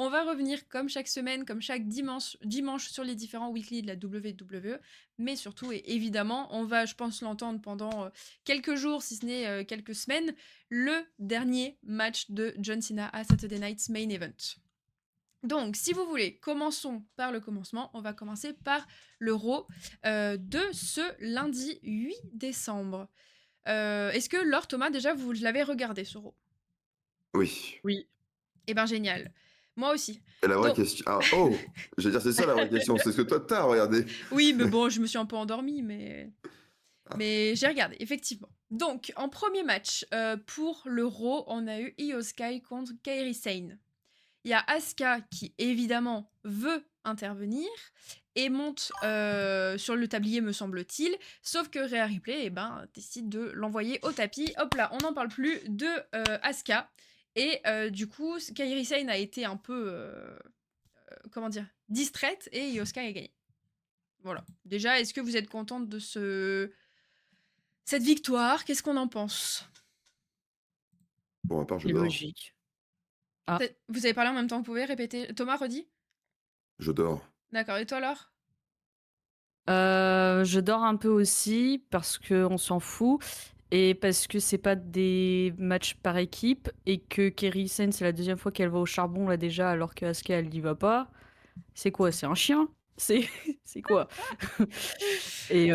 On va revenir comme chaque semaine, comme chaque dimanche sur les différents weekly de la WWE. Mais surtout, et évidemment, on va, je pense, l'entendre pendant quelques jours, si ce n'est quelques semaines, le dernier match de John Cena à Saturday Night's Main Event. Donc, si vous voulez, commençons par le commencement. On va commencer par le Raw de ce lundi 8 décembre. Est-ce que Laure, Thomas, déjà, vous l'avez regardé, ce Raw? Oui. Oui. Eh ben, génial. Moi aussi. Et la vraie Donc, question. Ah, oh! J'allais dire, c'est ça la vraie question. C'est ce que toi, t'as regardé. oui, mais bon, je me suis un peu endormie, mais Ah, Mais j'ai regardé, effectivement. Donc, en premier match, pour le Raw, on a eu Io Sky contre Kairi Sane. Il y a Asuka qui, évidemment, veut intervenir et monte sur le tablier, me semble-t-il. Sauf que Rhea Ripley, décide de l'envoyer au tapis. Hop là, on n'en parle plus de Asuka. Et du coup, Kairi Sane a été un peu, comment dire, distraite et Io Sky a gagné. Voilà. Déjà, est-ce que vous êtes contente de cette victoire? Qu'est-ce qu'on en pense? pour ma part, je C'est dors. logique. Ah, Vous avez parlé en même temps, vous pouvez répéter? Thomas, redis? Je dors. D'accord, et toi, Laure? je dors un peu aussi parce qu'on s'en fout et parce que c'est pas des matchs par équipe et que Kerry Sen, c'est la deuxième fois qu'elle va au charbon là déjà alors que Asuka elle n'y va pas. C'est quoi? C'est un chien? C'est c'est quoi? Et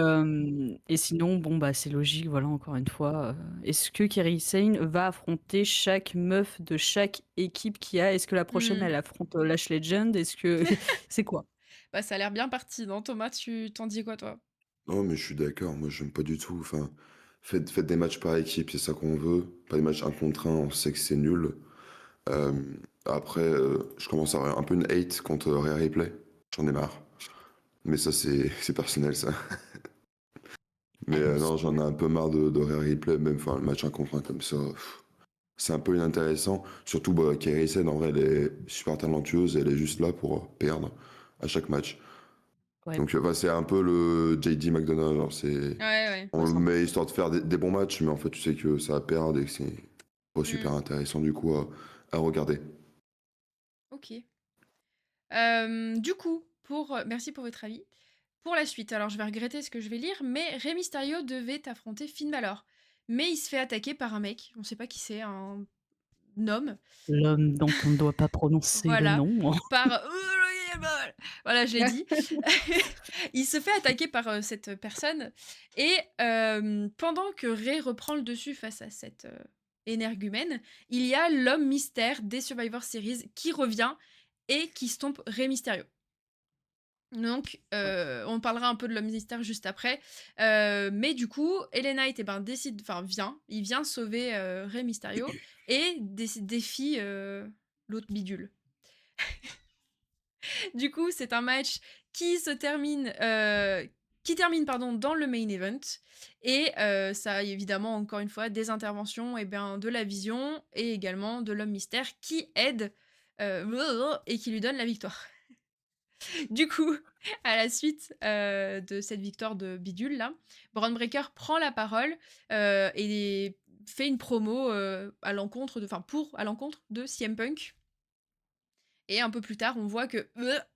sinon, bon bah c'est logique, voilà, encore une fois. Est-ce que Kerry Sane va affronter chaque meuf de chaque équipe qu'il y a? Est-ce que la prochaine Mmh. elle affronte Lash Legend? Est-ce que c'est quoi? Bah, ça a l'air bien parti, non? Thomas, tu t'en dis quoi, toi? Non, mais je suis d'accord. Moi, j'aime pas du tout. Enfin, faites des matchs par équipe, c'est ça qu'on veut. Pas des matchs un contre un, on sait que c'est nul. Euh, Après, je commence à avoir un peu une hate contre Rhea Ripley. J'en ai marre. Mais ça, c'est personnel, ça. Mais non, j'en ai un peu marre de Rhea Ripley. Même, enfin, le match un contre un comme ça, c'est un peu inintéressant. Surtout, bah, Kairi Sane, en vrai, elle est super talentueuse. Elle est juste là pour perdre à chaque match. Ouais, Donc, bah, c'est un peu le JD McDonald. Genre, Ouais, ouais. on le met histoire de faire des bons matchs, mais en fait, tu sais que ça va perdre et que c'est pas super Mmh. intéressant du coup à regarder. OK. Du coup, merci pour votre avis. Pour la suite, alors je vais regretter ce que je vais lire, mais Rey Mysterio devait affronter Finn Balor. Mais il se fait attaquer par un mec, on sait pas qui c'est, un homme. l'homme dont on ne doit pas prononcer le Voilà, nom. par voilà, je l'ai dit. Il se fait attaquer par cette personne et pendant que Ray reprend le dessus face à cette énergumène, il y a l'homme mystère des Survivor Series qui revient et qui stompe Rey Mysterio. Donc, on parlera un peu de l'homme mystère juste après. Mais du coup, LA Knight il vient sauver Rey Mysterio et défie l'autre bidule. Du coup, c'est un match qui se termine, qui termine pardon, dans le main event. Et ça a évidemment, encore une fois, des interventions de la Vision et également de l'homme mystère qui aide et qui lui donne la victoire. Du coup, à la suite de cette victoire de Bidule, là, Braun Breaker prend la parole et fait une promo à l'encontre de CM Punk. Et un peu plus tard, on voit que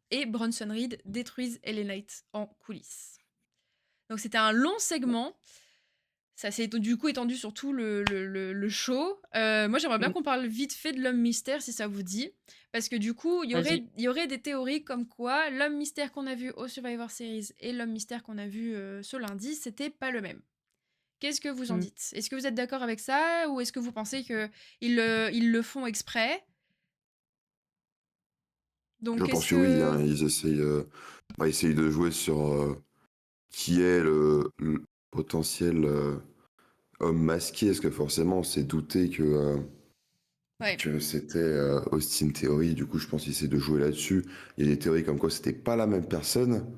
et Bronson Reed détruisent LA Knight en coulisses. Donc c'était un long segment. Ça s'est du coup étendu sur tout le show. Moi, j'aimerais bien Mm, qu'on parle vite fait de l'homme mystère, si ça vous dit. Parce que du coup, vas-y. il y aurait des théories comme quoi l'homme mystère qu'on a vu au Survivor Series et l'homme mystère qu'on a vu ce lundi, c'était pas le même. Qu'est-ce que vous en Mm. dites? Est-ce que vous êtes d'accord avec ça? Ou est-ce que vous pensez qu'ils ils le font exprès? Je Donc, pense est-ce que oui, hein, que... essayent de jouer sur qui est le potentiel homme masqué, parce que forcément on s'est douté Ouais. que c'était Austin Theory, du coup je pense qu'ils essaient de jouer là-dessus. Il y a des théories comme quoi c'était pas la même personne.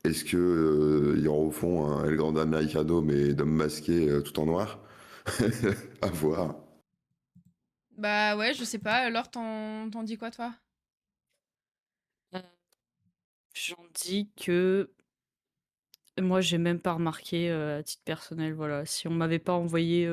Est-ce que ils refont un El Grande Americano mais d'homme masqué tout en noir? À voir. Bah ouais, je sais pas. Alors, t'en dis quoi, toi? Euh, J'en dis que moi j'ai même pas remarqué à titre personnel, voilà. Si on m'avait pas envoyé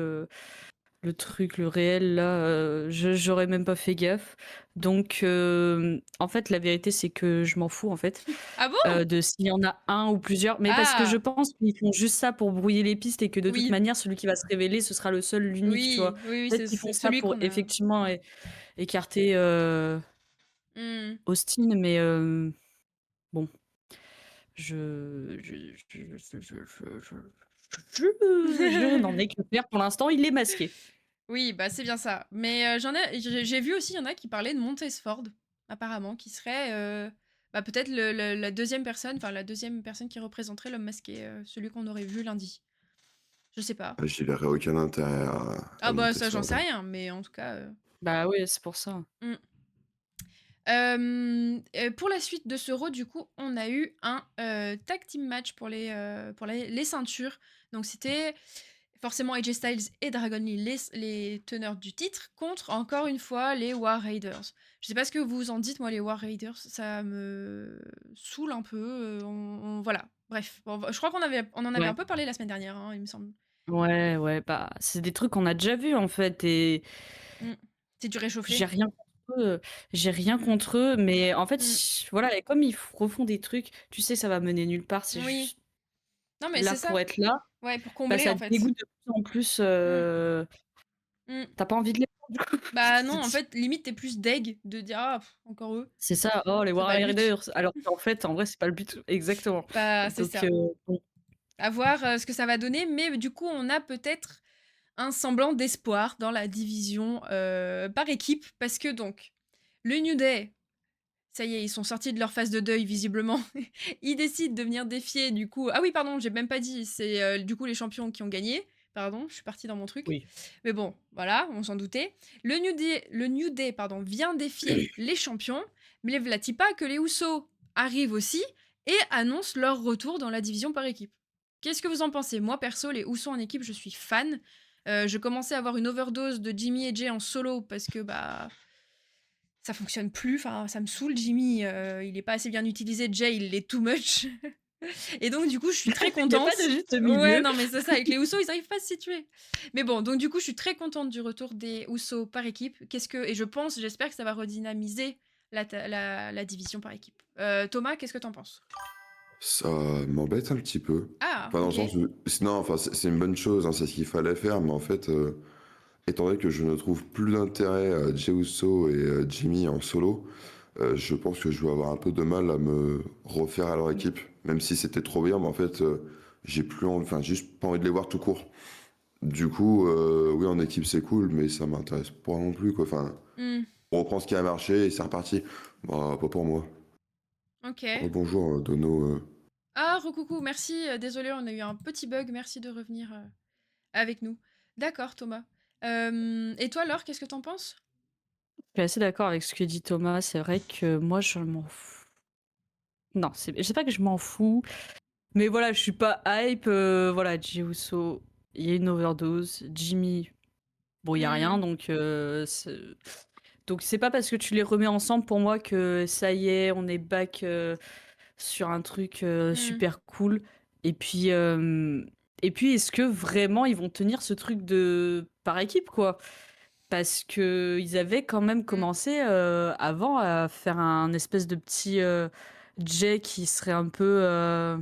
le truc, le réel, là, j'aurais même pas fait gaffe. Donc, en fait, la vérité, c'est que je m'en fous, en fait, Ah bon? de s'il y en a un ou plusieurs. Mais parce que je Ah! pense qu'ils font juste ça pour brouiller les pistes et que de toute Oui, manière, celui qui va se révéler, ce sera le seul, l'unique, tu vois. oui, oui, oui, Peut-être c'est qu'ils font c'est ça celui pour qu'on a. effectivement écarter Mmh. Austin, mais bon, je n'en ai que faire pour l'instant, il est masqué. Oui, bah, c'est bien ça. Mais, j'ai vu aussi, il y en a qui parlaient de Montesford, apparemment, qui serait, bah, peut-être le la 2e personne, enfin la deuxième personne qui représenterait l'homme masqué, celui qu'on aurait vu lundi. Je sais pas. Ah, j'y verrais aucun intérêt à Ah bah, monter ça, ce j'en sais hors. rien, mais en tout cas, Bah oui, c'est pour ça. mmh. Pour la suite de ce Raw, du coup, on a eu un, tag team match pour les ceintures. Donc c'était forcément AJ Styles et Dragon Lee, les teneurs du titre, contre, encore une fois, les War Raiders. Je sais pas ce que vous en dites, moi, les War Raiders, ça me saoule un peu, voilà, bref. Bon, je crois on en avait un Ouais. peu parlé la semaine dernière, hein, il me semble. Ouais, ouais, bah, c'est des trucs qu'on a déjà vus, en fait, et Mmh. C'est du j'ai réchauffé. rien contre eux, j'ai rien Mmh. contre eux, mais en fait, Mmh. voilà, et comme ils refont des trucs, tu sais, ça va mener nulle part, c'est Oui. juste Non, mais là c'est pour ça. être là, Ouais, pour bah, combler, ça en te fait. dégoûte de plus en plus, Mmh. Mmh. tu pas envie de les voir, du coup. Bah non, en fait, limite, tu plus deg de dire: «Ah, encore eux». C'est ça, oh les C'est pas le but. Warriors, alors qu'en fait, en vrai, c'est pas le but, exactement. Bah, c'est Donc ça. bon, À voir, ce que ça va donner, mais du coup, on a peut-être un semblant d'espoir dans la division, par équipe. Parce que donc, le New Day, ça y est, ils sont sortis de leur phase de deuil visiblement. Ils décident de venir défier du coup ah oui, pardon, j'ai même pas dit, c'est, du coup les champions qui ont gagné. Pardon, je suis partie dans mon truc. oui. Mais bon, voilà, on s'en doutait. Le New Day, pardon, vient défier les champions, mais ne v'là-t-il pas que les Usos arrivent aussi et annoncent leur retour dans la division par équipe. Qu'est-ce que vous en pensez? Moi perso, les Usos en équipe, je suis fan. Je commençais à avoir une overdose de Jimmy et Jay en solo parce que, bah, ça fonctionne plus, enfin, ça me saoule Jimmy, il est pas assez bien utilisé, Jay, il l'est too much. Et donc du coup, je suis très Il y a pas contente. de juste Ouais, milieu. non, mais c'est ça, avec les Usos, ils arrivent pas à se situer. Mais bon, donc du coup, je suis très contente du retour des Usos par équipe. Et je pense, j'espère que ça va redynamiser la division par équipe. Thomas, qu'est-ce que t'en penses? Ça m'embête un petit peu. Ah, Enfin, dans le OK. sens où sinon, enfin, c'est une bonne chose, hein, c'est ce qu'il fallait faire, mais en fait, étant donné que je ne trouve plus d'intérêt à Jey Uso et Jimmy en solo, je pense que je vais avoir un peu de mal à me refaire à leur équipe. Même si c'était trop bien, mais en fait, j'ai plus envie, enfin, j'ai juste pas envie de les voir tout court. Du coup, oui, en équipe, c'est cool, mais ça m'intéresse pas non plus, quoi. Enfin, Mmh, on reprend ce qui a marché et c'est reparti. Bah, pas pour moi. OK. Rebonjour, Dono. Ah, recoucou, merci, désolée, on a eu un petit bug, merci de revenir, avec nous. D'accord, Thomas. Et toi, Laure, qu'est-ce que t'en penses? Je suis assez d'accord avec ce que dit Thomas, c'est vrai que moi je m'en fous. Non, je sais pas que je m'en fous, mais voilà, je suis pas hype, voilà, Jey Uso, il y a une overdose, Jimmy, bon, il y a rien, Mmh, donc c'est pas parce que tu les remets ensemble pour moi que ça y est, on est back, sur un truc, mmh, super cool. Et puis, est-ce que vraiment ils vont tenir ce truc de par équipe, quoi? Parce que ils avaient quand même mmh, commencé, avant à faire un espèce de petit, Jay qui serait un peu,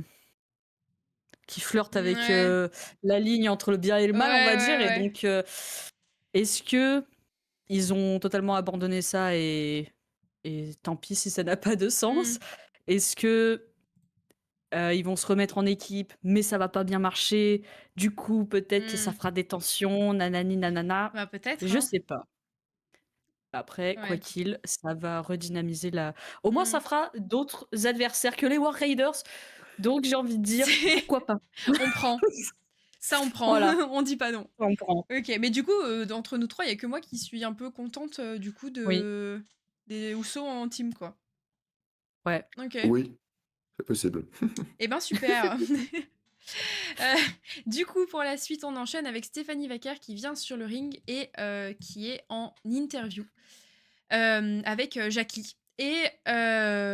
qui flirte avec, ouais. la ligne entre le bien et le Ouais, mal, on va dire. ouais, Et ouais. donc, est-ce que ils ont totalement abandonné ça et tant pis si ça n'a pas de Mmh, sens? Est-ce que, ils vont se remettre en équipe, mais ça va pas bien marcher? Du coup, peut-être que ça mmh. fera des tensions, nanani nanana? Bah, peut-être, Je hein. sais pas. Après, quoi Ouais. qu'il, ça va redynamiser la au moins Mmh. ça fera d'autres adversaires que les War Raiders, donc j'ai envie de dire: C'est «Pourquoi pas?» on prend. Ça, on prend. Voilà, On dit pas non. on prend. OK, mais du coup, d'entre nous 3, il y a que moi qui suis un peu contente, du coup, Oui, des Housseaux en team, quoi. ouais. OK. Oui, c'est possible. Et ben, super. Heu, du coup, pour la suite, on enchaîne avec Stéphanie Wacker qui vient sur le ring et qui est en interview, avec, Jackie et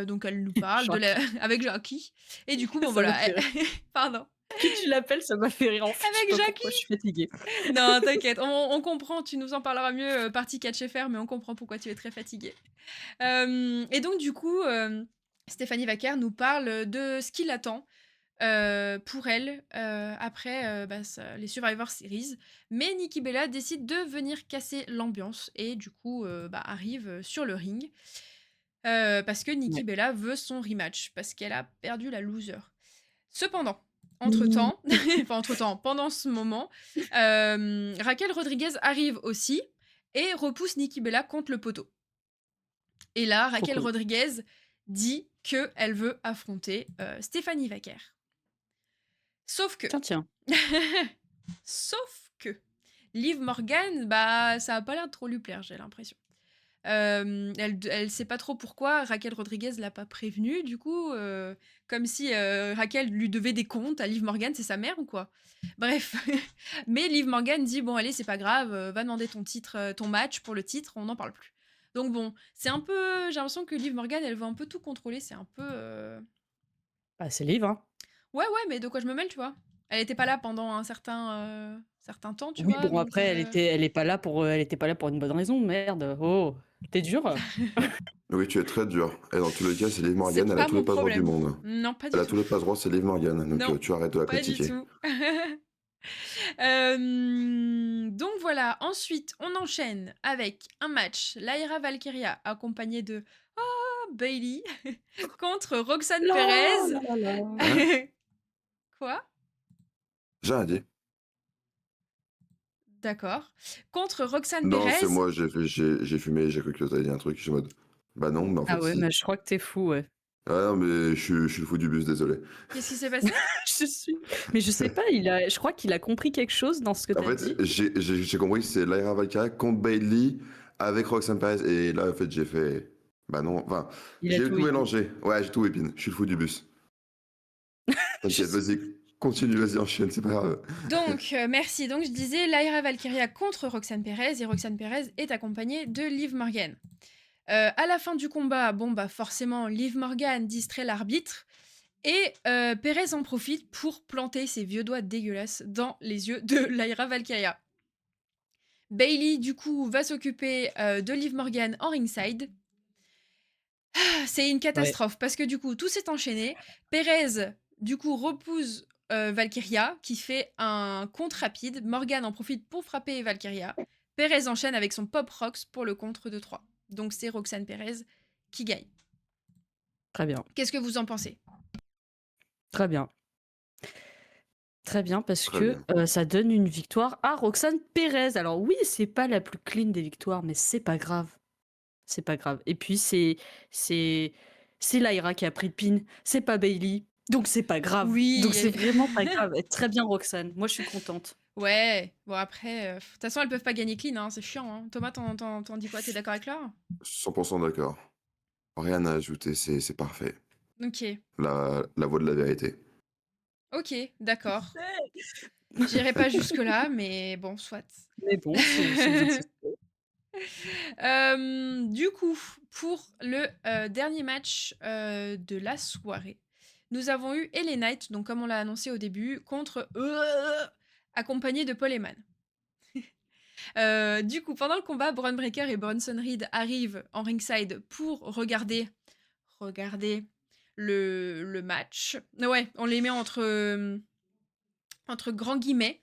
donc elle nous parle de la Jackie, avec Jackie et du coup, bon, ça m'a voilà, fait rire. pardon. Que tu l'appelles, ça m'a fait rire en fait, je sais Avec pas Jackie. pourquoi, je suis fatiguée. Non, t'inquiète, on comprend, tu nous en parleras mieux, partie catch FR, mais on comprend pourquoi tu es très fatiguée. Et donc du coup, Stéphanie Wacker nous parle, de ce qui l'attend, pour elle, après, bah, les Survivor Series. Mais Nikki Bella décide de venir casser l'ambiance et du coup, bah, arrive, sur le ring. Parce que Nikki Ouais. Bella veut son rematch, parce qu'elle a perdu la loser. Cependant, Mmh. entre-temps, enfin entre-temps, pendant ce moment, Raquel Rodriguez arrive aussi et repousse Nikki Bella contre le poteau. Et là, Trop Raquel cool. Rodriguez dit qu'elle veut affronter Stéphanie Wacker. Sauf que, Tiens, tiens. sauf que, Liv Morgan, bah, ça a pas l'air de trop lui plaire, j'ai l'impression. Elle sait pas trop pourquoi Raquel Rodriguez l'a pas prévenue, du coup, comme si Raquel lui devait des comptes à Liv Morgan, c'est sa mère ou quoi? Bref, mais Liv Morgan dit bon allez c'est pas grave, va demander ton titre, ton match pour le titre, on n'en parle plus. Donc bon, c'est un peu, j'ai l'impression que Liv Morgan elle veut un peu tout contrôler, c'est un peu, Bah, c'est livre, hein. ouais ouais mais de quoi je me mêle tu vois? Elle était pas là pendant un certain temps tu Oui, vois bon donc après elle était pas là pour une bonne raison, merde. Oh, tu es dur. Oui, tu es très dur. Et dans tous les cas, c'est Liv Morgan, c'est elle a pas tous les mon passe-droits du problème. monde. Non pas Elle du a tout. tous les passe-droits, c'est Liv Morgan. Donc Non, tu arrêtes de la pas du critiquer. tout. Donc voilà, ensuite on enchaîne avec un match, Lyra Valkyria accompagnée de Bailey contre Roxane La Perez. la la la. Hein? Quoi? J'ai rien dit. D'accord. Contre Roxane Non, c'est Perez. moi, j'ai fumé, j'ai cru que t'avais dit un truc. Je suis en mode, bah non, mais en Ah fait, ouais, si. mais je crois que tu es fou, ouais. Ah non, mais je suis le fou du bus, désolé. Qu'est-ce qui s'est passé? Je suis mais je sais pas, je crois qu'il a compris quelque chose dans ce que En tu as fait, dit. j'ai compris que c'est Lyra Valkyria contre Bailey avec Roxanne Perez. Et là, en fait, j'ai fait. Bah non, enfin, Il a j'ai tout tout whippé. mélangé. Ouais, j'ai tout whipping. Je suis le fou du bus. Je T'inquiète, suis vas-y, continue, vas-y, enchaîne, c'est pas grave. Donc, merci. Donc, je disais Lyra Valkyria contre Roxane Perez et Roxane Perez est accompagnée de Liv Morgan. À la fin du combat, bon, bah forcément, Liv Morgan distrait l'arbitre et Perez en profite pour planter ses vieux doigts dégueulasses dans les yeux de Lyra Valkyria. Bailey, du coup, va s'occuper de Liv Morgan en ringside. C'est une ouais. catastrophe parce que du coup, tout s'est enchaîné. Perez, du coup, repousse Valkyria qui fait un contre rapide. Morgan en profite pour frapper Valkyria. Perez enchaîne avec son Pop Rocks pour le contre de 3. Donc c'est Roxane Perez qui gagne. Très bien. Qu'est-ce que vous en pensez? Très bien. Très bien parce Très que, bien. ça donne une victoire à Roxane Perez. Alors oui, c'est pas la plus clean des victoires, mais c'est pas grave. C'est pas grave. Et puis c'est c'est Lyra qui a pris le pin, c'est pas Bailey, donc c'est pas grave. Donc c'est Oui. vraiment pas grave. Et très bien Roxane, moi je suis contente. Ouais. Bon après, de toute façon elles peuvent pas gagner clean, hein, c'est chiant. Hein. Thomas, t'en dis quoi? T'es d'accord avec Laure? 100% d'accord. Rien à ajouter, c'est parfait. Ok. La voix de la vérité. Ok, d'accord. J'irai pas jusque là, mais bon, soit. Mais bon, si vous insistez. Du coup, pour le dernier match de la soirée, nous avons eu LA Knight, donc comme on l'a annoncé au début, contre accompagné de Paul Heyman. Du coup, pendant le combat, Braun Breaker et Bronson Reed arrivent en ringside pour regarder le match. Ouais, on les met entre grands guillemets.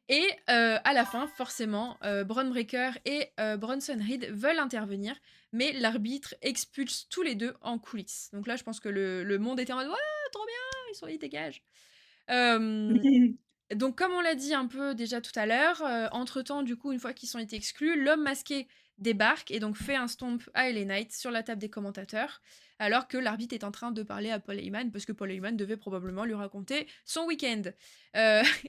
Et à la fin, forcément, Braun Breaker et Bronson Reed veulent intervenir, mais l'arbitre expulse tous les deux en coulisses. Donc là, je pense que le monde était en mode ouais, trop bien, ils dégagent. Donc, comme on l'a dit un peu déjà tout à l'heure, entre-temps, du coup, une fois qu'ils ont été exclus, l'homme masqué débarque et donc fait un stomp à LA Knight sur la table des commentateurs, alors que l'arbitre est en train de parler à Paul Heyman, parce que Paul Heyman devait probablement lui raconter son week-end.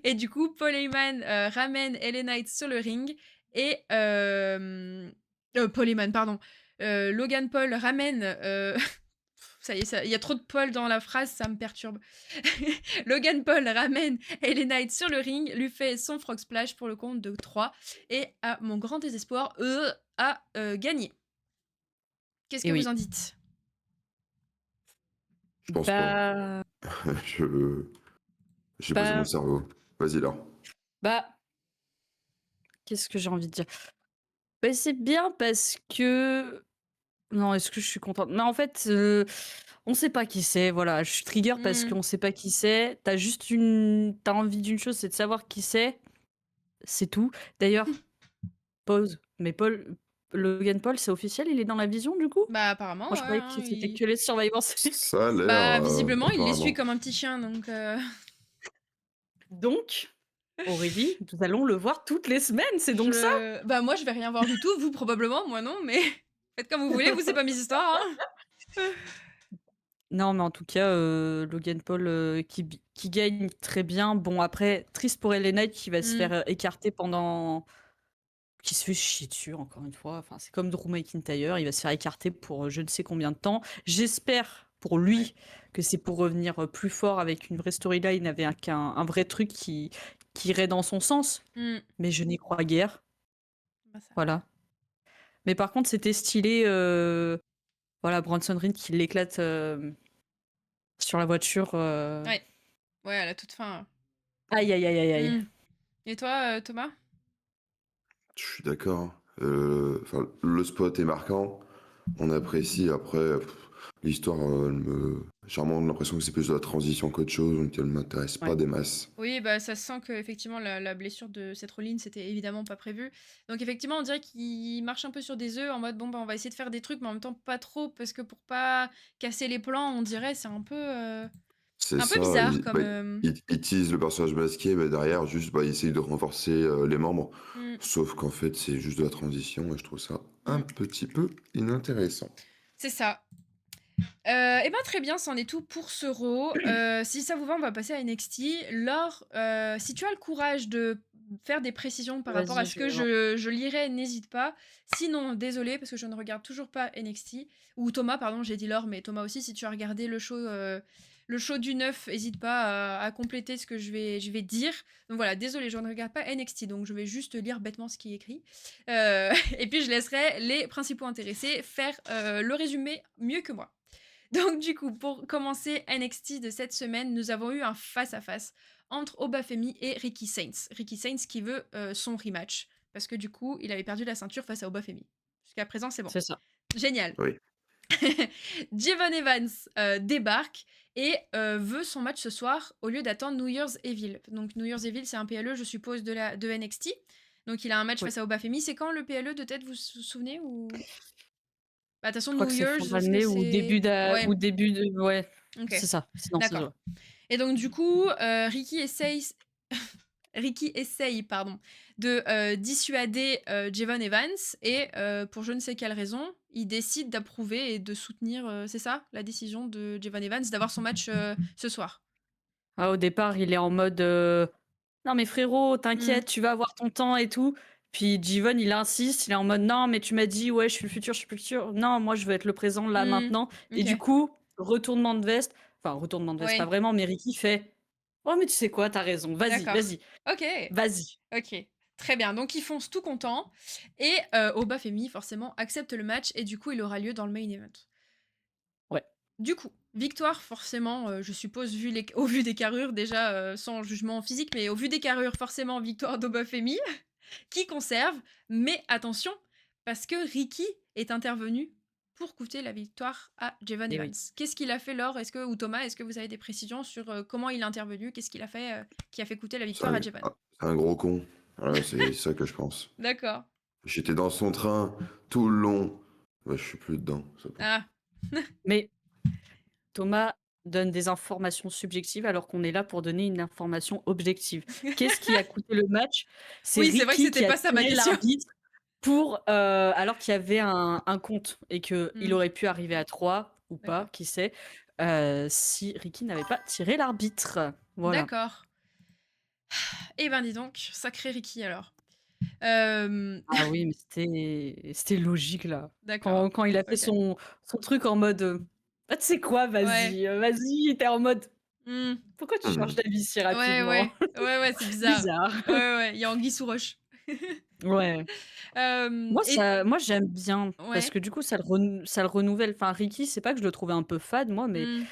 Et du coup, Paul Heyman ramène LA Knight sur le ring, et... Paul Heyman, pardon. Logan Paul ramène... ça y est, il y a trop de Paul dans la phrase, ça me perturbe. Logan Paul ramène LA Knight sur le ring, lui fait son frog splash pour le compte de 3 et à mon grand désespoir, a gagné. Qu'est-ce que Et vous oui. en dites? Je pense pas. Bah Je... J'ai posé mon Bah, cerveau. Vas-y, là. bah, qu'est-ce que j'ai envie de dire? Bah, c'est bien parce que non, est-ce que je suis contente? Mais en fait, on sait pas qui c'est, voilà. Je suis trigger parce Mmh. qu'on sait pas qui c'est. T'as envie d'une chose, c'est de savoir qui c'est tout. D'ailleurs, pause, mais Logan Paul, c'est officiel, il est dans la vision du coup? Bah, apparemment, Moi, je ouais, croyais que hein, c'était que les Survivor Series. Ça a l'air, bah, visiblement, il les suit apparemment. comme un petit chien, donc Donc, Aurélie, nous allons le voir toutes les semaines, c'est donc ça? bah, moi, je vais rien voir du tout, vous probablement, moi non, mais faites comme vous voulez, vous, c'est pas mes histoires, hein. Non, mais en tout cas, Logan Paul qui gagne très bien. Bon, après, triste pour LA Knight qui va se Mmh. faire écarter pendant. Qui se fait chier dessus, encore une fois. Enfin, c'est comme Drew McIntyre, il va se faire écarter pour je ne sais combien de temps. J'espère pour Ouais. lui que c'est pour revenir plus fort avec une vraie storyline, avec un vrai truc qui irait dans son sens. Mmh. Mais je n'y crois guère. Bah, ça Voilà. Mais par contre, c'était stylé. Voilà, Bronson Reed qui l'éclate sur la voiture. ouais, ouais, à la toute fin. Aïe, aïe, aïe, aïe, aïe. Mmh. Et toi, Thomas? Je suis d'accord. Enfin, le spot est marquant. On apprécie. Après, l'histoire, j'ai vraiment l'impression que c'est plus de la transition qu'autre chose, donc elle m'intéresse Ouais. pas des masses. Oui, bah, ça se sent qu'effectivement la blessure de Seth Rollins, c'était évidemment pas prévu. Donc effectivement, on dirait qu'il marche un peu sur des œufs en mode: «Bon, bah, on va essayer de faire des trucs, mais en même temps pas trop parce que pour pas casser les plans», on dirait, C'est c'est un peu ça. bizarre comme, Il tease le personnage masqué, mais derrière, juste, bah, il essaye de renforcer les membres. mmh, Sauf qu'en fait, c'est juste de la transition et je trouve ça un mmh, petit peu inintéressant. c'est ça. Et ben, très bien, c'en est tout pour ce Raw. Si ça vous va, on va passer à NXT. Laure, si tu as le courage de faire des précisions par rapport à Vas-y, ce que je lirai, n'hésite pas. Sinon, désolée, parce que je ne regarde toujours pas NXT. Ou Thomas, pardon, j'ai dit Laure, mais Thomas aussi, si tu as regardé le show du 9, n'hésite pas à compléter ce que je vais dire. Donc voilà, désolée, je ne regarde pas NXT, donc je vais juste lire bêtement ce qui est écrit. Et puis je laisserai les principaux intéressés faire le résumé mieux que moi. Donc du coup, pour commencer NXT de cette semaine, nous avons eu un face-à-face entre Obafemi et Ricky Saints. Ricky Saints qui veut son rematch, parce que du coup, il avait perdu la ceinture face à Obafemi. Jusqu'à présent, c'est bon. c'est ça. Génial. Oui. Javon Evans débarque et veut son match ce soir au lieu d'attendre New Year's Evil. Donc New Year's Evil, c'est un PLE, je suppose, de NXT. Donc il a un match Oui. face à Obafemi. C'est quand le PLE de tête, vous vous souvenez ou... Bah, de toute Je façon, crois New que c'est fin Year's, est-ce que d'année c'est... Ouais, ou début de. Ouais, ok, c'est ça. Non, c'est d'accord. ça. Et donc du coup, Ricky essaye pardon, de dissuader Javon Evans et pour je ne sais quelle raison, il décide d'approuver et de soutenir, c'est ça, la décision de Javon Evans d'avoir son match ce soir. Ah, au départ, il est en mode non, mais frérot, Hmm, t'inquiète, tu vas avoir ton temps et tout. Puis Jivon, il insiste, il est en mode non, mais tu m'as dit, ouais, je suis le futur, je suis le futur. Non, moi, je veux être le présent là, hmm, maintenant. Et du ok, coup, retournement de veste. Enfin, retournement de veste, pas ouais, vraiment, mais Ricky fait oh, mais tu sais quoi, t'as raison, vas-y, d'accord. vas-y, Ok, vas-y. ok. Très bien, donc ils foncent tout contents et Obafemi forcément accepte le match et du coup il aura lieu dans le main event. Ouais, Du coup, victoire forcément, je suppose au vu des carrures déjà, sans jugement physique, mais au vu des carrures forcément victoire d'Obafemi qui conserve, mais attention, parce que Ricky est intervenu pour coûter la victoire à Javon et Evans. oui. Qu'est-ce qu'il a fait Laure ou Thomas, est-ce que vous avez des précisions sur comment il est intervenu? Qu'est-ce qu'il a fait qui a fait coûter la C'est victoire un, à Javon? c'est un gros con. Voilà, c'est ça que je pense. D'accord. J'étais dans son train tout le long. Bah, je suis plus dedans. C'est bon. Ah, Mais Thomas donne des informations subjectives alors qu'on est là pour donner une information objective. Qu'est-ce qui a coûté le match? C'est oui, c'est vrai que Ricky c'était qui a pas ça ma tiré question. l'arbitre alors qu'il y avait un compte et qu'il Hmm, aurait pu arriver à 3 ou pas, d'accord. qui sait, si Ricky n'avait pas tiré l'arbitre. Voilà. D'accord. Eh ben dis donc, sacré Ricky alors. Euh, Ah oui, mais c'était logique là. D'accord. Quand il a fait Ok. son truc en mode ah, tu sais quoi, Ouais. vas-y, vas-y, t'es en mode Hmm. pourquoi tu changes Mhm. d'avis si Ouais, rapidement? ouais. Ouais, ouais, c'est bizarre. Bizarre. Ouais, ouais, ouais, il y a anguille sous roche. Ouais. Et Moi j'aime bien parce ouais. que du coup ça le renouvelle. Enfin Ricky, c'est pas que je le trouvais un peu fade moi, mais Hmm.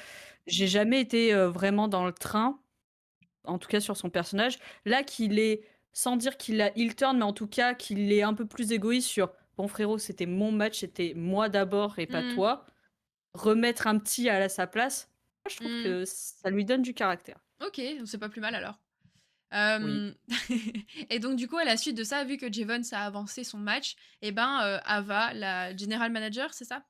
j'ai jamais été vraiment dans le train. en tout cas sur son personnage. Là, qu'il est, sans dire qu'il a heel turn, mais en tout cas qu'il est un peu plus égoïste sur bon frérot, c'était mon match, c'était moi d'abord et pas Mmh. toi. Remettre un petit à sa place, moi, je trouve Mmh. que ça lui donne du caractère. OK, c'est pas plus mal alors. Oui. Hem et donc du coup, à la suite de ça, vu que Jevons a avancé son match et ben, Ava, la general manager, c'est ça?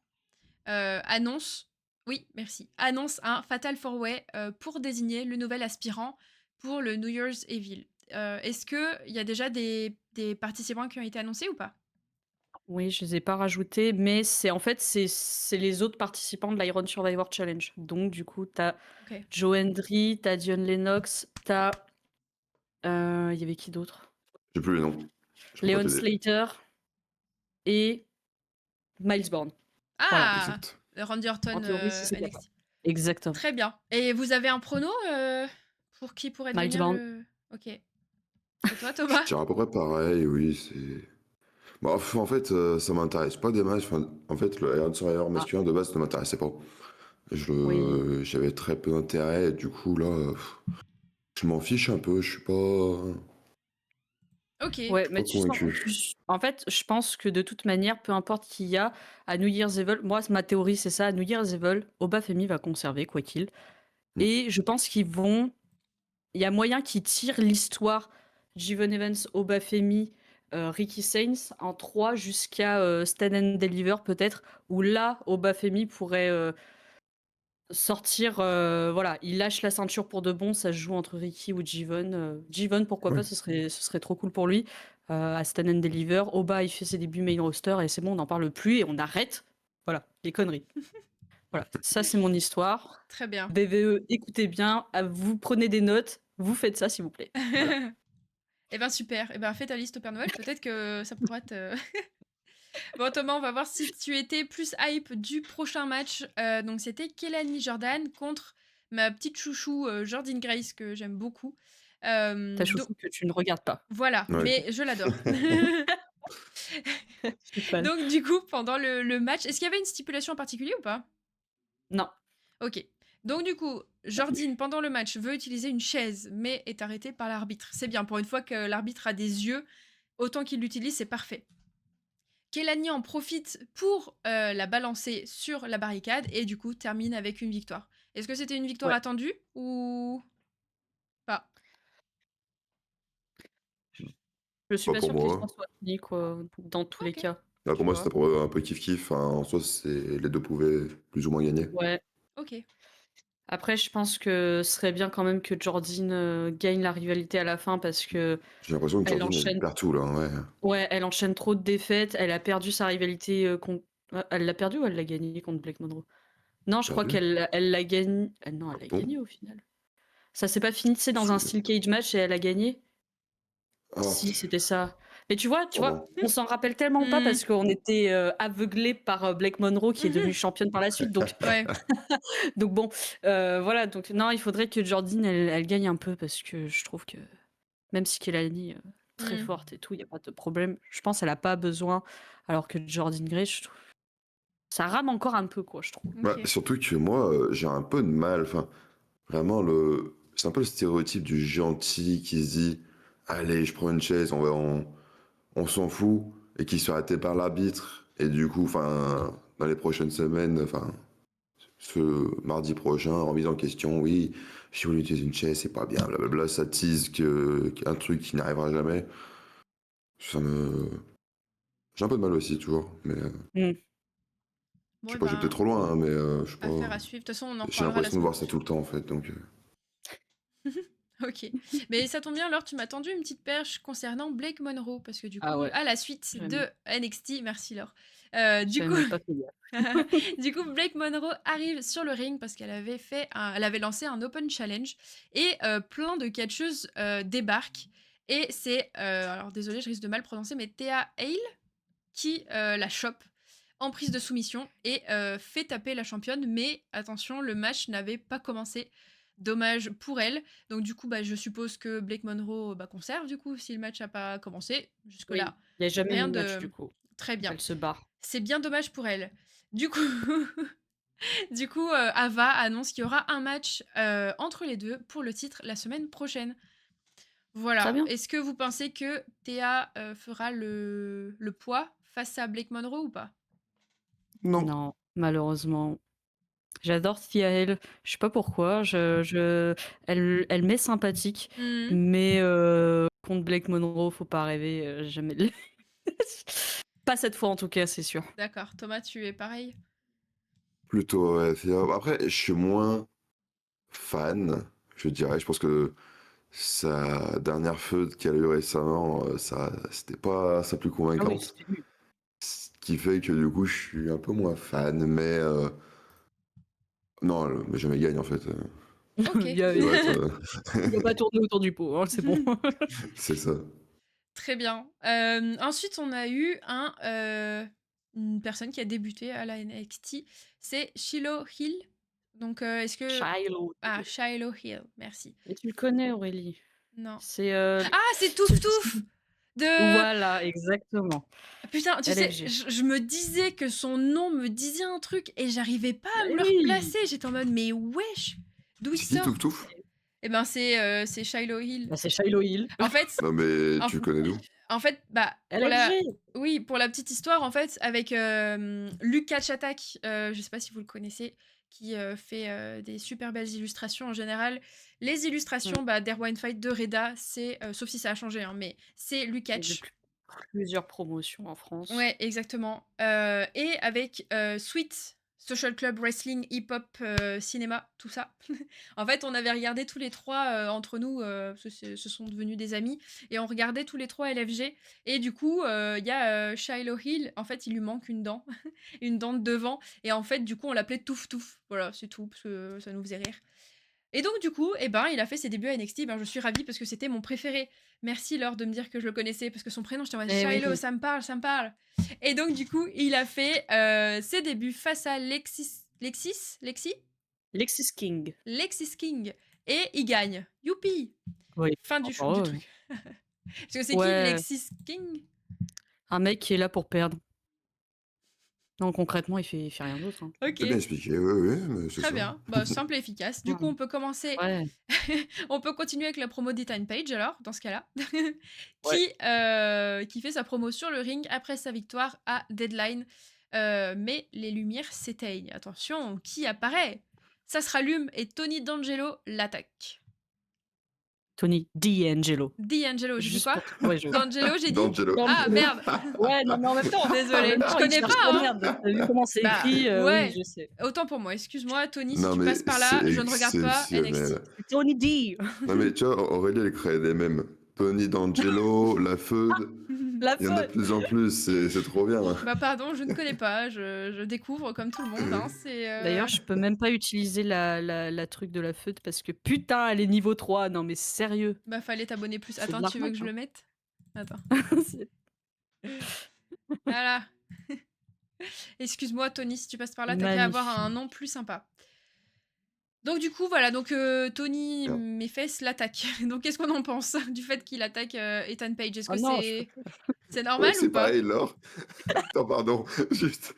Annonce oui, merci, annonce un fatal 4-way, pour désigner le nouvel aspirant pour le New Year's Evil. Est-ce qu'il y a déjà des participants qui ont été annoncés ou pas? Oui, je les ai pas rajoutés, mais c'est en fait, c'est les autres participants de l'Iron Survivor Challenge. Donc du coup, t'as OK. Joe Hendry, t'as Dion Lennox, t'as il y avait qui d'autre? J'ai plus les noms. Je peux pas Leon t'aider. Slater et Miles Bourne. Voilà. Ah! Exact. Randy En Orton, théorie, si c'est bien ça. NXT. Exactement. Très bien et vous avez un prono, pour qui pourrait Miles devenir Bourne. le OK. Et toi, Je Thomas? dirais à peu près pareil, oui, c'est bah, en fait, ça m'intéresse pas des matchs, enfin, en fait, le Iron Survivor Ah, masculin, de base, ne m'intéressait pas. oui. J'avais très peu d'intérêt et du coup, là, je m'en fiche un peu, je OK. Ouais, suis mais pas tu sens convaincu. en fait, je pense que de toute manière, peu importe qui y a, à New Year's Evil, moi, ma théorie, c'est ça, à New Year's Evil, Obafemi va conserver, quoi qu'il. Mmh. Et je pense il y a moyen qu'ils tirent l'histoire Jevon Evans, Obafemi, Ricky Sainz en 3 jusqu'à Stand and Deliver, peut-être, où là, Obafemi pourrait sortir, voilà, il lâche la ceinture pour de bon, ça se joue entre Ricky ou Jevon. Jevon, pourquoi Ouais. pas, ce serait trop cool pour lui. À Stand and Deliver, Oba, il fait ses débuts main roster et c'est bon, on n'en parle plus et on arrête. Voilà, les conneries. Voilà, ça c'est mon histoire. Très bien. BVE, écoutez bien, vous prenez des notes, vous faites ça s'il vous plaît. Voilà. Et ben, super. Et ben, fais ta liste au Père Noël, peut-être que ça pourra te bon, Thomas, on va voir si tu étais plus hype du prochain match. Donc c'était Kelani Jordan contre ma petite chouchou, Jordynne Grace que j'aime beaucoup. Ta Donc chouchou que tu ne regardes pas. voilà, Ouais. mais je l'adore. Je suis fan. Donc du coup, pendant le match, est-ce qu'il y avait une stipulation en particulier ou pas? Non. OK. Donc du coup, Jordyn, pendant le match, veut utiliser une chaise, mais est arrêtée par l'arbitre. C'est bien, pour une fois que l'arbitre a des yeux, autant qu'il l'utilise, c'est parfait. Kelani en profite pour la balancer sur la barricade et du coup termine avec une victoire. Est-ce que c'était une victoire Ouais. attendue ou pas? Je suis Pas pas pour sûre que l'histoire moi. soit finie, quoi, dans tous les OK. cas. Là, pour Tu moi, vois? c'était pour un peu kiff-kiff. Enfin, en soi, les deux pouvaient plus ou moins gagner. Ouais. OK. Après, je pense que ce serait bien quand même que Jordyn gagne la rivalité à la fin parce que J'ai l'impression que elle Jordan, elle enchaîne, perd tout, là, ouais. ouais, elle enchaîne trop de défaites. Elle a perdu sa rivalité contre. Elle l'a perdu ou elle l'a gagné contre Blake Monroe? Non, je crois Perdu? elle l'a gagné. Non, Ah elle l'a bon? gagné au final. Ça s'est pas fini, c'est dans un Je- steel cage match et elle a gagné. Ah, Si, c'était ça. Mais pardon. on s'en rappelle tellement pas Mmh. parce qu'on était aveuglés par Blake Monroe qui est devenue championne par la suite. Ouais. Donc bon, voilà. Donc non, il faudrait que Jordyn elle gagne un peu parce que je trouve que même si Kelani très Mmh. forte et tout, il y a pas de problème. Je pense qu'elle a pas besoin. Alors que Jordyn Grace, je trouve, ça rame encore un peu quoi, je trouve. Bah, OK. surtout que moi, j'ai un peu de mal. Enfin, vraiment, c'est un peu le stéréotype du gentil qui se dit: «Allez, je prends une chaise, on s'en fout», et qui se fait arrêter par l'arbitre. Et du coup, enfin, dans les prochaines semaines, enfin, ce mardi prochain, remise en question, oui, j'ai voulu utiliser une chaise, c'est pas bien, blablabla, ça tease qu'un truc qui n'arrivera jamais. Ça me. J'ai un peu de mal aussi, toujours. Mais Mm. je Bon sais et pas, j'ai peut-être ben, trop loin, hein, mais je sais pas. affaire à suivre. De toute façon, on en J'ai reparlera la l'impression de semaine voir ça tout prochaine. le temps, en fait. Donc, OK. Mais ça tombe bien, alors tu m'as tendu une petite perche concernant Blake Monroe parce que du Ah coup, ouais, à la suite de j'aime NXT merci Laure. Du j'avais coup même pas fait gaffe. du coup, Blake Monroe arrive sur le ring parce elle avait lancé un open challenge et plein de catcheuses, débarquent et c'est, alors désolée, je risque de mal prononcer, mais Thea Hale qui, la chope en prise de soumission et fait taper la championne. Mais attention, le match n'avait pas commencé. Dommage pour elle. Donc du coup, bah, je suppose que Blake Monroe, bah, conserve du coup si le match n'a pas commencé. Oui, Jusque-là, il n'y a jamais eu rien de match du de coup. très bien. Elle se barre. C'est bien dommage pour elle. Du coup Du coup, Ava annonce qu'il y aura un match, entre les 2 pour le titre la semaine prochaine. Très Voilà. bien. Est-ce que vous pensez que Théa, fera le poids face à Blake Monroe ou pas? Non. Non, malheureusement. J'adore Tiaël, je sais pas pourquoi, elle m'est sympathique, Mmh. mais contre Blake Monroe, faut pas rêver, jamais de pas cette fois en tout cas, c'est sûr. D'accord. Thomas, tu es pareil? Plutôt, ouais, après, je suis moins fan, je dirais. Je pense que sa dernière feud qu'elle a eu récemment, ça, c'était pas sa plus Ah oui, convaincante. c'était nul. Ce qui fait que du coup, je suis un peu moins fan, mais non, mais jamais gagne en fait. OK. Il Ça va être, va pas tourner autour du pot, hein, c'est bon. c'est ça. Très bien. Ensuite, on a eu une personne qui a débuté à la NXT, c'est Shiloh Hill. Donc, est-ce que Shiloh. ah, Shiloh Hill, merci. Et tu le connais Aurélie? Non. C'est Ah, c'est c'est Touf Touf! De voilà, exactement. putain, tu sais, LFG. je me disais que son nom me disait un truc et j'arrivais pas à me Eh le oui! replacer. J'étais en mode: «Mais wesh! D'où il C'est qui sort?» Touf Touf? Et ben, c'est Shiloh Hill. Bah, c'est Shiloh Hill. En fait Non, mais en tu connais d'où? En fait, bah, pour la LFG! oui, pour la petite histoire, en fait, avec, Luke Attack, je sais pas si vous le connaissez, qui, fait, des super belles illustrations en général. Les Mmh. illustrations, bah, d'Erwin Fight, de Reda, c'est, sauf si ça a changé, hein, mais c'est Luke Hatch. Depuis plusieurs promotions en France. Ouais, exactement, et avec, Sweet, Social Club Wrestling, Hip-Hop, cinéma, tout ça. En fait, on avait regardé tous les 3 entre nous, parce que ce sont devenus des amis et on regardait tous les 3 LFG et du coup, il y a, Shiloh Hill, en fait, il lui manque une dent, une dent de devant et en fait, du coup, on l'appelait Touf Touf. Voilà, c'est tout, parce que ça nous faisait rire. Et donc du coup, eh ben, il a fait ses débuts à NXT, ben, je suis ravie parce que c'était mon préféré. Merci Laure de me dire que je le connaissais parce que son prénom, j'étais en mode Eh Shiloh, oui, ça me parle, ça me parle. Et donc du coup, il a fait ses débuts face à Lexis King. Lexis King et il gagne. Youpi! Oui. Fin Oh du bah ouais. truc. Parce que c'est qui Ouais, Lexis King? un mec qui est là pour perdre. Non, concrètement, il fait rien d'autre, hein. C'est bien OK, expliqué, oui, oui, mais c'est très ça. bien. Bah, simple et efficace. Du coup, Mmh. on peut commencer Ouais, on peut continuer avec la promo d'Ethan Page alors, dans ce cas-là, ouais. qui fait sa promo sur le ring après sa victoire à Deadline. Mais les lumières s'éteignent. Attention, qui apparaît? Ça se rallume et Tony D'Angelo l'attaque. Tony D'Angelo. D'Angelo, j'ai dit Juste quoi? pour ouais, je D'Angelo, j'ai dit? D'Angelo. Ah D'Angelo. merde! Ouais, non, mais en même Désolée, je temps, il connais cherche pas, la hein? merde. Tu as vu comment c'est Bah, écrit? Oui, ouais, je sais. autant pour moi. Excuse-moi, Tony, si Non, tu mais passes par c'est là, je ne regarde pas NXT. exceptionnel. C'est Tony D. Non, mais tu vois, Aurélie, elle crée des mèmes. Tony D'Angelo, la Feud, La il y en a de faute! plus en plus, c'est trop bien. Bah, pardon, je ne connais pas, je découvre comme tout le monde, hein, c'est, D'ailleurs, je peux même pas utiliser la truc de la feute parce que putain, elle est niveau 3. Non mais sérieux, bah, fallait t'abonner plus. c'est de Attends, tu veux que l'arnaque, je hein. le mette? Attends. C'est Voilà. Excuse-moi, Tony, si tu passes par là, tu as qu'à avoir un nom magnifique. plus sympa. Donc du coup, voilà, donc Tony Merde. mes fesses l'attaque. Donc qu'est-ce qu'on en pense du fait qu'il attaque, Ethan Page? Est-ce Ah que non, je peux c'est Ouais, normal ou c'est pas? pareil, Laure. Attends, pardon, juste.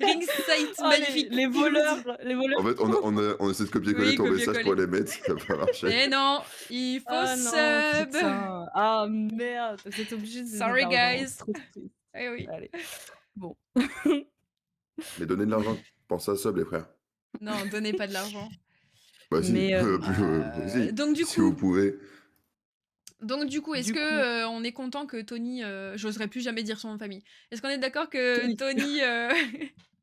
Ringside Ah magnifique. les voleurs En fait, on essaie de copier-coller Oui, ton message pour copier-coller. les mettre, ça n'a pas marché. Mais non, il faut ah non, sub. putain. Ah merde, vous êtes obligés de donner de Sorry l'argent, guys. c'est trop triste. Eh oui. Allez, bon. Mais donnez de l'argent, pensez à ça, les frères. Non, donnez pas de l'argent. Bah si, Mais si, Donc du si vous coup pouvez. est-ce du que, coup, on est content que Tony, j'oserais plus jamais dire son nom de famille. Est-ce qu'on est d'accord que Tony. Tony,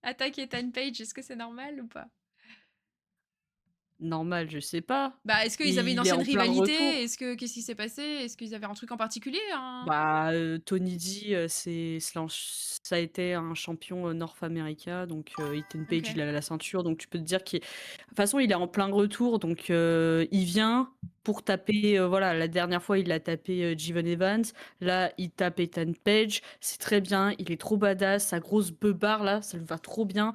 attaque Ethan Page? Est-ce que c'est normal ou pas? Normal, je sais pas. Bah, est-ce qu'ils avaient une Il est ancienne en plein rivalité? retour. Qu'est-ce qui s'est passé? Est-ce qu'ils avaient un truc en particulier, hein? Bah, Tony D, ça a été un champion, North America, donc Ethan Page, OK. il a la ceinture, donc tu peux te dire qu'il de toute façon, il est en plein retour, donc il vient pour taper, voilà, la dernière fois, il a tapé, Jevon Evans. Là, il tape Ethan Page. C'est très bien, il est trop badass, sa grosse beubare là, ça lui va trop bien.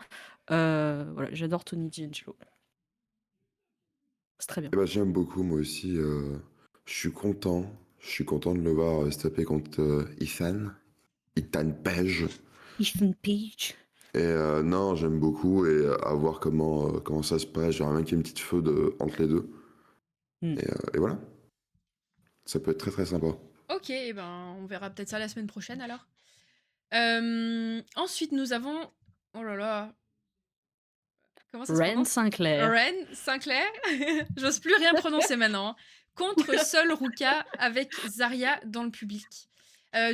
Voilà, j'adore Tony D'Angelo. C'est très bien. Eh ben, j'aime beaucoup, moi aussi. Je suis content de le voir se taper contre Ethan. Ethan Page. Ethan Page. Et non, j'aime beaucoup et à voir comment ça se passe. J'aimerais bien qu'il y ait une petite feu entre les deux. Hmm. Et voilà, ça peut être très très sympa. Ok, eh ben, on verra peut-être ça la semaine prochaine alors. Ensuite, nous avons. Oh là là, comment ça se Ren prononce? Sinclair. Ren Sinclair. J'ose plus rien prononcer maintenant, hein. Contre Sol Ruka avec Zarya dans le public.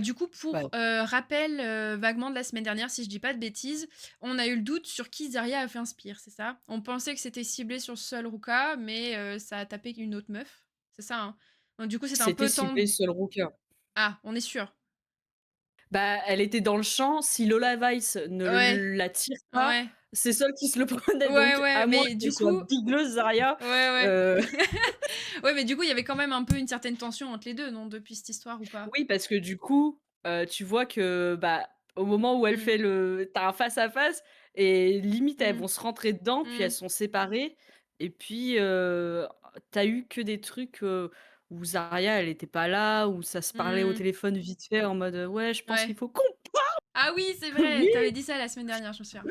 Du coup, pour Ouais. rappel vaguement de la semaine dernière, si je dis pas de bêtises, on a eu le doute sur qui Zarya a fait un spear, c'est ça? On pensait que c'était ciblé sur Sol Ruka, mais ça a tapé une autre meuf. C'est ça, hein? Donc, du coup, c'était un C'était peu ciblé tendu. sur le Rooker. Ah, on est sûr. Bah, elle était dans le champ. Si Lola Vice ne Ouais, la tire pas, ouais. c'est Sol qui se le prenait. Ouais, Donc, ouais, à moins mais qu'elle du soit coup, bigleuse, Zarya. ouais, ouais. euh, Ouais, mais du coup, il y avait quand même un peu une certaine tension entre les deux, non, depuis cette histoire ou pas? Oui, parce que du coup, tu vois que, bah, au moment où elle Mmh. fait t'as un face à face et limite elles Mmh. vont se rentrer dedans, puis elles Mmh. sont séparées et puis, tu eu que des trucs, où Zarya elle était pas là, où ça se parlait au Mmh. téléphone vite fait en mode, «Ouais, je pense qu'il Ouais. faut qu'on» Ah oui, c'est vrai, oui! t'avais dit ça la semaine dernière, je me souviens.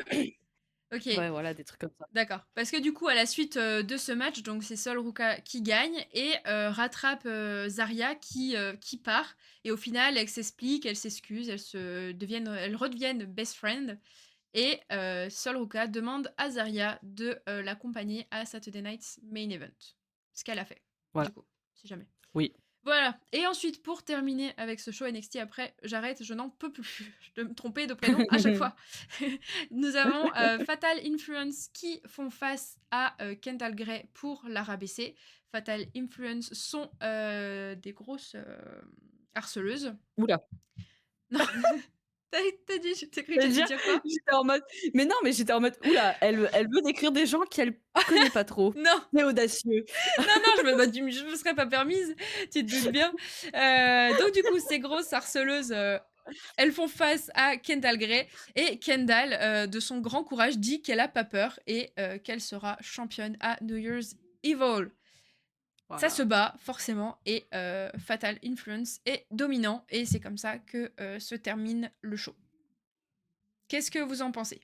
OK, Ouais, voilà, des trucs comme ça. d'accord. Parce que du coup, à la suite, de ce match, donc c'est Sol Ruka qui gagne et rattrape, Zarya qui part et au final, elles s'expliquent, elles s'excusent, elles redeviennent best friend et Sol Ruka demande à Zarya de, l'accompagner à Saturday Night's Main Event. Ce qu'elle a fait, Voilà, du coup, si jamais. oui. Voilà. Et ensuite, pour terminer avec ce show NXT, après, j'arrête, je n'en peux plus de me tromper de prénom à chaque fois. Nous avons Fatal Influence qui font face à Kendall Gray pour la rabaisser. Fatal Influence sont des grosses harceleuses. Ouh là! Non, t'as dit, t'as cru que j'allais C'est-à-dire, dire quoi? j'étais en mode mais non, mais j'étais en mode: «Ouh là, elle veut décrire des gens qu'elle connaît pas trop. Non, C'est audacieux». non, non, je me serais pas permise, tu te doutes bien. Donc du coup, ces grosses harceleuses, elles font face à Kendall Gray et Kendall, de son grand courage, dit qu'elle a pas peur et qu'elle sera championne à New Year's Evil. Ça se Voilà. bat forcément et Fatal Influence est dominant et c'est comme ça que se termine le show. Qu'est-ce que vous en pensez?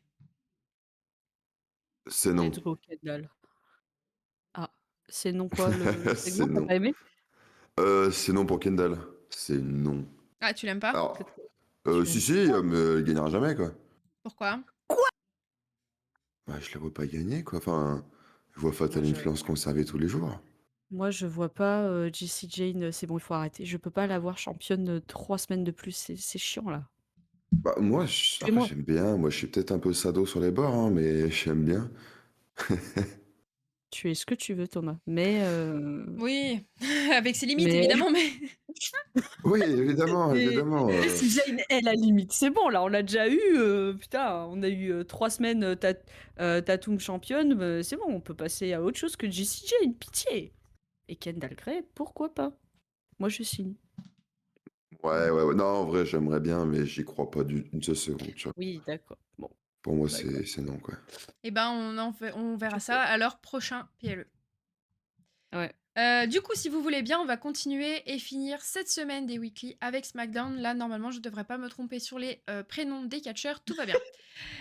C'est non. Let's go Kendall. Ah, c'est non quoi le segment, C'est tu as non. pas aimé? C'est non pour Kendall. C'est non. Ah, tu l'aimes pas? Alors, Peut-être tu si, l'aimes si, mais elle gagnera jamais, quoi. Pourquoi? Bah, je la vois pas gagner, quoi. Enfin, je vois moi Fatal je Influence conserver tous les jours. moi je vois pas, Jessie Jane, c'est bon, il faut arrêter. Je peux pas la voir championne, 3 semaines de plus, c'est chiant là. Bah, moi, après, Tuez-moi. j'aime bien. Moi, je suis peut-être un peu sado sur les bords, hein, mais j'aime bien. Tu es ce que tu veux Thomas, mais Oui, avec ses limites mais évidemment, mais Oui, évidemment, mais évidemment. Jessie Jane est la limite. C'est bon là, on l'a déjà eu, putain, on a eu, 3 semaines, Tatum championne, c'est bon, on peut passer à autre chose que Jessie Jane, pitié! Et Kendall Gray, pourquoi pas? Moi je signe. Ouais, ouais, ouais. Non, en vrai, j'aimerais bien, mais j'y crois pas une seule seconde, tu vois. Oui, d'accord. Bon, Pour moi, d'accord. c'est non, quoi. eh ben, on verra OK. ça à leur prochain PLE. Ouais. Du coup, si vous voulez bien, on va continuer et finir cette semaine des weekly avec SmackDown. Là, normalement, je devrais pas me tromper sur les prénoms des catcheurs, tout va bien.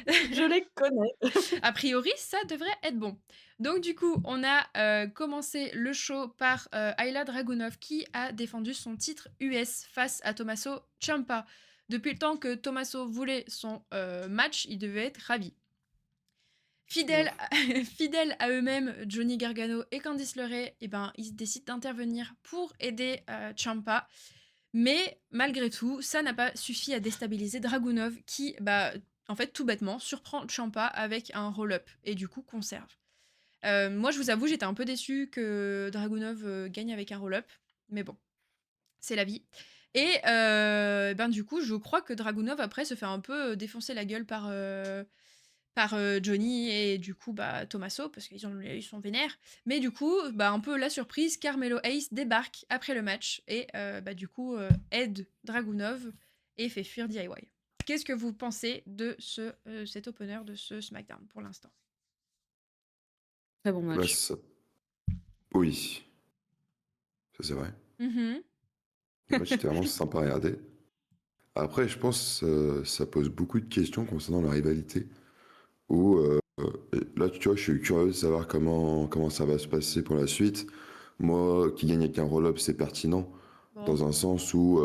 Je les connais. A priori, ça devrait être bon. Donc du coup, on a commencé le show par Ayla Dragunov qui a défendu son titre US face à Tommaso Ciampa. Depuis le temps que Tommaso voulait son match, il devait être ravi. De Fidèles ouf. à, fidèles à eux-mêmes, Johnny Gargano et Candice LeRae, eh ben, ils décident d'intervenir pour aider Ciampa. Mais malgré tout, ça n'a pas suffi à déstabiliser Dragunov qui, bah, en fait, tout bêtement, surprend Ciampa avec un roll-up et du coup conserve. Moi, je vous avoue, j'étais un peu déçue que Dragunov gagne avec un roll-up, mais bon, c'est la vie. Et ben du coup, je crois que Dragunov après se fait un peu défoncer la gueule par Johnny et du coup bah Tommaso parce ils sont vénères. Mais du coup, bah un peu la surprise, Carmelo Hayes débarque après le match et bah du coup aide Dragunov et fait fuir DIY. Qu'est-ce que vous pensez de cet opener de ce SmackDown pour l'instant? Très bon Bah, match. ça... Oui, ça c'est vrai. Mhm. Le match était vraiment sympa à regarder. Après, je pense ça pose beaucoup de questions concernant la rivalité. où là, tu vois, je suis curieux de savoir comment ça va se passer pour la suite. Moi, qui gagne avec un roll-up, c'est pertinent, Bon. dans un sens où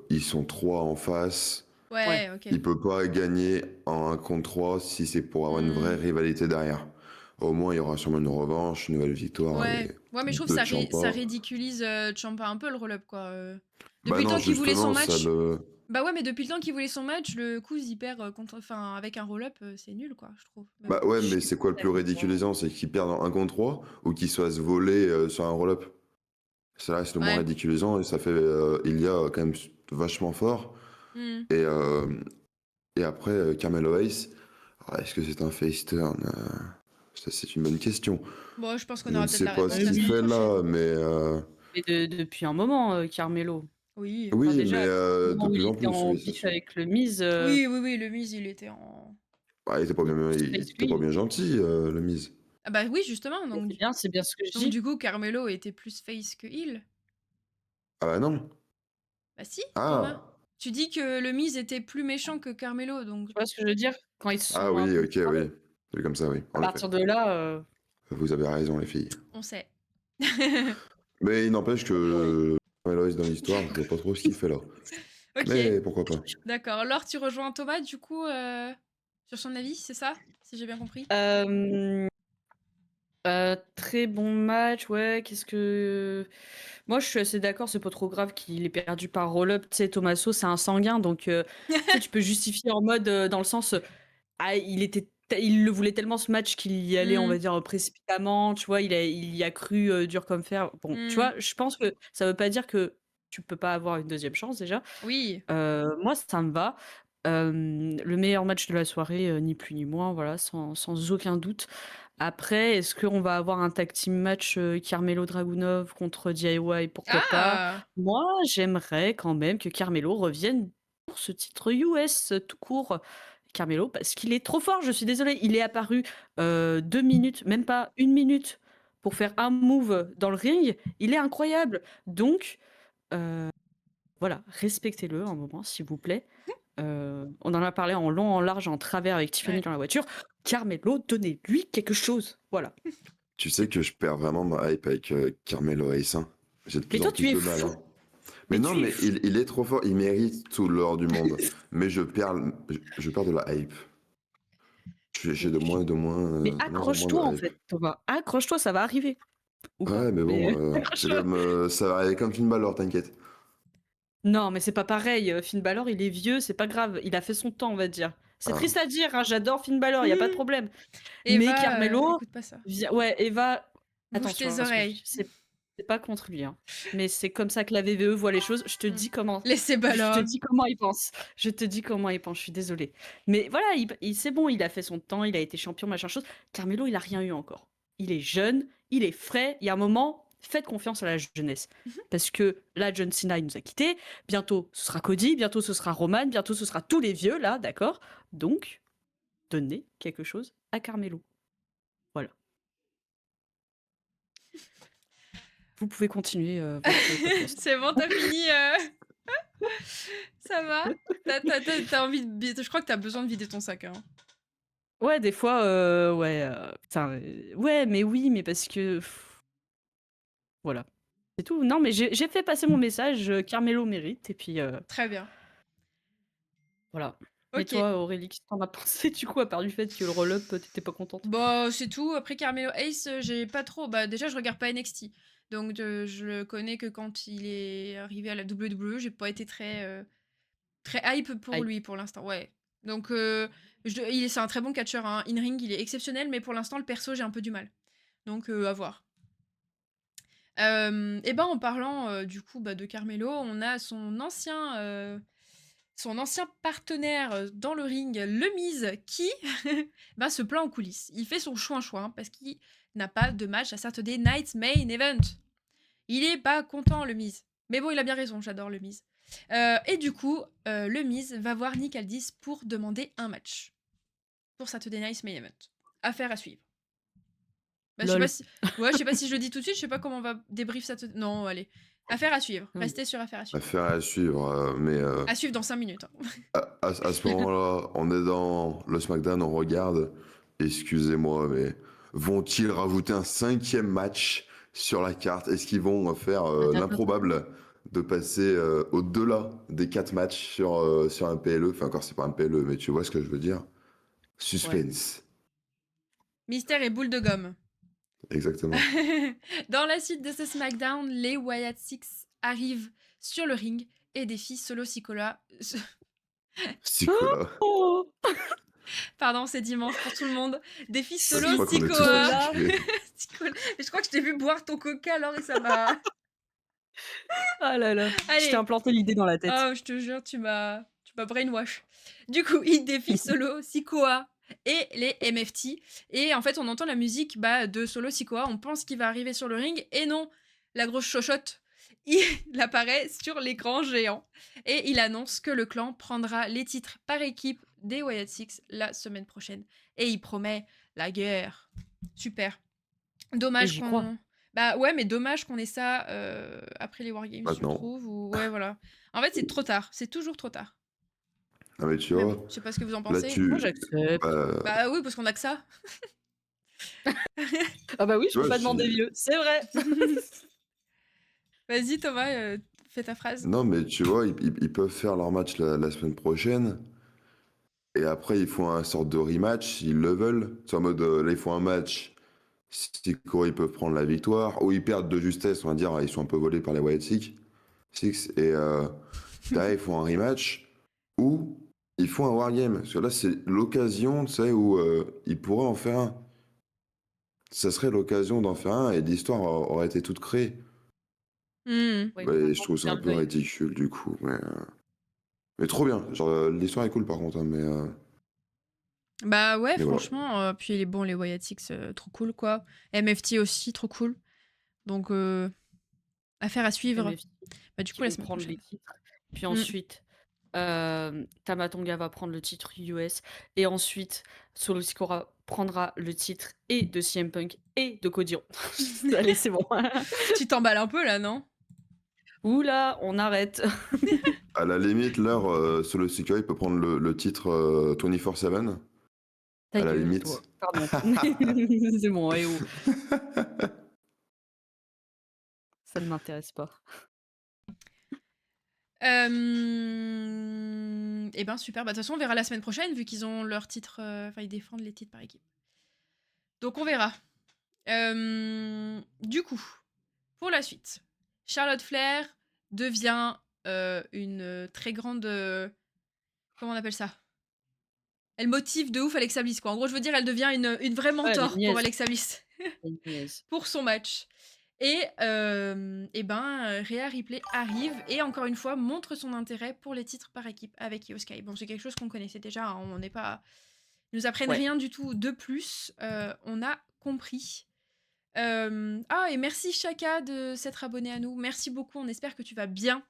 ils sont trois en face. Ouais. Ouais, ok. Il peut pas gagner en 1 contre 3 si c'est pour avoir une vraie Hmm. rivalité derrière. Au moins, il y aura sûrement une revanche, une nouvelle victoire et Ouais, mais je trouve que deux ça Ciampa. ridiculise Ciampa un peu le roll-up, quoi. Bah Depuis le non, temps qu'il voulait son justement, ça match. le. Bah ouais, mais depuis le temps qu'il voulait son match, le coup, il perd enfin, avec un roll-up, c'est nul, quoi, je trouve. Mais Bah bon. ouais, Je mais suis c'est quoi le pas plus d'accord. ridiculisant? C'est qu'ils perdent en 1 contre 3 ou qu'ils se fassent voler sur un roll-up? Ça reste le moins Ouais. ridiculisant et ça fait il y a quand même vachement fort. Hmm. Et, après, Carmelo Hayes, alors, est-ce que c'est un face turn? Ça, c'est une bonne question. Bon, je pense qu'on Je ne aura peut-être sais la pas ce réponse la qu'il semaine Oui, fait prochaine. là, mais mais depuis un moment, Carmelo. Oui. Enfin, oui, déjà, mais à partir du moment de où plus il en était plus, en oui, c'est bif sûr. avec le Miz, Oui, le Miz, il était en. Bah, il est plus il face que était pas heel. bien gentil, le Miz. Ah bah oui, justement, Mais c'est bien ce que je donc dis. du coup, Carmelo était plus face que heel. Ah bah non. Bah si, Thomas. Ah! Tu dis que le Miz était plus méchant que Carmelo, donc Tu vois ce que je veux dire? Quand ils se Ah sont un oui, peu ok, parlé. oui. C'est comme ça, oui, À en effet. partir de là, Vous avez raison, les filles. on sait. Mais il n'empêche que Carmelo Hayes dans l'histoire, je vois pas trop ce qu'il fait là. Ok, Mais pourquoi pas. d'accord. Alors, tu rejoins Thomas, du coup, sur son avis, c'est ça? Si j'ai bien compris. hem, très bon match, ouais, qu'est-ce que moi, je suis assez d'accord, c'est pas trop grave qu'il ait perdu par roll-up. Tu sais, Tommaso, c'est un sanguin, donc tu sais, tu peux justifier en mode, dans le sens, ah, il le voulait tellement ce match qu'il y allait, on Hmm, va dire, précipitamment, tu vois? Il y a cru, dur comme fer. Bon, tu hmm. vois? Je pense que ça veut pas dire que tu peux pas avoir une deuxième chance déjà. Oui. Moi, ça me va. Le meilleur match de la soirée, ni plus ni moins, voilà, sans aucun doute. Après, est-ce qu'on va avoir un tag team match, Carmelo Dragunov contre DIY? Pourquoi pas? Ah! Moi, j'aimerais quand même que Carmelo revienne pour ce titre US, tout court. Carmelo, parce qu'il est trop fort, je suis désolée. Il est apparu, 2 minutes, même pas 1 minute pour faire un move dans le ring. Il est incroyable. Donc, voilà, respectez-le un moment, s'il vous plaît. On en a parlé en long, en large, en travers avec Tiffany Ouais. dans la voiture. Carmelo, donnez-lui quelque chose. Voilà. Tu sais que je perds vraiment ma hype avec Carmelo Hayes, hein. J'ai de Mais plus en toi, tu plus es de mal, fou. hein. Mais Mais non, tu es mais fou. il est trop fort, il mérite tout l'or du monde. Mais je perds de la hype. J'ai Mais, mais de moins en moins accroche-toi, de en hype. fait, Thomas. Accroche-toi, ça va arriver. Ou pas. Ouais, mais Mais bon, c'est accroche-toi. comme ça va arriver comme Finn Balor, t'inquiète. Non, mais c'est pas pareil. Finn Balor, il est vieux, c'est pas grave. Il a fait son temps, on va dire. C'est Ah. triste à dire, hein, j'adore Finn Balor, il y a pas de problème. Mais Eva, Carmelo, écoute pas ça. ouais, Eva, Bouge attention tes à ce que je dis. oreilles. C'est pas contre lui, hein. Mais c'est comme ça que la VVE voit les choses. Je te Hmm. dis comment. Laissez Je te Balog. dis comment il pense. Je te dis comment il pense. Je suis désolée. Mais voilà, c'est bon, il a fait son temps, il a été champion, machin chose. Carmelo, il a rien eu encore. Il est jeune, il est frais. Il y a un moment, faites confiance à la jeunesse. Parce que là, John Cena, il nous a quittés. Bientôt, ce sera Cody. Bientôt, ce sera Roman. Bientôt, ce sera tous les vieux, là, d'accord? Donc, donnez quelque chose à Carmelo. Voilà. Vous pouvez continuer votre podcast. C'est bon, t'as fini. Ça va? T'as envie de. Je crois que t'as besoin de vider ton sac, hein. Ouais, des fois, ouais, putain, ouais, mais oui, mais parce que voilà, c'est tout. Non, mais j'ai fait passer mon message, Carmelo mérite et puis, Très bien. voilà. Et Ok. toi, Aurélie, qu'est-ce que tu en as pensé du coup, à part du fait que le roll-up, tu pas contente? Bah, c'est tout. Après Carmelo Ace, j'ai pas trop. Bah, déjà, je regarde pas NXT. Donc, je le connais que quand il est arrivé à la WWE. J'ai pas été très hype pour Aïe. lui pour l'instant. Ouais. Donc, c'est un très bon catcheur, hein. In-ring, il est exceptionnel, mais pour l'instant, le perso, j'ai un peu du mal. Donc, à voir. Et ben, en parlant du coup de Carmelo, on a son ancien partenaire dans le ring, Le Miz, qui se plaint en coulisses. Il fait son chouin-chouin parce qu'il n'a pas de match à Saturday Night Main Event. Il est pas content, Le Miz. Mais bon, il a bien raison, j'adore Le Miz. Et du coup, Le Miz va voir Nick Aldis pour demander un match pour Saturday Night Main Event. Affaire à suivre. Bah, Lol. je sais pas si je le dis tout de suite, je sais pas comment on va débrief ça. Non, allez. Affaire à suivre. Restez sur affaire à suivre. Affaire à suivre, mais À suivre dans 5 minutes, hein. à ce moment-là, on est dans le SmackDown, on regarde. excusez-moi, mais vont-ils rajouter un 5e match sur la carte? Est-ce qu'ils vont faire Attends, attends, attends. l'improbable de passer au-delà des 4 matchs sur un PLE? Enfin, encore, c'est pas un PLE, mais tu vois ce que je veux dire? Ouais. Suspense. Mystère et boule de gomme. Exactement. Dans la suite de ce SmackDown, les Wyatt Six arrivent sur le ring et défient Solo Sikoa. Sticola. Oh Pardon, c'est dimanche pour tout le monde. Défie Solo Je crois qu'on est tous Sikoa. Sikola. fatigués. Sikola. Mais je crois que je t'ai vu boire ton coca alors et ça m'a. Ah là là. Je t'ai Allez. implanté l'idée dans la tête. Oh, je te jure, tu m'as brainwash. Du coup, il défie Solo Sikoa et les MFT. Et en fait, on entend la musique de Solo Sikoa. On pense qu'il va arriver sur le ring. Et non, la grosse chochotte, il apparaît sur l'écran géant. Et il annonce que le clan prendra les titres par équipe des Wyatt Six la semaine prochaine. Et il promet la guerre. Super. Et Dommage j'y crois. qu'on. Bah ouais, mais dommage qu'on ait ça après les Wargames, je Maintenant. trouve. Ou... Ouais, voilà. En fait, c'est trop tard. C'est toujours trop tard. Ah, mais tu Mais vois, bon, je sais pas ce que vous en là, pensez. Moi, tu. j'accepte. Bah oui, parce qu'on a que ça. Ah bah oui, je Tu peux vois, pas demander mieux. C'est vrai. Vas-y, Thomas, fais ta phrase. non, mais tu vois, ils peuvent faire leur match la semaine prochaine. Et après, ils font un sorte de rematch, s'ils le veulent. C'est en mode, là, ils font un match. Si quoi, ils peuvent prendre la victoire. Ou ils perdent de justesse, on va dire. Ils sont un peu volés par les Wyatt Six. Et derrière, ils font un rematch. Ou ils font un wargame. Parce que là, c'est l'occasion, tu sais, où ils pourraient en faire un. Ça serait l'occasion d'en faire un et l'histoire aurait été toute créée. Hmm. Ouais, Mais je maintenant, trouve ça faire un le peu deuil. ridicule, du coup. Mais trop bien. Genre, l'histoire est cool, par contre. Hein, Bah ouais, mais voilà. franchement. Puis les bons, les Wyatt Six, trop cool, quoi. MFT aussi, trop cool. Donc, affaire à suivre. MFT Bah du qui coup, la vont semaine prendre les prochaine. titres. Puis Hmm. ensuite, Tamatonga va prendre le titre US. Et ensuite, Solo Sikoa prendra le titre et de CM Punk et de Cody Rhodes. Allez, c'est bon. Tu t'emballes un peu là, non? Oula, on arrête. À la limite, l'heure, Solo Sikoa, il peut prendre le titre 24/7. Ta À la gueule, limite. toi. Pardon. C'est bon, eh oh. Ça ne m'intéresse pas. Eh ben super, bah de toute façon on verra la semaine prochaine vu qu'ils ont leur titre, enfin ils défendent les titres par équipe. Donc on verra. Du coup, pour la suite, Charlotte Flair devient une très grande, comment on appelle ça? Elle motive de ouf Alexa Bliss quoi. En gros je veux dire elle devient une vraie Ouais, elle est mentor pour niaise. Alexa Bliss Elle est niaise. pour son match. Et ben, Rhea Ripley arrive et encore une fois montre son intérêt pour les titres par équipe avec Io Sky. Bon, c'est quelque chose qu'on connaissait déjà, hein, on n'est pas... Ils nous apprennent Ouais. rien du tout de plus, on a compris. Ah, et merci Shaka de s'être abonné à nous, merci beaucoup, on espère que tu vas bien.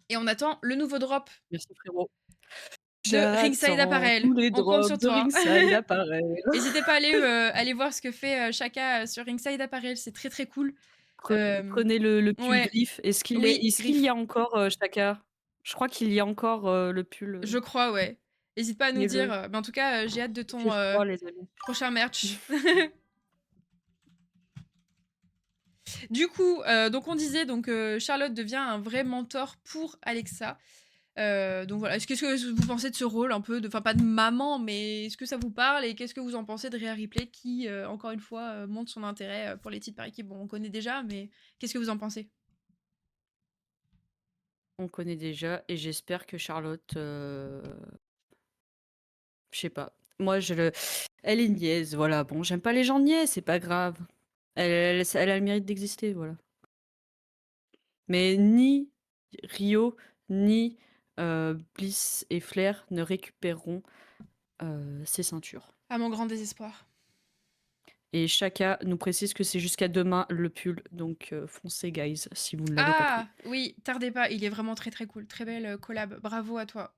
Et on attend le nouveau drop Merci frérot. de Ringside J'attends Apparel, tous les on compte drops sur de toi. Ringside Apparel. N'hésitez pas à aller voir ce que fait Shaka sur Ringside Apparel, c'est très très cool. Prenez le pull Ouais, Griff. oui, Est-ce qu'il y Griff. a encore Chaka? Je crois qu'il y a encore le pull. Je crois, ouais. Hésite pas à nous dire. Prenez-le. Mais en tout cas, j'ai hâte de Il fait ton froid, les amis. prochain merch. Du coup, donc on disait donc Charlotte devient un vrai mentor pour Alexa. Donc voilà. Qu'est-ce que vous pensez de ce rôle un peu de, enfin pas de maman, mais est-ce que ça vous parle et qu'est-ce que vous en pensez de Rhea Ripley qui, encore une fois, montre son intérêt pour les titres par équipe. Bon, on connaît déjà, mais qu'est-ce que vous en pensez? On connaît déjà et j'espère que Charlotte, je sais pas. Moi, elle est niaise, voilà. Bon, j'aime pas les gens niais, c'est pas grave. Elle a le mérite d'exister, voilà. Mais ni Rio, ni Bliss et Flair ne récupéreront ces ceintures. À mon grand désespoir. Et Shaka nous précise que c'est jusqu'à demain le pull, donc foncez guys si vous ne l'avez pas pris. Ah oui, tardez pas, il est vraiment très très cool. Très belle collab. Bravo à toi.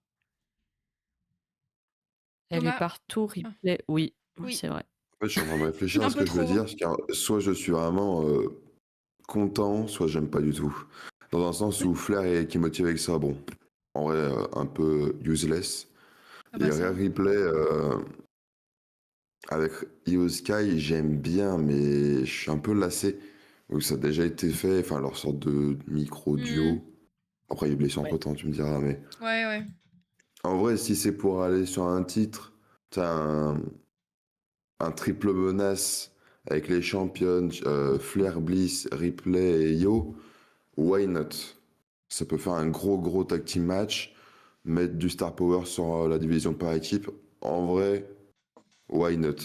Elle est Thomas? partout, Ah, replay. Oui, oui, c'est vrai. En fait, je suis en train de réfléchir à un ce peu que je veux trop. dire, car soit je suis vraiment content, soit j'aime pas du tout. Dans un sens où Flair et qui motive avec ça, bon, en vrai, un peu useless. Ah Et bah Rhea ça. Ripley, Avec Io Sky, j'aime bien, mais je suis un peu lassé. Donc ça a déjà été fait, enfin leur sorte de Mmh. micro-duo. Après, il est blessé Ouais. entre-temps, tu me diras, mais Ouais, ouais. en vrai, si c'est pour aller sur un titre, t'as un triple menace avec les champions, Flair, Bliss, Ripley et Io, why not? Ça peut faire un gros tag team match, mettre du star power sur la division par équipe. En vrai, why not?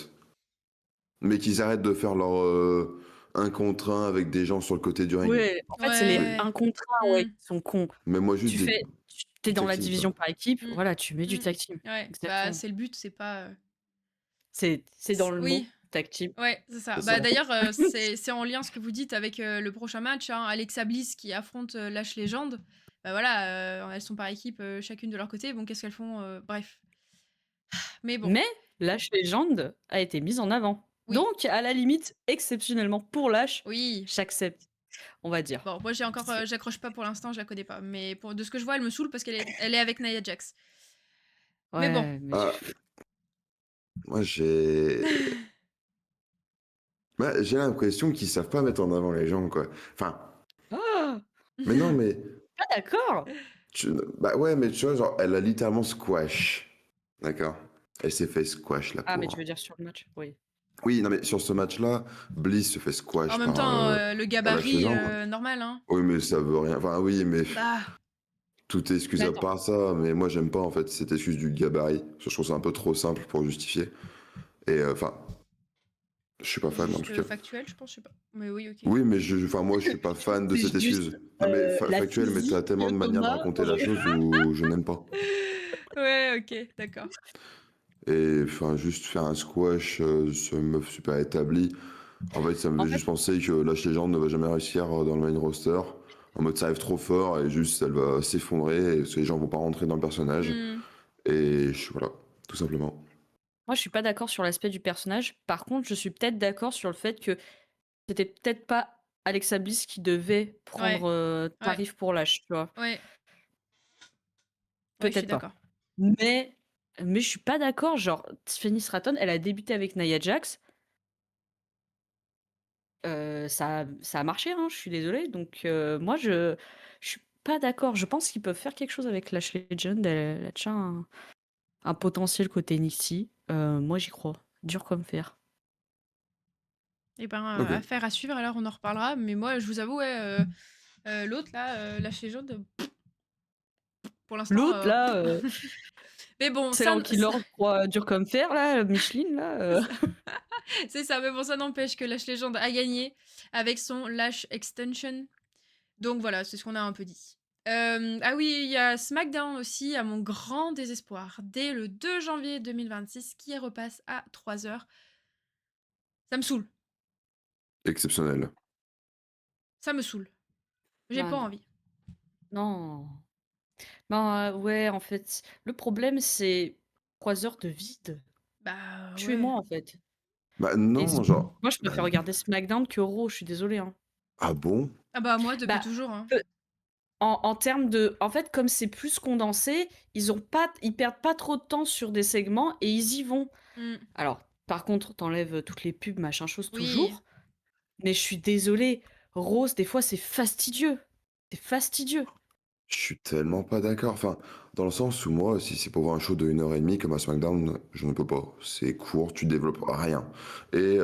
Mais qu'ils arrêtent de faire leur 1 contre 1 avec des gens sur le côté du ring. Ouais, en fait, c'est les Oui. Ouais. 1 contre 1, ouais, Mmh. qui sont cons. Mais moi, juste Tu fais tu es du dans tag la team, quoi. division par équipe, Mmh. voilà, tu mets du Mmh. tag team. Ouais, bah, Exactement. c'est le but, c'est pas, C'est dans le oui, mot, tag team. ouais, c'est ça. C'est Bah, ça. d'ailleurs, c'est en lien ce que vous dites avec, le prochain match, hein, Alexa Bliss qui affronte, Lash Legend. Bah, voilà, elles sont par équipe, chacune de leur côté. Bon, qu'est-ce qu'elles font? Bref. Mais bon, Mais Lash Legend a été mise en avant. oui, Donc à la limite, exceptionnellement pour Lash, oui. j'accepte, on va dire. Bon, moi j'ai encore, C'est j'accroche pas pour l'instant, je la connais pas. Mais pour de ce que je vois, elle me saoule parce qu'elle est avec Nia Jax. Mais bon. ouais, mais Ah, moi, j'ai l'impression qu'ils savent pas mettre en avant les gens, quoi. Enfin, ah! mais non, mais Pas d'accord! bah ouais, mais tu vois, genre, elle a littéralement squash. D'accord? Elle s'est fait squash, la Ah, mais tu pauvre. veux dire sur le match? Oui. Oui, non, mais sur ce match-là, Bliss se fait En squash même temps, le par Lash gabarit, Legend. normal, hein. Oui, mais ça veut rien. Enfin, oui, mais Bah, tout est Mais excusable attends, par ça. Mais moi, j'aime pas, en fait, cette excuse du gabarit. Parce que je trouve ça un peu trop simple pour justifier. Et enfin, je suis pas fan, en tout juste, cas. factuel, je pense, je sais pas. Mais oui, OK. Oui, mais enfin, moi, je suis pas fan de c'est cette juste, excuse. Non, mais la factuel, mais t'as physique tellement de de manières de Thomas raconter dans la le chose où je n'aime pas. Ouais, OK, d'accord. Et enfin, juste faire un squash sur une meuf super établie. En fait, ça me en fait fait, juste penser que Lash Legend ne va jamais réussir dans le main roster. En mode, ça arrive trop fort et juste, elle va s'effondrer et parce que les gens vont pas rentrer dans le personnage. Mmh. Et voilà, tout simplement. moi, je suis pas d'accord sur l'aspect du personnage. Par contre, je suis peut-être d'accord sur le fait que c'était peut-être pas Alexa Bliss qui devait Ouais, prendre, ouais, tarif pour Lash, tu vois? ouais, ouais, je suis Peut-être pas. d'accord. Mais je suis pas d'accord, genre Tiffany Stratton, elle a débuté avec Nia Jax, ça a marché, hein, je suis désolée. Donc moi je suis pas d'accord. Je pense qu'ils peuvent faire quelque chose avec Lash Legend, elle a déjà un potentiel côté NXT. Moi j'y crois, dur comme fer. Et ben, Ok. affaire à suivre, alors on en reparlera. Mais moi, je vous avoue, ouais, l'autre là, Lâche les jaunes, pour l'instant, L'autre là, mais bon, Taylor Killer, je crois dur comme fer là, Micheline là, c'est ça. C'est ça, mais bon, ça n'empêche que Lâche Légende a gagné avec son Lash Extension. Donc voilà, c'est ce qu'on a un peu dit. Ah oui, il y a SmackDown aussi, à mon grand désespoir, dès le 2 janvier 2026, qui repasse à 3 heures. Ça me saoule, Exceptionnel. ça me saoule. J'ai bah pas non, envie. non, ben ouais, en fait, le problème c'est 3 heures de vide. Bah ouais. Tuez-moi en fait. Bah Et non, genre. moi, je Bah, préfère regarder SmackDown que Raw, je suis désolée, hein. ah bon? Ah bah moi, depuis Bah, toujours, hein. peu en termes de en fait, comme c'est plus condensé, ils perdent pas trop de temps sur des segments et ils y vont. Mm. Alors, par contre, t'enlèves toutes les pubs, machin chose, Oui. toujours, mais je suis désolée, Raw, des fois, c'est fastidieux. C'est fastidieux. Je suis tellement pas d'accord. Enfin, dans le sens où moi, si c'est pour voir un show de 1 heure et demie comme à SmackDown, je ne peux pas. C'est court, tu développes rien. Et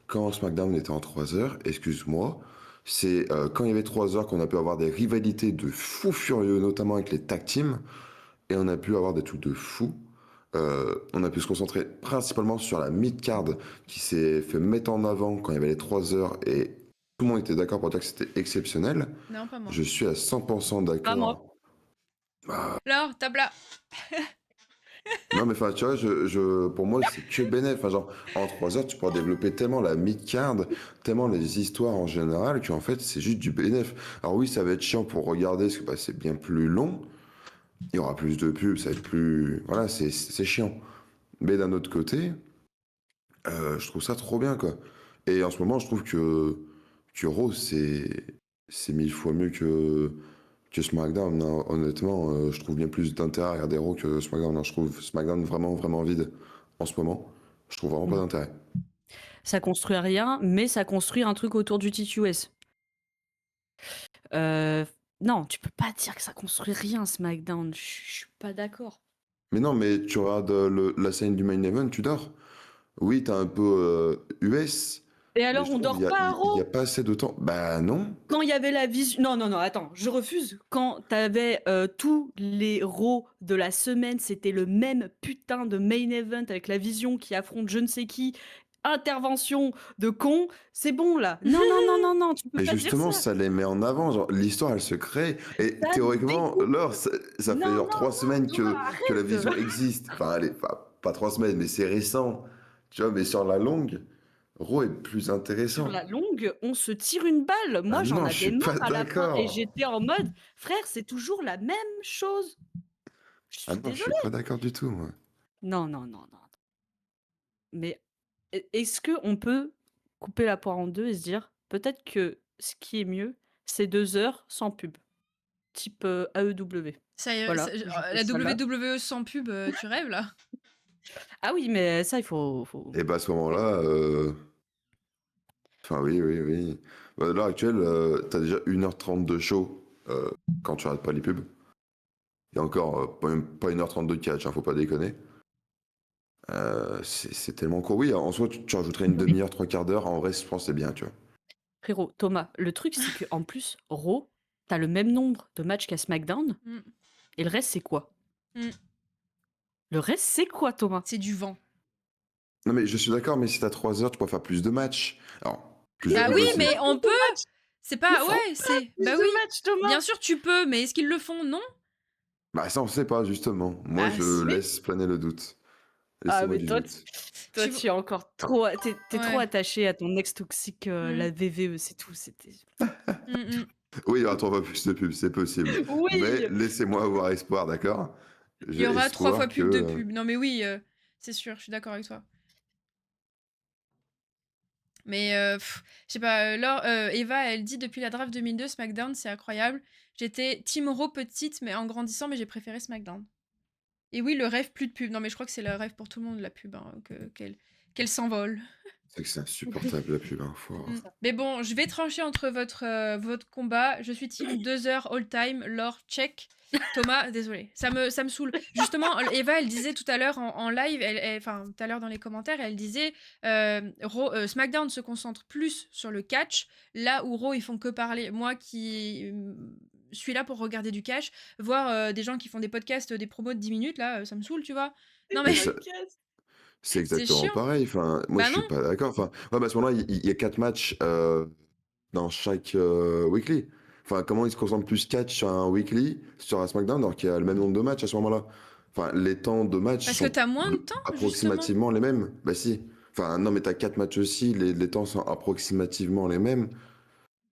quand SmackDown était en 3 heures, excuse-moi, c'est quand il y avait 3 heures qu'on a pu avoir des rivalités de fous furieux, notamment avec les tag teams, et on a pu avoir des trucs de fous. On a pu se concentrer principalement sur la mid-card qui s'est fait mettre en avant quand il y avait les 3 heures et tout le monde était d'accord pour dire que c'était exceptionnel. Non, pas moi. Je suis à 100% Pas moi. d'accord. Laure, tape là. Non, mais enfin, tu vois, pour moi, c'est que bénéf. Enfin, genre, en 3 heures, tu pourras développer tellement la mid-card, tellement les histoires en général, qu'en fait, c'est juste du bénéf. Alors oui, ça va être chiant pour regarder, parce que bah, c'est bien plus long. Il y aura plus de pubs, ça va être plus. Voilà, c'est chiant. Mais d'un autre côté, je trouve ça trop bien, quoi. Et en ce moment, je trouve que Raw, c'est 1000 fois mieux que SmackDown, hein. Honnêtement, je trouve bien plus d'intérêt à regarder Raw que SmackDown, hein. Je trouve SmackDown vraiment, vraiment vide en ce moment. Je trouve vraiment pas Mhm. d'intérêt. Ça construit rien, mais ça construit un truc autour du TQS. Euh, non, tu peux pas dire que ça construit rien, SmackDown. Je suis pas d'accord. Mais non, mais tu regardes la scène du main event, tu dors. Oui, t'as un peu US, Et mais alors, je on trouve dort pas à il y a Raw? pas assez de temps. Bah non. Quand il y avait la vision. Non, non, non, attends, je refuse. Quand t'avais tous les Raw de la semaine, c'était le même putain de main event avec la vision qui affronte je ne sais qui. Intervention de con, c'est bon là. Non, non, non, non, non, tu peux Mais pas dire ça. justement, ça les met en avant. Genre, l'histoire, elle se crée. Et Ça théoriquement, découpe. là, ça fait Non, genre non, 3 semaines Thomas, que la vision arrête. existe. Enfin, allez, pas 3 semaines, mais c'est récent. Tu vois, mais sur la longue, Raw est plus Sur intéressant. la longue, on se tire une balle. Ah Moi, j'en non, je avais suis pas marre à la fin et d'accord. j'étais en mode, frère, c'est toujours la même chose. Je Ah suis non, je désolée. suis pas d'accord du tout, moi. Non, non, non, non. Mais est-ce que on peut couper la poire en deux et se dire peut-être que ce qui est mieux, c'est 2 heures sans pub, type AEW. Ça, Voilà, je pose la ça là. WWE sans pub, tu rêves là? Ah oui, mais ça, il faut... Et bah à ce moment-là, enfin oui, oui, oui. Bah, à l'heure actuelle, t'as déjà 1h30 de show quand tu arrêtes pas les pubs. Et encore, pas 1h30 de catch, hein, faut pas déconner. C'est tellement court. Oui, en soi, tu rajouterais une demi-heure, 3/4 d'heure. En vrai, je pense que c'est bien, tu vois. Frérot, Thomas, le truc, c'est que en plus, Raw, t'as le même nombre de matchs qu'à SmackDown, Mm, et le reste, c'est quoi? mm. Le reste, c'est quoi, Thomas? C'est du vent. Non, mais je suis d'accord, mais si t'as 3 heures, tu peux faire plus de matchs. Alors, plus de Bah pubs oui, aussi. mais on peut. C'est Ils pas. font Ouais, c'est. plus Bah de oui. matchs, Thomas! Bien sûr, tu peux, mais est-ce qu'ils le font? Non. Bah ça, on sait pas, justement. Moi, Bah je Mais... laisse planer le doute. Ah, Laissez-moi mais du toi, doute. toi, Tu. tu es encore trop... T'es trop Ouais. attaché à ton ex toxique, Mm, la VVE, c'est tout. C'était... mm, mm. Oui, il y aura 3 fois plus de pubs, c'est possible. Mais Oui! laissez-moi avoir espoir, d'accord? Il y J'ai aura 3 fois espoir que... plus de pub. Non, mais oui, c'est sûr, je suis d'accord avec toi. Mais je sais pas, Laure, Eva, elle dit depuis la draft 2002, SmackDown, c'est incroyable. J'étais Team Raw petite, mais en grandissant, mais j'ai préféré SmackDown. Et oui, le rêve, plus de pub. Non, mais je crois que c'est le rêve pour tout le monde, la pub, hein, qu'elle s'envole. C'est que c'est insupportable la pub, hein. Mm. Mais bon, je vais trancher entre votre combat. Je suis team 2 heures all-time, Laure, check. Thomas, désolé, ça me saoule. Justement, Eva, elle disait tout à l'heure en live, enfin tout à l'heure dans les commentaires, elle disait SmackDown se concentre plus sur le catch, là où Raw ils font que parler. Moi qui suis là pour regarder du catch, voir des gens qui font des podcasts, des promos de 10 minutes, là, ça me saoule, tu vois. Non mais Mais ça- c'est c'est exactement chiant. pareil. Enfin, moi, Bah je non. suis pas d'accord. Enfin, ouais, bah, à ce moment-là, il y a 4 matchs dans chaque weekly. Enfin, comment ils se concentrent plus catch sur un weekly, sur un SmackDown, alors qu'il y a le même nombre de matchs à ce moment-là? Enfin, les temps de match Parce que sont t'as moins de temps, justement. approximativement les mêmes. Bah si. Enfin, non, mais t'as 4 matchs aussi, les temps sont approximativement les mêmes.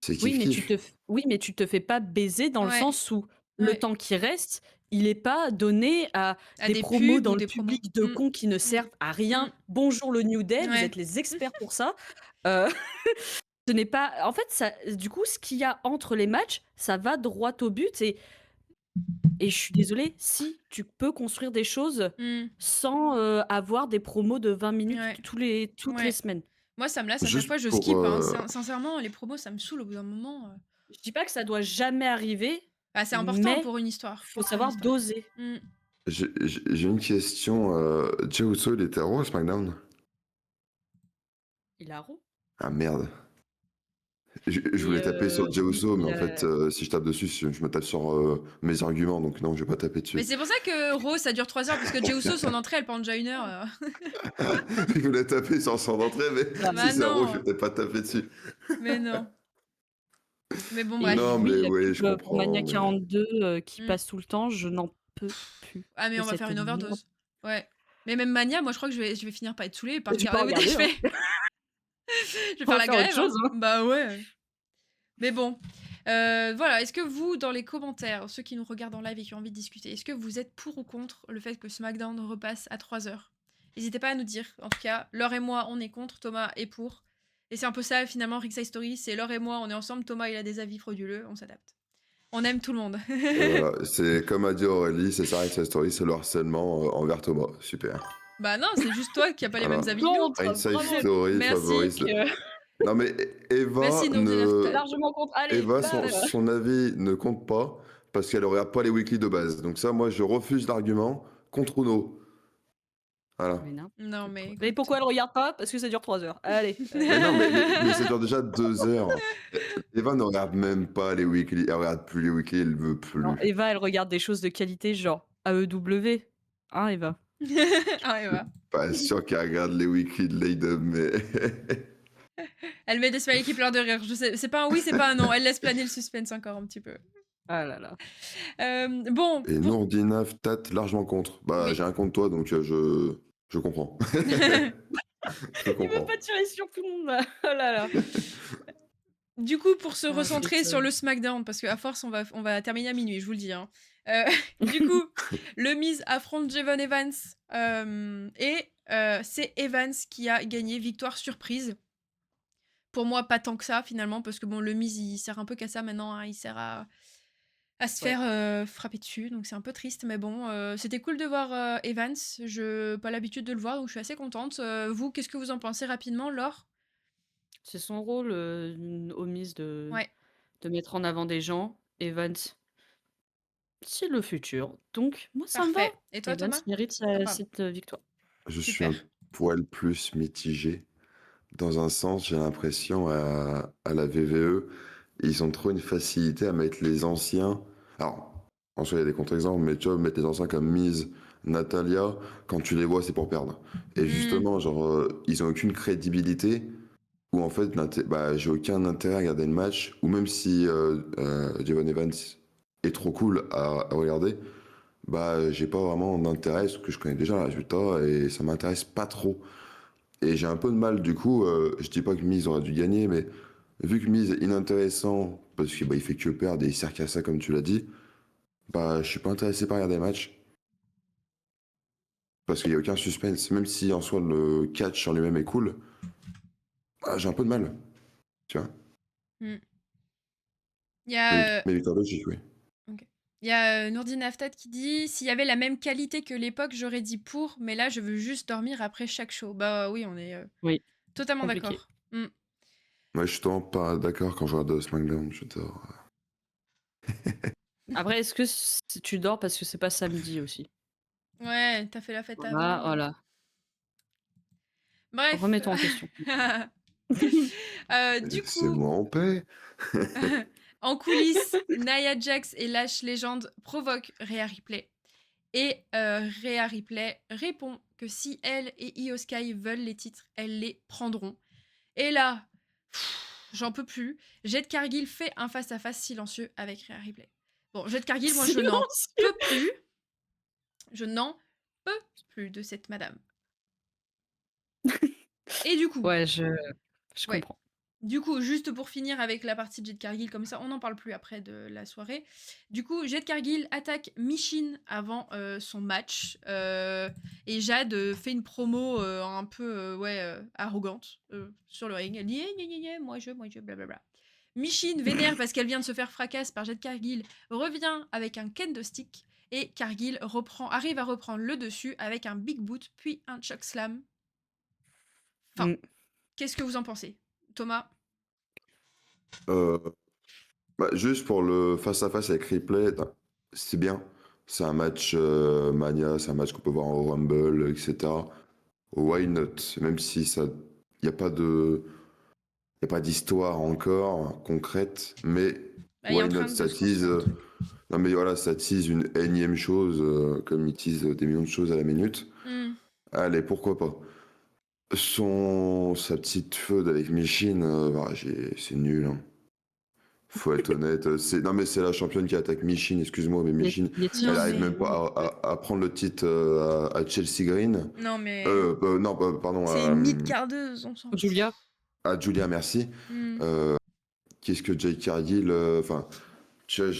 C'est Oui, mais kiff-kiff. oui, mais tu te fais pas baiser dans le Ouais, sens où le ouais. temps qui reste, il est pas donné à À des des promos pubs dans ou le des promos. public de cons qui ne servent à rien. Bonjour le New Day, vous Ouais. êtes les experts pour ça. Euh, ce n'est pas... En fait, ça, du coup, ce qu'il y a entre les matchs, ça va droit au but. Et je suis désolée, si tu peux construire des choses Mm. sans avoir des promos de 20 minutes Ouais. toutes les Ouais. semaines. Moi, ça me lasse à chaque Juste fois, je pour... skip. Hein. Sincèrement, les promos, ça me saoule au bout d'un moment. Je dis pas que ça doit jamais arriver, Bah, c'est important mais pour une histoire. faut Pour une savoir histoire. doser. Mm. J'ai une question. Jey Uso, il était à Raw ou SmackDown? Il a raison. Ah merde. Je Et voulais taper sur Jey oui, Uso, mais en fait, si je tape dessus, je me tape sur mes arguments, donc non, je vais pas taper Mais dessus. c'est pour ça que Raw, ça dure 3 heures, parce que Jey Uso, son entrée, elle prend déjà 1 heure. Je voulais taper sur son entrée, mais Bah si c'est à Raw, je non. vais peut-être pas taper dessus. Mais non. Mais bon, Et bref. Non, oui, mais la oui, pub je pour Mania comprends. Mais... 42 qui Mm. passe tout le temps, je n'en peux plus Ah, mais de on va cette faire une merde. overdose. Ouais. Mais même Mania, moi, je crois que je vais finir par être saoulée et Tu partir. peux Ah, oui, regarder, je hein. vais... je vais On faire va la faire autre grève. chose, hein. Bah ouais. Mais bon. Voilà, est-ce que vous, dans les commentaires, ceux qui nous regardent en live et qui ont envie de discuter, est-ce que vous êtes pour ou contre le fait que SmackDown repasse à 3 heures? N'hésitez pas à nous dire. En tout cas, Laure et moi, on est contre, Thomas est pour. Et c'est un peu ça, finalement, Rickside Story, c'est Laure et moi, on est ensemble, Thomas, il a des avis frauduleux, on s'adapte. On aime tout le monde. Et voilà, c'est comme a dit Aurélie, c'est ça, Rickside Story, c'est le harcèlement envers Thomas. Super. Bah non, c'est juste toi qui a pas les mêmes Voilà. avis que nous. Contre, Hindsight bravo. Story Merci. favorise le... Non mais Eva Merci Nourdine ne... Aftad. Largement contre. Allez, Eva, bam. son avis ne compte pas parce qu'elle regarde pas les weekly de base. Donc ça, moi, je refuse l'argument contre Uno. Voilà. Mais Non, n'importe mais quoi. Mais écoute. pourquoi elle regarde pas? Parce que ça dure 3 heures. Allez. Mais non, mais ça dure déjà 2 heures. Eva ne regarde même pas les weekly. Elle regarde plus les weekly, elle veut Non, plus. Eva, elle regarde des choses de qualité genre AEW. Hein, Eva? Ah, Eva. Pas sûr qu'elle regarde les weekly de Lady, mais... Elle met des smileys qui pleurent de rire. Je sais, c'est pas un oui, c'est pas un non. Elle laisse planer le suspense encore un petit peu. Ah là là. Bon, Et pour... Nourdina Ftat largement contre. Bah, Oui. j'ai un contre toi, donc je comprends. Je Il veut comprends. pas tirer sur tout le monde là. Oh là là. Du coup, pour se Ah, recentrer c'est sur le SmackDown, parce qu'à force, on va terminer à minuit, je vous le dis. Hein. Du coup, le Miz affronte Javon Evans. Et c'est Evans qui a gagné, victoire surprise. Pour moi, pas tant que ça, finalement, parce que bon, le Miz, il sert un peu qu'à ça maintenant. Hein, il sert à se Ouais. faire frapper dessus, donc c'est un peu triste, mais bon, c'était cool de voir Evans. Je pas l'habitude de le voir, donc je suis assez contente. Vous, qu'est-ce que vous en pensez rapidement, Laure? C'est son rôle au Miz de Ouais, mettre en avant des gens. Evans, c'est le futur. Donc, moi, ça me va. parfait. Et toi, Evans Thomas? mérite Ah, pardon. cette victoire. Je suis Super. un poil plus mitigé. Dans un sens, j'ai l'impression à la VVE, ils ont trop une facilité à mettre les anciens. Alors, en soi, il y a des contre-exemples, mais tu vois, mettre les anciens comme Miz, Natalia, quand tu les vois, c'est pour perdre. Et Hmm. justement, genre, ils ont aucune crédibilité, ou en fait, bah, j'ai aucun intérêt à regarder le match, ou même si Javon Evans est trop cool à regarder, bah, j'ai pas vraiment d'intérêt, parce que je connais déjà le résultat, et ça m'intéresse pas trop. Et j'ai un peu de mal, du coup, je dis pas que Miz aurait dû gagner, mais vu que Miz est inintéressant, parce qu'il bah, il fait que perdre et il sert qu'à ça, comme tu l'as dit, bah, je suis pas intéressé par regarder les matchs, parce qu'il y a aucun suspense, même si en soi le catch en lui-même est cool, bah, j'ai un peu de mal, tu vois. Hmm. Il y a, Mais victoire logique, oui. ok. Il y a Nourdine Aftad qui dit s'il y avait la même qualité que l'époque, j'aurais dit pour, mais là, je veux juste dormir après chaque show. Bah oui, on est Oui, totalement compliqué. d'accord. Hmm. Moi, je suis totalement pas d'accord quand je regarde SmackDown, je dors. Après, est-ce que tu dors parce que c'est pas samedi aussi? Ouais, t'as fait la fête Voilà, avant. voilà. Bref. Remets-toi en question. Du coup, Laissez-moi en paix. en coulisses, Nia Jax et Lash Legend provoquent Rhea Ripley. Et Rhea Ripley répond que si elle et Io Sky veulent les titres, elles les prendront. Et là, j'en peux plus. Jade Cargill fait un face-à-face silencieux avec Rhea Ripley. Bon, Jade Cargill, moi je n'en Silencieux. peux plus. Je n'en peux plus de cette madame. Et du coup, Ouais, je ouais. comprends. Du coup, juste pour finir avec la partie de Jade Cargill, comme ça on n'en parle plus après de la soirée. Du coup, Jade Cargill attaque Michin avant son match. Et Jade fait une promo un peu arrogante sur le ring. Elle dit moi je, blablabla. Michin vénère parce qu'elle vient de se faire fracasse par Jade Cargill, revient avec un kendo stick. Et Cargill arrive à reprendre le dessus avec un big boot, puis un chokeslam. Enfin, qu'est-ce que vous en pensez, Thomas? Euh, Bah, juste pour le face-à-face avec Ripley, c'est bien. C'est un match Mania, c'est un match qu'on peut voir au Rumble, etc. Why not? Même si ça, il n'y a pas de, y a pas d'histoire encore concrète, mais Bah, il est en why not? train de Ça se tease, construire un truc. non mais voilà, ça tease une énième chose, comme ils teasent des millions de choses à la minute. Allez, pourquoi pas? Sa petite feud avec Michin, c'est nul, hein. Faut être honnête. Non, mais c'est la championne qui attaque Michin, excuse-moi, mais Michin, Yeti, elle Non, arrive mais- même pas à prendre le titre à Chelsea Green. Non, mais Non, pardon, c'est une mid-cardeuse, on s'en fout. Julia. à Julia, merci. Hmm. Qu'est-ce que Jake Cargill, enfin, tu vois,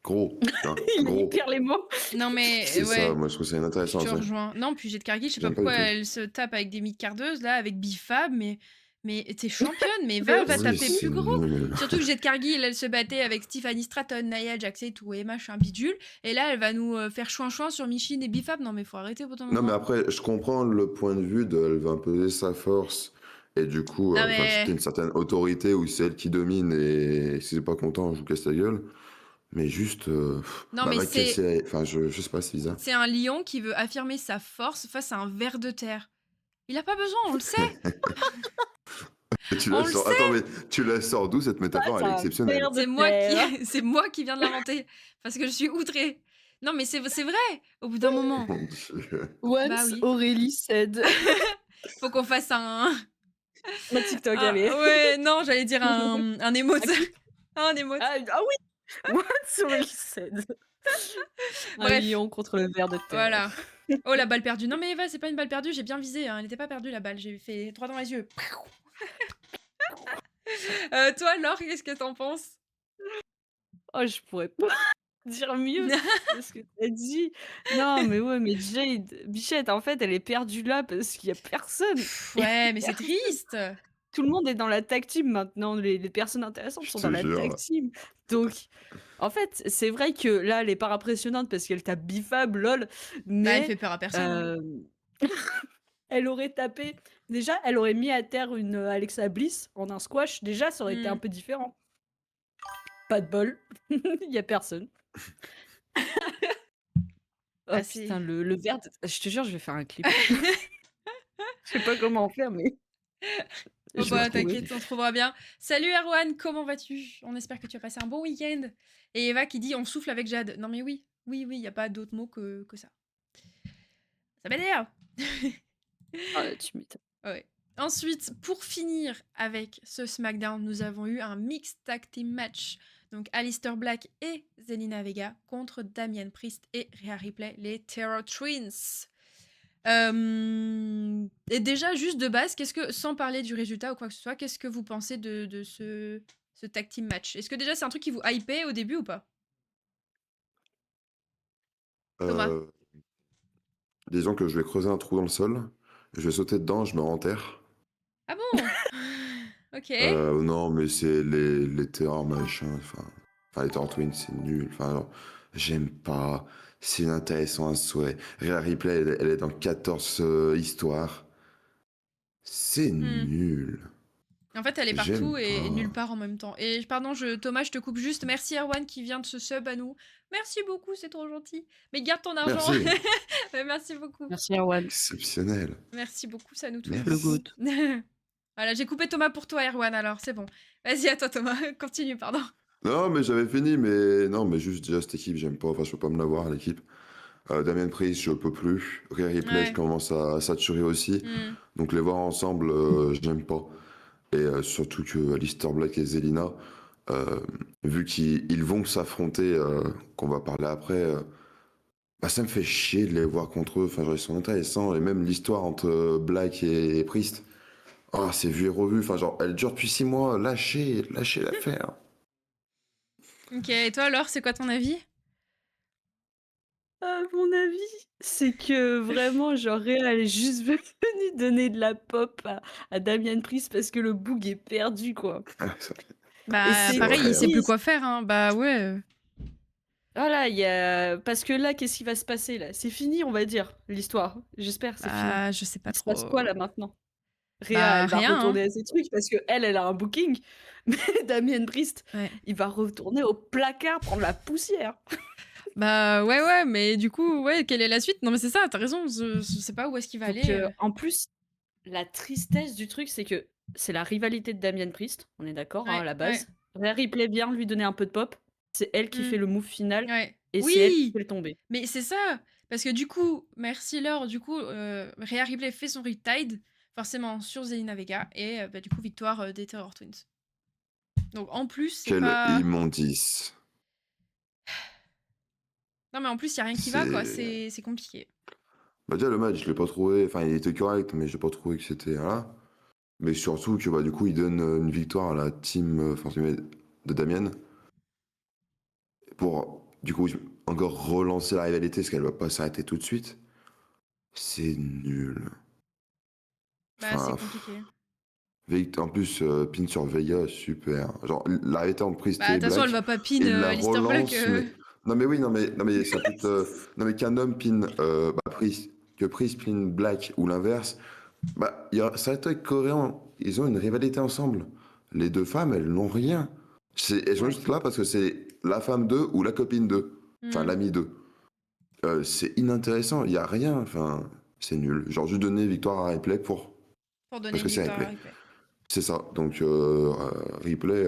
gros, hein, Il gros. perd les mots. Non, mais C'est ça, ouais, moi je trouve ça inintéressant. je te Ça. rejoins. Non, puis Jade Cargill, je sais pas J'aime pas pourquoi du tout. elle se tape avec des mid-cardeuses, là, avec Bifab, mais Mais tu championne, mais va Oui, taper c'est plus gros. nul. Surtout que Jade Cargill, elle se battait avec Tiffany Stratton, Nia Jax et tout, et machin bidule. Et là, elle va nous faire chouin-chouin sur Michin et Bifab. Non, mais faut arrêter au bout d'un Non, mais moment. après, je comprends le point de vue de elle veut imposer sa force et du coup, Non, ajouter mais. une certaine autorité où c'est elle qui domine et si c'est pas content, je vous casse la gueule. Mais juste, Non, bah, mais va c'est. casser. Enfin, je sais pas, c'est bizarre. C'est un lion qui veut affirmer sa force face à un ver de terre. Il a pas besoin, on le sait. Et tu la On le sors. sait. Attends, mais tu la sors d'où cette Ça, métaphore? c'est Elle est un exceptionnelle. ver de C'est moi qui, terre. c'est moi qui viens de l'inventer parce que je suis outrée. Non, mais c'est vrai. Au bout d'un moment. Mon Dieu. Bah Once oui. Aurélie said. Faut qu'on fasse un. Ma TikTok, allez. Ouais, non, j'allais dire un émote. Un clip. Un émote. Ah oui! Once Aurélie said. Un Bref, lion contre le ver de terre. voilà. Oh, la balle perdue. Non, mais Eva, c'est pas une balle perdue. J'ai bien visé. Hein. Elle n'était pas perdue, la balle. J'ai fait droit dans les yeux. Toi, Laure, qu'est-ce que t'en penses? Oh, je pourrais pas dire mieux que ce que tu as dit. Non, mais ouais, mais Jade, Bichette, en fait, elle est perdue là parce qu'il y a personne. Il y a Ouais, mais c'est personne. triste. Tout le monde est dans la tag team maintenant. Les personnes intéressantes Je sont te dans la tag jure. team. Donc, en fait, c'est vrai que là, elle est pas impressionnante parce qu'elle tape Bifab, lol. Bah, elle Mais fait peur à personne. Hein. euh, elle aurait tapé. Déjà, elle aurait mis à terre une Alexa Bliss en un squash. Déjà, ça aurait été un Hmm. peu différent. Pas de bol. Il y a personne. Oh Bah, c'est. putain, le verre de je te jure, je vais faire un clip. Je sais pas comment en faire, mais Oh je vais bah retrouver. t'inquiète, on trouvera bien. Salut Erwan, comment vas-tu? On espère que tu as passé un bon week-end. Et Eva qui dit on souffle avec Jade. Non mais oui, oui, il n'y a pas d'autre mot que ça. Ça m'énerve. Ah, tu m'étonnes. Ouais. Ensuite, pour finir avec ce SmackDown, nous avons eu un Mixed Tag Team Match. Donc Aleister Black et Zelina Vega contre Damian Priest et Rhea Ripley, les Terror Twins. Et déjà, juste de base, sans parler du résultat ou quoi que ce soit, qu'est-ce que vous pensez de ce tag team match? Est-ce que déjà c'est un truc qui vous hypait au début ou pas? Thomas? Euh, disons que je vais creuser un trou dans le sol, je vais sauter dedans, je me rends en terre. Ah bon? Ok. Non, mais c'est les terreurs, machin, enfin, les Terror Twins, c'est nul. Enfin, alors, j'aime pas, c'est inintéressant à souhait. Rhea Ripley, elle est dans 14 histoires. C'est Hmm. nul. En fait, elle est J'aime partout et pas. nulle part en même temps. Et pardon, Thomas, je te coupe juste. Merci Erwan qui vient de se sub à nous. Merci beaucoup, c'est trop gentil. Mais garde ton argent. Merci. Ouais, merci beaucoup. Merci Erwan, Exceptionnel. Merci beaucoup, ça nous touche le Merci. beaucoup. goat. Voilà, j'ai coupé Thomas pour toi, Erwan, alors c'est bon. Vas-y, à toi, Thomas. Continue, pardon. Non, mais j'avais fini, mais non, mais juste déjà cette équipe, j'aime pas. Enfin, je peux pas me l'avoir, l'équipe. Damien Priest, je peux plus. Rhea Ripley, je Ouais. commence à saturer aussi. Hmm. Donc les voir ensemble, j'aime pas. Et surtout que Aleister Black et Zelina, euh, vu qu'ils vont s'affronter, qu'on va parler après, bah, ça me fait chier de les voir contre eux. Enfin, genre, ils sont intéressants. Et même l'histoire entre Black et Priest, oh, c'est vu et revu. Enfin, genre, elle dure depuis 6 mois. Lâchez l'affaire. Ok, et toi alors, c'est quoi ton avis? Mon avis, c'est que vraiment, genre, Rhea, elle est juste venue donner de la pop à Damian Priest parce que le boug est perdu, quoi. Et Bah c'est C'est pareil, vrai, il sait hein. plus triste. quoi faire, hein. Bah ouais. Voilà, il y a... Parce que là, qu'est-ce qui va se passer, là? C'est fini, on va dire, l'histoire. J'espère, c'est fini. Bah je sais pas Il se passe trop. quoi, là, maintenant? Rhea, Bah elle va rien, hein. retourner à ses trucs parce que elle a un booking. Mais Damien Priest, Ouais. il va retourner au placard prendre la poussière. Bah ouais, mais du coup, ouais, quelle est la suite? Non mais c'est ça, t'as raison, je sais pas où est-ce qu'il va Donc, aller. en plus, la tristesse du truc, c'est que c'est la rivalité de Damien Priest, on est d'accord, hein, à Ouais, la ouais. base. Rhea Ripley vient lui donner un peu de pop. C'est elle qui Hmm. fait le move final Ouais. et c'est elle qui Oui! fait le tomber. Mais c'est ça! Parce que du coup, merci Laure, du coup, Rhea Ripley fait son Riptide, forcément sur Zelina Vega, et bah, du coup, victoire des Terror Twins. Donc en plus, c'est Quelle pas. immondice. Non mais en plus, y a rien qui va, quoi, C'est. c'est compliqué. Bah, déjà, le match, je l'ai pas trouvé. Enfin, il était correct, mais j'ai pas trouvé que c'était. Voilà. Mais surtout que, bah, du coup, il donne une victoire à la team enfin, entre guillemets, de Damien. Pour, du coup, encore relancer la rivalité, parce qu'elle va pas s'arrêter tout de suite. C'est nul. Bah, c'est Enfin, compliqué. En plus, pin sur Veya, super. Genre, l'arrêter en prise Bah, T de toute façon, elle Black, va pas pin, et il la Aleister Black, relance, mais. Non, mais oui, non, mais ça peut être. Non, mais qu'un homme pin prise pin Black ou l'inverse, bah, ça va être cohérent. Ils ont une rivalité ensemble. Les deux femmes, elles n'ont rien. Elles sont Ouais. juste là parce que c'est la femme d'eux ou la copine d'eux. Enfin, Mmh. l'ami d'eux. C'est inintéressant, il n'y a rien. Enfin, c'est nul. Genre, juste donner victoire à Ripley Pour donner parce que une c'est victoire à Ripley. Ripley. C'est ça. Donc, Ripley,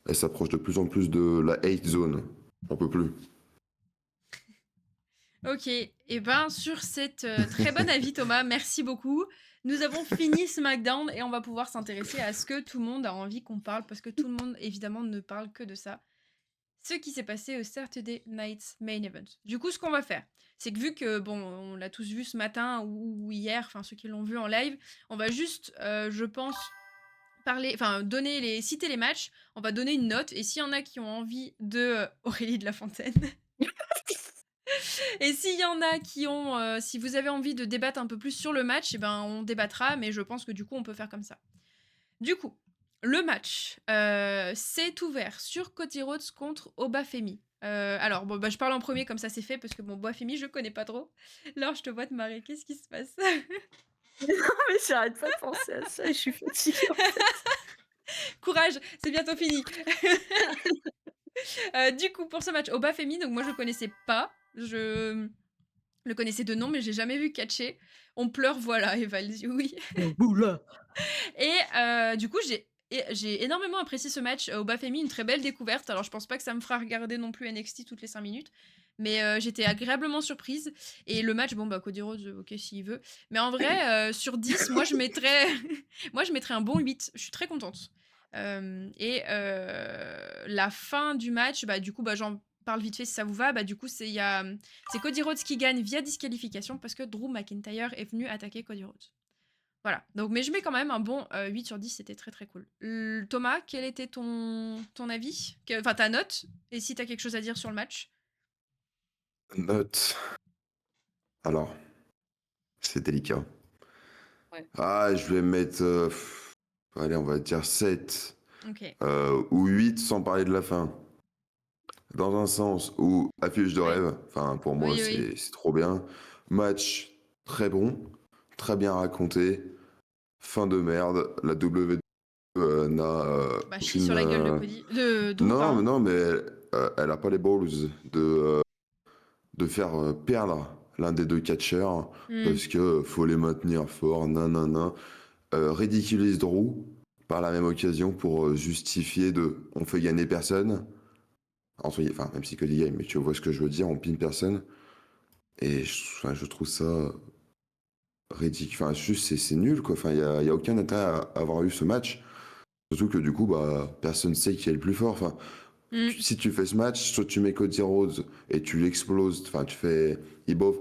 elle s'approche de plus en plus de la hate zone. On peut plus. OK et ben, sur cette, très bon avis Thomas, merci beaucoup. Nous avons fini SmackDown et on va pouvoir s'intéresser à ce que tout le monde a envie qu'on parle parce que tout le monde évidemment ne parle que de ça. Ce qui s'est passé au Saturday Night Main Event. Du coup, ce qu'on va faire, c'est que vu que bon, on l'a tous vu ce matin ou hier, enfin ceux qui l'ont vu en live, on va juste, je pense, citer les matchs, on va donner une note et s'il y en a qui ont envie de Aurélie de la Fontaine. Et s'il y en a qui ont, si vous avez envie de débattre un peu plus sur le match, et ben on débattra, mais je pense que du coup on peut faire comme ça. Du coup, le match s'est ouvert sur Cody Rhodes contre Obafemi. Alors bon bah je parle en premier comme ça c'est fait parce que bon Obafemi je connais pas trop. Laure je te vois te marrer, qu'est-ce qui se passe? Mais j'arrête pas de penser à ça et je suis fatiguée en fait. Courage, c'est bientôt fini. Du coup pour ce match Obafemi, donc moi je connaissais pas, je le connaissais de nom mais j'ai jamais vu catcher. On pleure voilà Eva elle dit oui. Oula. Et du coup, j'ai énormément apprécié ce match. Obafemi, une très belle découverte. Alors, je pense pas que ça me fera regarder non plus NXT toutes les 5 minutes. Mais j'étais agréablement surprise. Et le match, bon, bah, Cody Rhodes, ok, s'il veut. Mais en vrai, sur 10, moi, je mettrais... moi, je mettrais un bon 8. Je suis très contente. La fin du match, bah, du coup, bah, j'en parle vite fait si ça vous va. Bah, du coup, c'est Cody Rhodes qui gagne via disqualification parce que Drew McIntyre est venu attaquer Cody Rhodes. Voilà, donc mais je mets quand même un bon 8 sur 10, c'était très très cool. Thomas, quel était ton avis? Enfin ta note? Et si t'as quelque chose à dire sur le match? Note. Alors, c'est délicat. Ouais. Ah, je vais mettre. Allez, on va dire 7. Ok. Ou 8 sans parler de la fin. Dans un sens où affiche de Ouais. rêve, enfin pour moi Oui, oui. c'est trop bien. Match très bon, très bien raconté. Fin de merde, la WWE n'a Bah chie aucune. sur la gueule de Cody. De Drew, Non, mais pardon. non, mais elle a pas les balls de faire perdre l'un des deux catcheurs Hmm. parce que faut les maintenir forts, nanana. Ridiculise Drew par la même occasion pour justifier on fait gagner personne. Enfin, même si Cody gagne, mais tu vois ce que je veux dire, on pine personne. Et enfin, je trouve ça ridicule. Enfin, juste, c'est nul, quoi. Enfin, y a aucun intérêt à avoir eu ce match. Surtout que du coup, bah, personne sait qui est le plus fort. Enfin, Hmm. si tu fais ce match, soit tu mets Cody Rhodes et tu l'exploses. Enfin, tu fais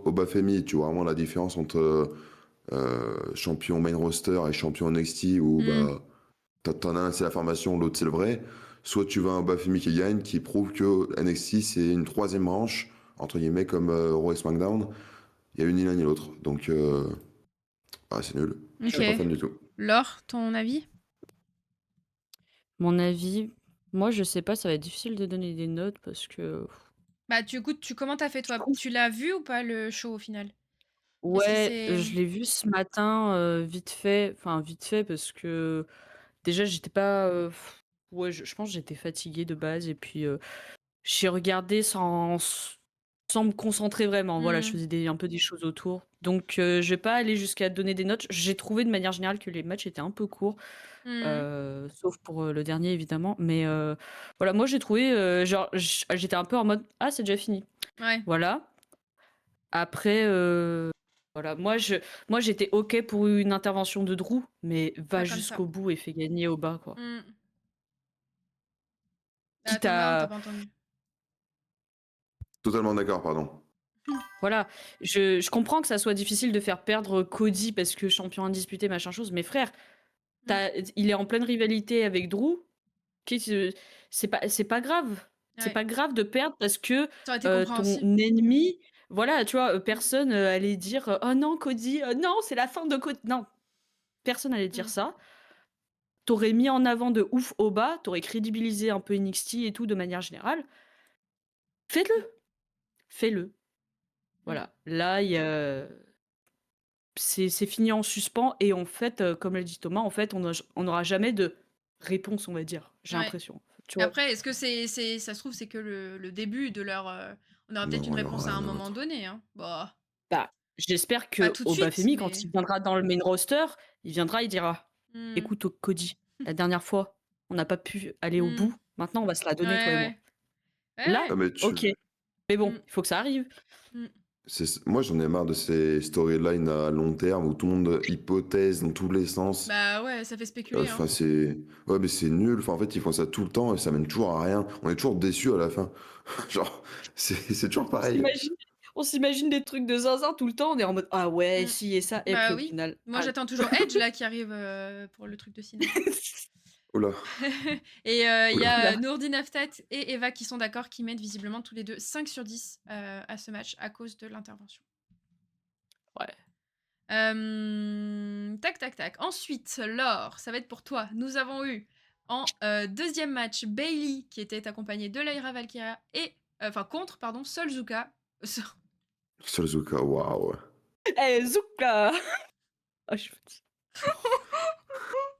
Obafemi, tu vois vraiment la différence entre champion main roster et champion NXT où Hmm. bah, t'en as un, c'est la formation, l'autre, c'est le vrai. Soit tu vas un Obafemi qui gagne, qui prouve que NXT, c'est une troisième branche, entre guillemets, comme Raw et SmackDown. Il y a une ni l'un ni l'autre. Donc, c'est nul. Je Ok. suis pas fan du tout. Laure, ton avis? Mon avis, moi je sais pas, ça va être difficile de donner des notes parce que Bah tu écoutes, comment t'as fait je toi? trouve. Tu l'as vu ou pas le show au final? Est-ce que Ouais, c'est... je l'ai vu ce matin vite fait parce que déjà j'étais pas ouais, je pense que j'étais fatiguée de base et puis j'ai regardé sans me concentrer vraiment. Voilà, je Hmm. faisais un peu des choses autour. Donc je vais pas aller jusqu'à donner des notes. J'ai trouvé de manière générale que les matchs étaient un peu courts. Hmm. Sauf pour, le dernier évidemment, mais voilà, moi j'ai trouvé, genre j'étais un peu en mode: «Ah c'est déjà fini». Ouais, Voilà. Après, voilà, moi j'étais OK pour une intervention de Drew, mais va pas comme ça. jusqu'au bout et fais gagner Oba, quoi. Hmm. Quitte Thomas, on t'a à pas entendu. Totalement d'accord, pardon. voilà, je comprends que ça soit difficile de faire perdre Cody parce que champion indisputé, machin chose, mais frère, Hmm. il est en pleine rivalité avec Drew, qu'est-ce c'est pas grave. C'est Ouais, pas grave de perdre parce que, ça aurait été ton compréhensible. ennemi voilà, tu vois, personne, allait dire, «Oh non Cody, non, c'est la fin de Cody». Non, personne allait dire Hmm. ça. t'aurais mis en avant de ouf au bas, t'aurais crédibilisé un peu NXT et tout de manière générale. Fais-le, fais-le. Mm. Voilà. Là, c'est fini en suspens et en fait, comme l'a dit Thomas, en fait, on n'aura jamais de réponse, on va dire. J'ai Ouais. l'impression. Tu vois? Après, est-ce que ça se trouve, c'est que le début de leur. On aura peut-être Non, une il y réponse aura à un rien moment d'autre. donné, hein. Bah, Bah, j'espère pas que tout de suite, Obafemi, quand mais. il viendra dans le main roster, il viendra, il dira Hmm, écoute, Cody, la dernière fois, on n'a pas pu aller au hmm. bout. Maintenant, on va se la Ouais, donner, toi et moi. ouais. Ouais, Là, Ah, ouais. mais ok. Mais bon, Hmm, il faut que ça arrive. hmm. moi, j'en ai marre de ces storylines à long terme où tout le monde hypothèse dans tous les sens. Bah ouais, ça fait spéculer, hein. Enfin, c'est. Ouais, mais c'est nul. Enfin, en fait, ils font ça tout le temps et ça mène toujours à rien. On est toujours déçus à la fin. Genre, c'est toujours On pareil. s'imagine, on s'imagine des trucs de zinzin tout le temps. On est en mode ah ouais, Hmm. si et ça. Et puis Bah au oui. final, Moi, j'attends toujours Edge, là, qui arrive pour le truc de Cena. Oula, Et il y oula. a Oula. Nourdine Aftat et Eva qui sont d'accord, qui mettent visiblement tous les deux 5 sur 10 à ce match à cause de l'intervention. Ouais. Tac, tac, tac. Ensuite, Laure, ça va être pour toi. Nous avons eu en deuxième match Bailey qui était accompagnée de Lyra Valkyria et enfin contre pardon Solzuka. Solzuka, waouh. Eh, Zuka. Ah, je suis fatiguée.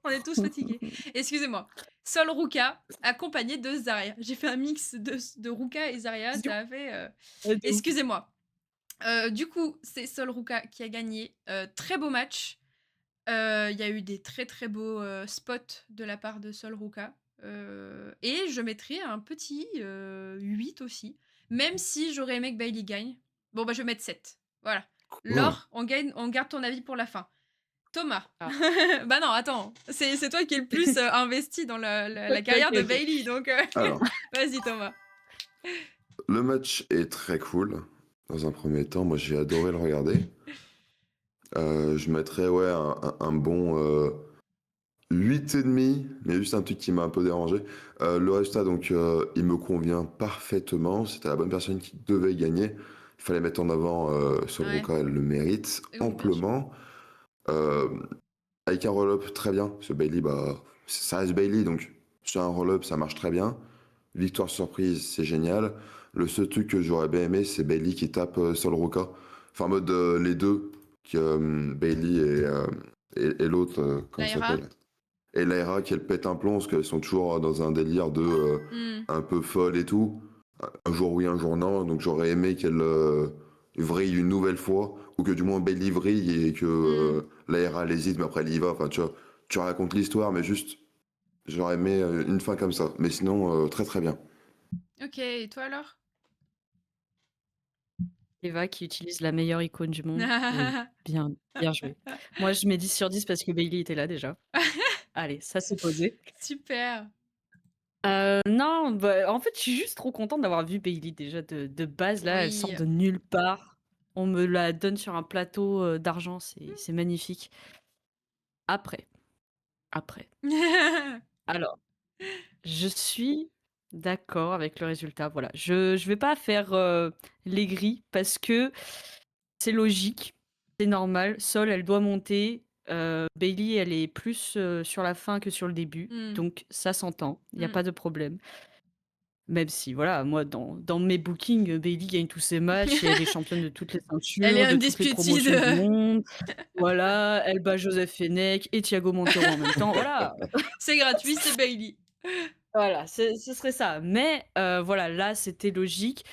On est tous fatigués. Excusez-moi. Sol Ruka accompagné de Zarya. J'ai fait un mix de Ruka et Zarya. Ça a fait. De ouf. Excusez-moi. Du coup, c'est Sol Ruka qui a gagné. Très beau match. Il y a eu des très très beaux spots de la part de Sol Ruka. Et je mettrai un petit 8 aussi. Même si j'aurais aimé que Bailey gagne. Bon, bah je vais mettre 7. Voilà. Quoi? Laure, on garde ton avis pour la fin. Thomas. Ah. Bah non, attends. C'est toi qui es le plus investi dans la Ok, carrière de ok. Bailey. Donc, Alors, vas-y, Thomas. le match est très cool. Dans un premier temps, moi j'ai adoré le regarder. Je mettrais ouais, un bon 8,5, mais juste un truc qui m'a un peu dérangé. Le résultat, donc, il me convient parfaitement. C'était la bonne personne qui devait gagner. Il fallait mettre en avant Sol Ouais. Ruka, elle le mérite Oui, bien sûr. amplement. Euh, avec un roll-up, très bien. Ce Bailey, bah, ça reste Bailey, donc sur un roll-up, ça marche très bien. Victoire surprise, c'est génial. Le seul truc que j'aurais bien aimé, c'est Bailey qui tape Sol Ruka. Enfin, en mode les deux, Bailey et l'autre, comment ça Lyra. s'appelle? Et Lyra qui elle pète un plomb parce qu'elles sont toujours dans un délire de un peu folle et tout. Un jour oui, un jour non. Donc j'aurais aimé qu'elle vrille une nouvelle fois ou que du moins Bailey vrille et que Lyra elle hésite mais après elle y va. Enfin tu racontes l'histoire mais juste j'aurais aimé une fin comme ça. Mais sinon très très bien. Ok, et toi alors? Eva qui utilise la meilleure icône du monde. Oui, bien, bien joué. Moi, je mets 10 sur 10 parce que Bailey était là déjà. Allez, ça c'est posé. Super. Non, bah, en fait, je suis juste trop contente d'avoir vu Bailey déjà de base. Là, elle sort Oui. de nulle part. On me la donne sur un plateau d'argent, c'est magnifique. Après, alors, je suis d'accord avec le résultat. Voilà, je vais pas faire les grilles parce que c'est logique, c'est normal. Sol, elle doit monter. Bailey, elle est plus sur la fin que sur le début. Donc, ça s'entend. Il n'y a pas de problème. Même si, voilà, moi, dans mes bookings, Bailey gagne tous ses matchs et elle est championne de toutes les Elle est ceintures, de toutes les undisputed. promotions du monde. Voilà, elle bat Joseph Fenech et Thiago Montero en même temps. Voilà, C'est gratuit, c'est Bailey. voilà, ce serait ça. Mais voilà, là, c'était logique.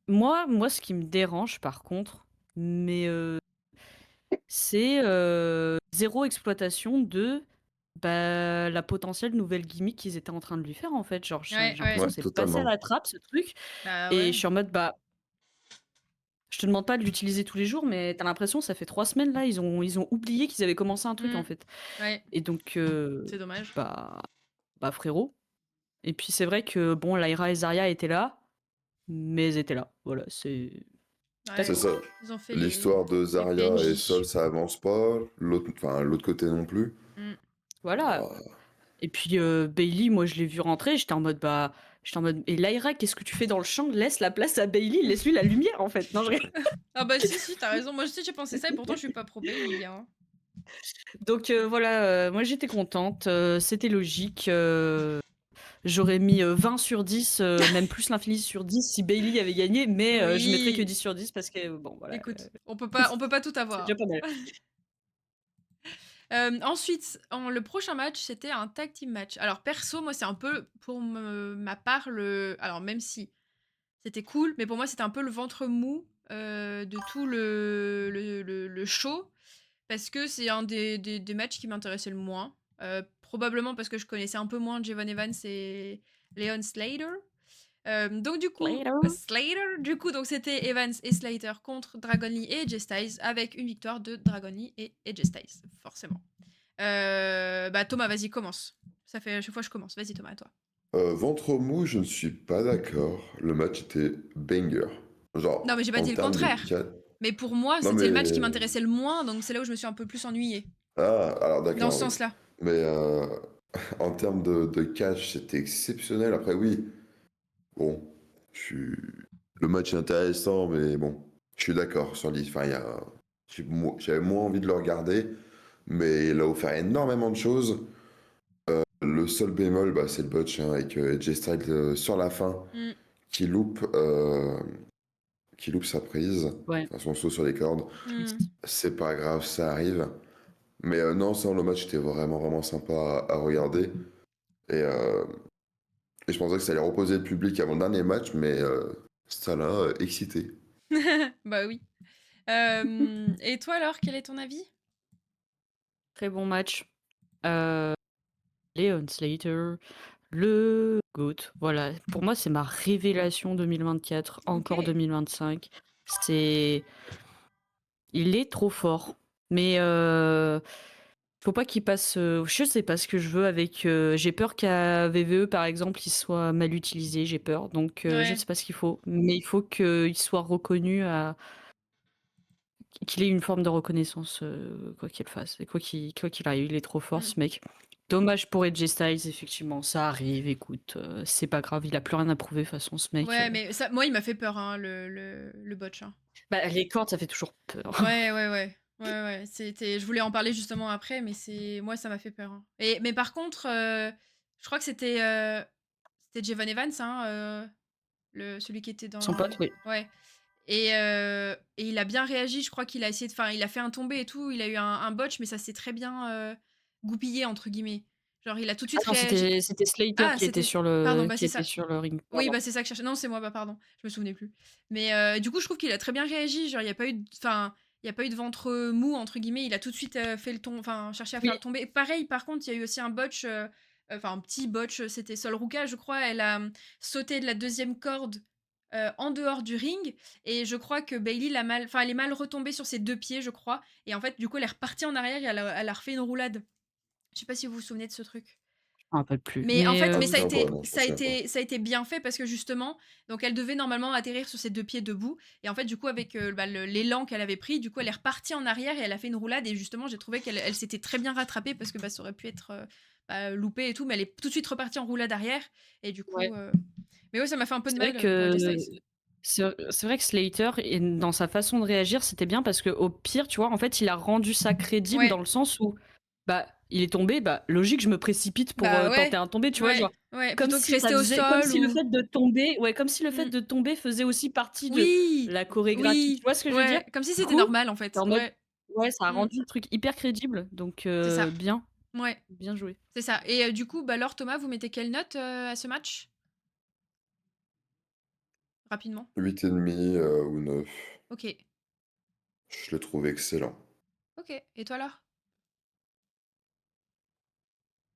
Moi, ce qui me dérange, par contre, mais c'est zéro exploitation de la potentielle nouvelle gimmick qu'ils étaient en train de lui faire, en fait. Genre, j'ai Ouais, l'impression Ouais, que c'est passé à totalement. la trappe, ce truc. Bah Et ouais. je suis en mode, je te demande pas de l'utiliser tous les jours, mais t'as l'impression, ça fait 3 semaines, là, ils ont oublié qu'ils avaient commencé un truc, en fait. Ouais, Et donc, c'est dommage. bah, frérot. Et puis, c'est vrai que, bon, Lyra et Zarya étaient là, mais elles étaient là. Voilà, c'est... Ouais, C'est ça. ils ont fait L'histoire de les Zarya et PNJ. Sol, ça avance pas. L'autre côté non plus. Voilà. Bah, Et puis, Bailey, moi, je l'ai vu rentrer, j'étais en mode, et Lyra, qu'est-ce que tu fais dans le champ? Laisse la place à Bailey, laisse-lui la lumière, en fait. Non, je rigole. Ah bah si, t'as raison. Moi aussi, j'ai pensé ça et pourtant, je suis pas pro Bailey. Hein. Donc voilà, moi j'étais contente, c'était logique, j'aurais mis, 20 sur 10, même plus l'infini sur 10 si Bailey avait gagné, mais je mettrais que Oui, 10 sur 10 parce que bon voilà, écoute, on peut pas tout c'est avoir. déjà pas mal. Ensuite, le prochain match, c'était un tag team match. Alors perso, moi, c'est un peu pour ma part alors même si c'était cool, mais pour moi, c'était un peu le ventre mou, de tout le show parce que c'est un des matchs qui m'intéressait le moins. Probablement parce que je connaissais un peu moins Jevon Evans et Leon Slater. Donc du coup, Later. Slater, du coup, donc c'était Evans et Slater contre Dragon Lee et AJ Styles avec une victoire de Dragon Lee et AJ Styles, forcément. Bah Thomas, vas-y, commence. Ça fait à chaque fois que je commence. Vas-y Thomas, à toi. Ventre mou, je ne suis pas d'accord. Le match était banger. Non, mais Genre, j'ai pas en dit le termes de contraire. 4. Mais pour moi, Non, c'était le match qui mais. m'intéressait le moins, donc c'est là où je me suis un peu plus ennuyée. Ah, alors Dans ce d'accord, oui. sens-là. Mais en termes de catch, c'était exceptionnel. Après, oui, bon, je suis... le match est intéressant, mais bon, je suis d'accord sur l'histoire. Enfin, j'avais moins envie de le regarder, mais il a offert énormément de choses. Le seul bémol, bah, c'est le botch hein, avec AJ Styles sur la fin Mm, qui loupe, qui loupe sa prise, Ouais, enfin son saut sur les cordes. mm. triste. C'est pas grave, ça arrive. Mais non, sans le match était vraiment vraiment sympa à regarder. Et, euh, et je pensais que ça allait reposer le public avant le dernier match, mais ça l'a excité. Bah oui. Et toi alors, quel est ton avis? Très bon match. Heu, Leon Slater, le GOAT, voilà. Pour moi, c'est ma révélation 2024, encore Ok. 2025. C'est il est trop fort, mais faut pas qu'il passe, je sais pas ce que je veux avec, j'ai peur qu'à VVE, par exemple, il soit mal utilisé, j'ai peur, donc je ne Ouais. sais pas ce qu'il faut, mais il faut qu'il soit reconnu à qu'il ait une forme de reconnaissance, quoi qu'il fasse et quoi qu'il arrive, il est trop fort Mm. ce mec. Dommage pour AJ Styles, effectivement, ça arrive, écoute, c'est pas grave, il a plus rien à prouver de toute façon ce mec, Ouais, mais ça, moi, il m'a fait peur, hein, le botch, hein. bah, les cordes, ça fait toujours peur. Ouais, ouais, ouais. Ouais, ouais. Je voulais en parler justement après, mais moi, ça m'a fait peur, hein. Mais par contre, je crois que c'était Jevon Evans, hein, celui qui était Son dans. pote, oui. Ouais. Et il a bien réagi. Je crois qu'il a essayé enfin, il a fait un tombé et tout. Il a eu un botch, mais ça s'est très bien goupillé entre guillemets. Genre, il a tout de Ah suite non, réagi. c'était Slater Ah, qui était c'était. sur Pardon, le bah qui c'est était ça. sur le ring, Oui, pardon. bah c'est ça que je cherchais. Non, c'est moi, bah pardon. Je me souvenais plus. Mais du coup, je trouve qu'il a très bien réagi. Genre, il y a pas eu enfin, il y a pas eu de ventre mou entre guillemets. Il a tout de suite fait le ton, enfin, cherché à faire Oui. le tomber. Pareil, par contre, il y a eu aussi un botch, enfin un petit botch. C'était Sol Ruka, je crois. Elle a sauté de la deuxième corde en dehors du ring. Et je crois que Bailey l'a mal, enfin, elle est mal retombée sur ses deux pieds, je crois. Et en fait, du coup, elle est repartie en arrière et elle a refait une roulade. Je sais pas si vous vous souvenez de ce truc. Je me rappelle plus, Mais en mais fait, Ça mais me ça a tient été, pas, non, je m'en ça a souviens pas. été, ça a été bien fait parce que justement, donc elle devait normalement atterrir sur ses deux pieds debout. Et en fait, du coup, avec bah, l'élan qu'elle avait pris, du coup, elle est repartie en arrière et elle a fait une roulade. Et justement, j'ai trouvé qu'elle s'était très bien rattrapée parce que bah, ça aurait pu être bah, loupé et tout. Mais elle est tout de suite repartie en roulade arrière. Et du coup, ouais. mais ouais, ça m'a fait un peu de C'est vrai mal pour que AJ Styles. c'est vrai que Slater, dans sa façon de réagir, c'était bien parce que au pire, tu vois, en fait, il a rendu ça crédible dans Ouais, le sens où, bah, il est tombé, bah, logique, je me précipite pour bah tenter ouais, un tombé, tu vois, genre, ouais, ouais. Plutôt que rester au comme sol si le ou. fait de tomber, ouais, comme si le fait Mm. de tomber faisait aussi partie de Oui, la chorégraphie. Tu oui, vois ce que je veux dire? ouais. Comme si Du c'était coup, normal en t'es fait. en mode, Ouais, ouais, ça a mm, rendu le truc hyper crédible, donc c'est ça. bien, Ouais. bien joué. C'est ça. Et du coup, bah alors Thomas, vous mettez quelle note à ce match? Rapidement. 8,5 ou 9. Ok. Je le trouve excellent. Ok. Et toi alors?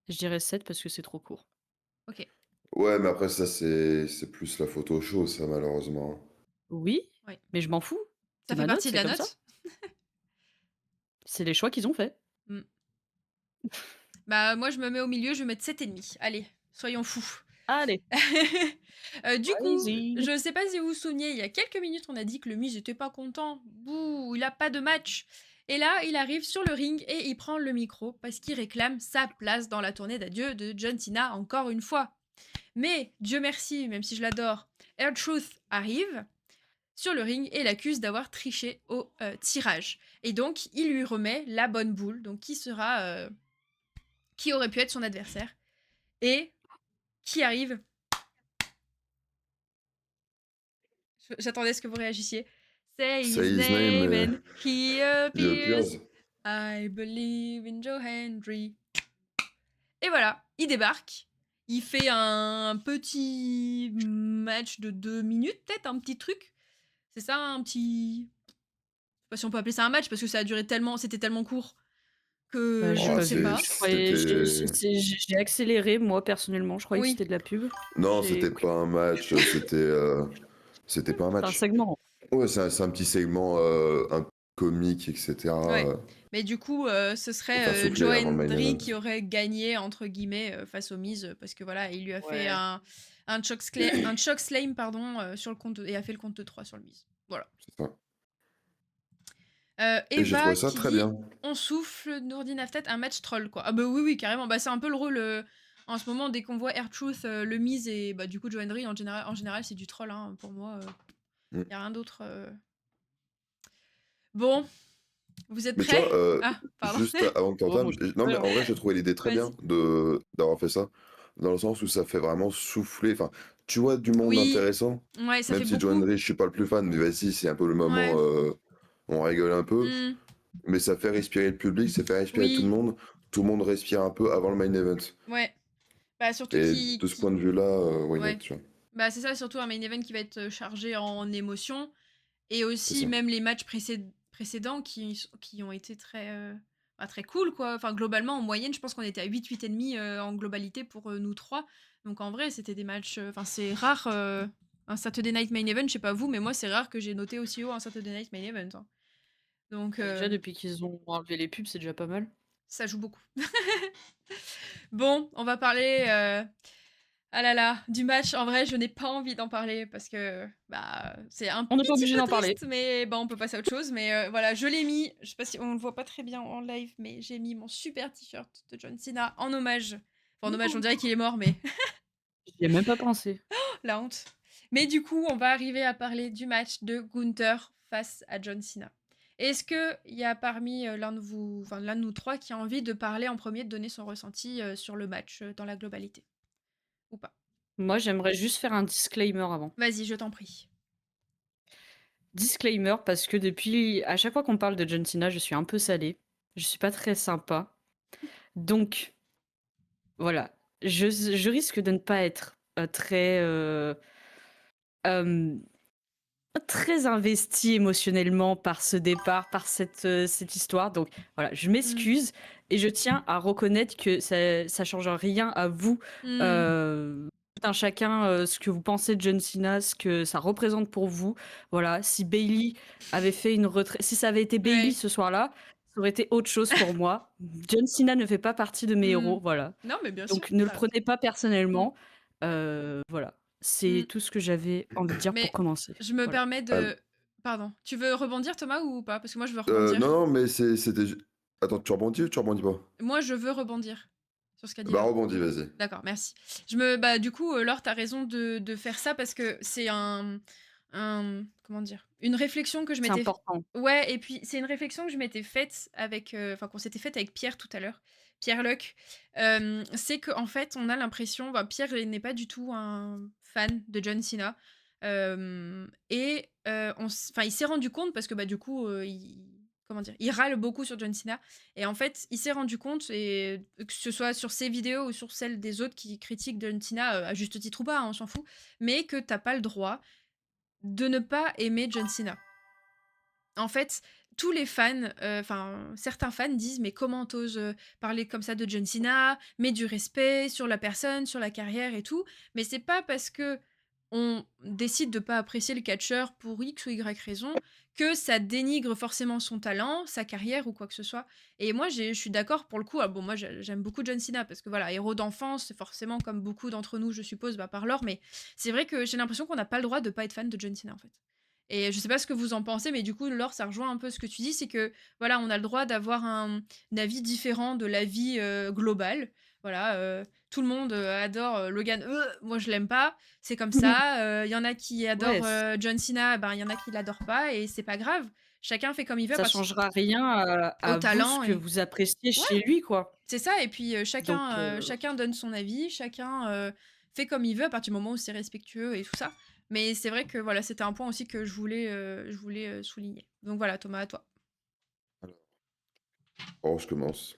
Je dirais 7 parce que c'est trop court. Ok. Ouais, mais après, ça, c'est plus la photo show, ça, malheureusement. Oui, Ouais. mais je m'en fous. Ça C'est fait ma note, partie de c'est la comme ça. note? C'est les choix qu'ils ont faits. Hmm. Bah moi je me mets au milieu, je vais mettre 7,5. Allez, soyons fous. Allez, Du coup, allez-y. je sais pas si vous vous souveniez, il y a quelques minutes, on a dit que le Miz était pas content. Bouh, il a pas de match. Et là, il arrive sur le ring et il prend le micro parce qu'il réclame sa place dans la tournée d'adieu de John Cena encore une fois. Mais Dieu merci, même si je l'adore, R-Truth arrive, sur le ring et l'accuse d'avoir triché au tirage. Et donc, il lui remet la bonne boule, donc qui aurait pu être son adversaire. Et qui arrive? J'attendais à ce que vous réagissiez. Say Say his his name, name and he he appears. appears. I believe in Joe Hendry. Et voilà, il débarque. Il fait un petit match de 2 minutes, peut-être, un petit truc. C'est ça, un petit. Je sais pas si on peut appeler ça un match parce que ça a duré tellement, c'était tellement court que J'ai je ne Oh, pas sais vu. pas. Je croyais, c'était... j'ai accéléré moi personnellement. Je croyais que Oui, c'était de la pub. Non, J'ai, c'était pas un match, c'était pas un c'est un match. segment. Ouais, c'est un petit segment un peu comique, etc. ouais. Mais du coup, ce Pour faire serait souffler Joe avant le main Hendry event. qui aurait gagné, entre guillemets, face aux Miz, parce que voilà, il lui a fait Ouais. un choke slam pardon, sur le compte et a fait le compte de 3 sur le Miz. Voilà. C'est ça. Euh, Et j'ai Eva trouvé ça qui très dit bien. on souffle, Nourdine Aftet, un match troll quoi. Ah bah oui, oui, carrément. Bah, c'est un peu le rôle en ce moment dès qu'on voit R-Truth, le Miz et bah, du coup Joe Hendry en général c'est du troll hein, pour moi. Mm. Y a rien d'autre. Bon, vous êtes Mais tu prêts? vois, Ah, pardon. juste avant que tu Oh, entames, moi, je suis non prêt, mais hein. en vrai j'ai trouvé l'idée très bien Vas-y. d'avoir fait ça, dans le sens où ça fait vraiment souffler, enfin, tu vois du monde Oui, intéressant, ouais, ça même fait si Joe beaucoup. Hendry je suis pas le plus fan, mais vas-y c'est un peu le moment, Ouais. on rigole un peu, Hmm, mais ça fait respirer le public, ça fait respirer oui, tout le monde respire un peu avant le main event. ouais. Bah surtout Et de ce point de vue-là, why not, ouais. tu vois, Bah c'est ça, surtout un main event qui va être chargé en émotions. Et c'est aussi ça. même les matchs précédents qui ont été très, bah, très cool quoi. Enfin globalement en moyenne je pense qu'on était à 8 et demi en globalité pour nous trois. Donc en vrai c'était des matchs, enfin c'est rare un Saturday Night Main Event, je sais pas vous, mais moi c'est rare que j'ai noté aussi haut un Saturday Night Main Event, hein. Donc Bah, déjà, depuis qu'ils ont enlevé les pubs, c'est déjà pas mal. ça joue beaucoup. Bon, on va parler ah là là, du match. En vrai, je n'ai pas envie d'en parler parce que bah c'est un On n'est pas petit obligé peu d'en parler. triste, mais bon, on peut passer à autre chose. Mais voilà, je l'ai mis. Je sais pas si on le voit pas très bien en live, mais j'ai mis mon super t-shirt de John Cena en hommage. Enfin, en hommage, on dirait qu'il est mort, mais J'y ai même pas pensé. la honte. Mais du coup, on va arriver à parler du match de Gunther face à John Cena. Est-ce que il y a parmi l'un de vous, enfin l'un de nous trois, qui a envie de parler en premier, de donner son ressenti sur le match dans la globalité, ou pas? Moi, j'aimerais juste faire un disclaimer avant. Vas-y, je t'en prie. Disclaimer parce que depuis, à chaque fois qu'on parle de John Cena, je suis un peu salée. Je suis pas très sympa. Donc, voilà. Je risque de ne pas être euh, très investie émotionnellement par ce départ, par cette histoire. Donc, voilà, je Mm. m'excuse et je tiens à reconnaître que ça change rien à vous. Mm. Tout un chacun, ce que vous pensez de John Cena, ce que ça représente pour vous. Voilà, si Bailey avait fait une retraite, si ça avait été Bailey Ouais. ce soir-là, ça aurait été autre chose pour moi. John Cena ne fait pas partie de mes Mm. héros, voilà. Non, mais bien sûr, Donc ne le t'as raison. prenez pas Mm. personnellement. Voilà, c'est Mm. tout ce que j'avais envie de dire pour Mais commencer. je me Voilà. permets Ah, de. Pardon. Tu veux rebondir, Thomas, ou pas? Parce que moi, je veux rebondir. non, non, mais c'était... Attends, tu rebondis ou tu rebondis pas? Moi, je veux rebondir sur ce qu'a dit Bah Laure. rebondis, vas-y. D'accord, merci. Bah, du coup, Laure, t'as raison de faire ça parce que c'est comment dire? Une réflexion que je C'est m'étais. important. Ouais, et puis c'est une réflexion que je m'étais faite avec, enfin qu'on s'était faite avec Pierre tout à l'heure, Pierre Luc. C'est qu'en fait, on a l'impression, bah, Pierre il n'est pas du tout un fan de John Cena. Et enfin, il s'est rendu compte parce que bah du coup, comment dire, il râle beaucoup sur John Cena. Et en fait, il s'est rendu compte, et que ce soit sur ses vidéos ou sur celles des autres qui critiquent John Cena, à juste titre ou pas, hein, on s'en fout, mais que t'as pas le droit de ne pas aimer John Cena. En fait, tous les fans, enfin certains fans disent: «Mais comment t'oses parler comme ça de John Cena? Mets du respect sur la personne, sur la carrière et tout». Mais c'est pas parce que on décide de pas apprécier le catcheur pour X ou Y raison, que ça dénigre forcément son talent, sa carrière ou quoi que ce soit. Et moi je suis d'accord pour le coup, bon moi j'aime beaucoup John Cena parce que voilà, héros d'enfance, c'est forcément comme beaucoup d'entre nous je suppose, bah, par Laure, mais c'est vrai que j'ai l'impression qu'on n'a pas le droit de pas être fan de John Cena en fait. Et je sais pas ce que vous en pensez, mais du coup, Laure, ça rejoint un peu ce que tu dis, c'est que voilà, on a le droit d'avoir un avis différent de l'avis global. Voilà, tout le monde, adore, Logan. Moi je l'aime pas, c'est comme ça. Il y en a qui Ouais, adorent, John Cena, ben, il y en a qui l'adorent pas et c'est pas grave. Chacun fait comme il veut ça parce changera rien au à vous, ce talent que et vous appréciez ouais, chez lui, quoi. c'est ça et puis, Donc chacun donne son avis, chacun, fait comme il veut à partir du moment où c'est respectueux et tout ça. Mais c'est vrai que voilà, c'était un point aussi que je voulais, souligner. Donc voilà, Thomas, à toi. Alors, bon, je commence.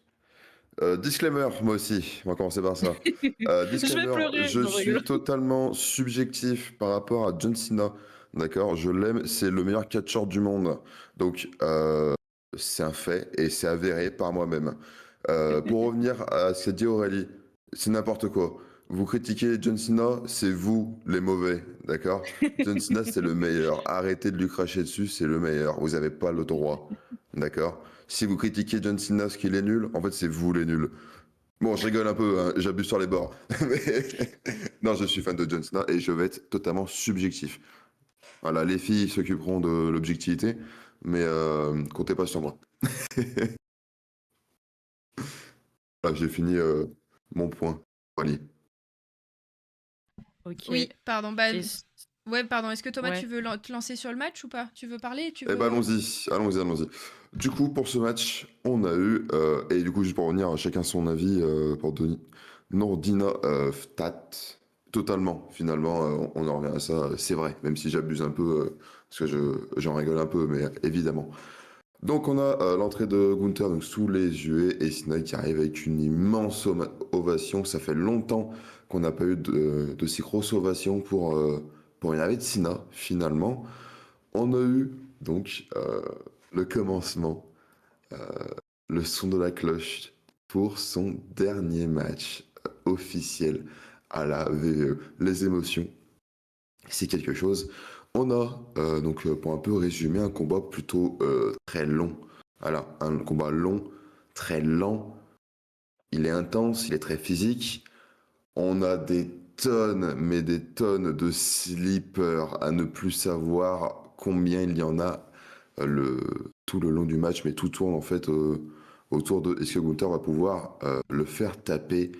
Disclaimer, moi aussi, on va commencer par ça. je vais Disclaimer, pleurer. je Non, je rigole. suis totalement subjectif par rapport à John Cena. D'accord? Je l'aime, c'est le meilleur catcheur du monde. Donc, c'est un fait et c'est avéré par moi-même. Pour revenir à ce qu'a dit Aurélie, c'est n'importe quoi. Vous critiquez John Cena, c'est vous les mauvais, d'accord? John Cena, c'est le meilleur. Arrêtez de lui cracher dessus, c'est le meilleur. Vous n'avez pas le droit, d'accord? Si vous critiquez John Cena parce qu'il est nul, en fait, c'est vous les nuls. Bon, je rigole un peu, hein, j'abuse sur les bords. Mais non, je suis fan de John Cena et je vais être totalement subjectif. Voilà, les filles s'occuperont de l'objectivité, mais comptez pas sur moi. Voilà, j'ai fini mon point. Allez. Ok. Oui, pardon, bah, Et c- ouais, pardon. Est-ce que Thomas, ouais. tu veux te lancer sur le match ou pas? Tu veux parler? Tu Eh ben veux... allons-y, allons-y, allons-y. Du coup, pour ce match, on a eu, et du coup, juste pour revenir à chacun son avis, pour Denis, Nordina Ftat, totalement, finalement, on en revient à ça, c'est vrai, même si j'abuse un peu, parce que j'en rigole un peu, mais évidemment. Donc on a l'entrée de Gunther donc, sous les yeux et Sina qui arrive avec une immense ovation. Ça fait longtemps qu'on n'a pas eu de si grosse ovation pour une arrivée de Sina, finalement. On a eu donc le commencement, euh, le son de la cloche pour son dernier match officiel à la VVE. Les émotions, c'est quelque chose. On a donc pour un peu résumer un combat plutôt très long. Voilà, un combat long, très lent. Il est intense, il est très physique. On a des tonnes, mais des tonnes de sleepers à ne plus savoir combien il y en a tout le long du match, mais tout tourne en fait autour de est-ce que Gunther va pouvoir le faire taper.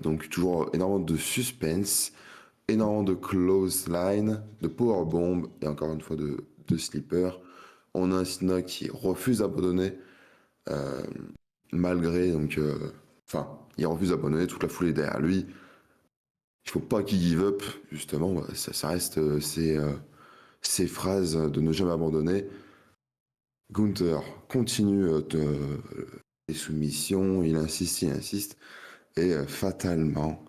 Donc toujours énormément de suspense, énormément de close line, de powerbomb et encore une fois de sleeper. On a un Cena qui refuse d'abandonner euh, malgré donc enfin il refuse d'abandonner, toute la foulée derrière lui. Il faut pas qu'il give up, justement. Ça reste ces phrases de ne jamais abandonner. Gunther continue les soumissions, il insiste, et fatalement,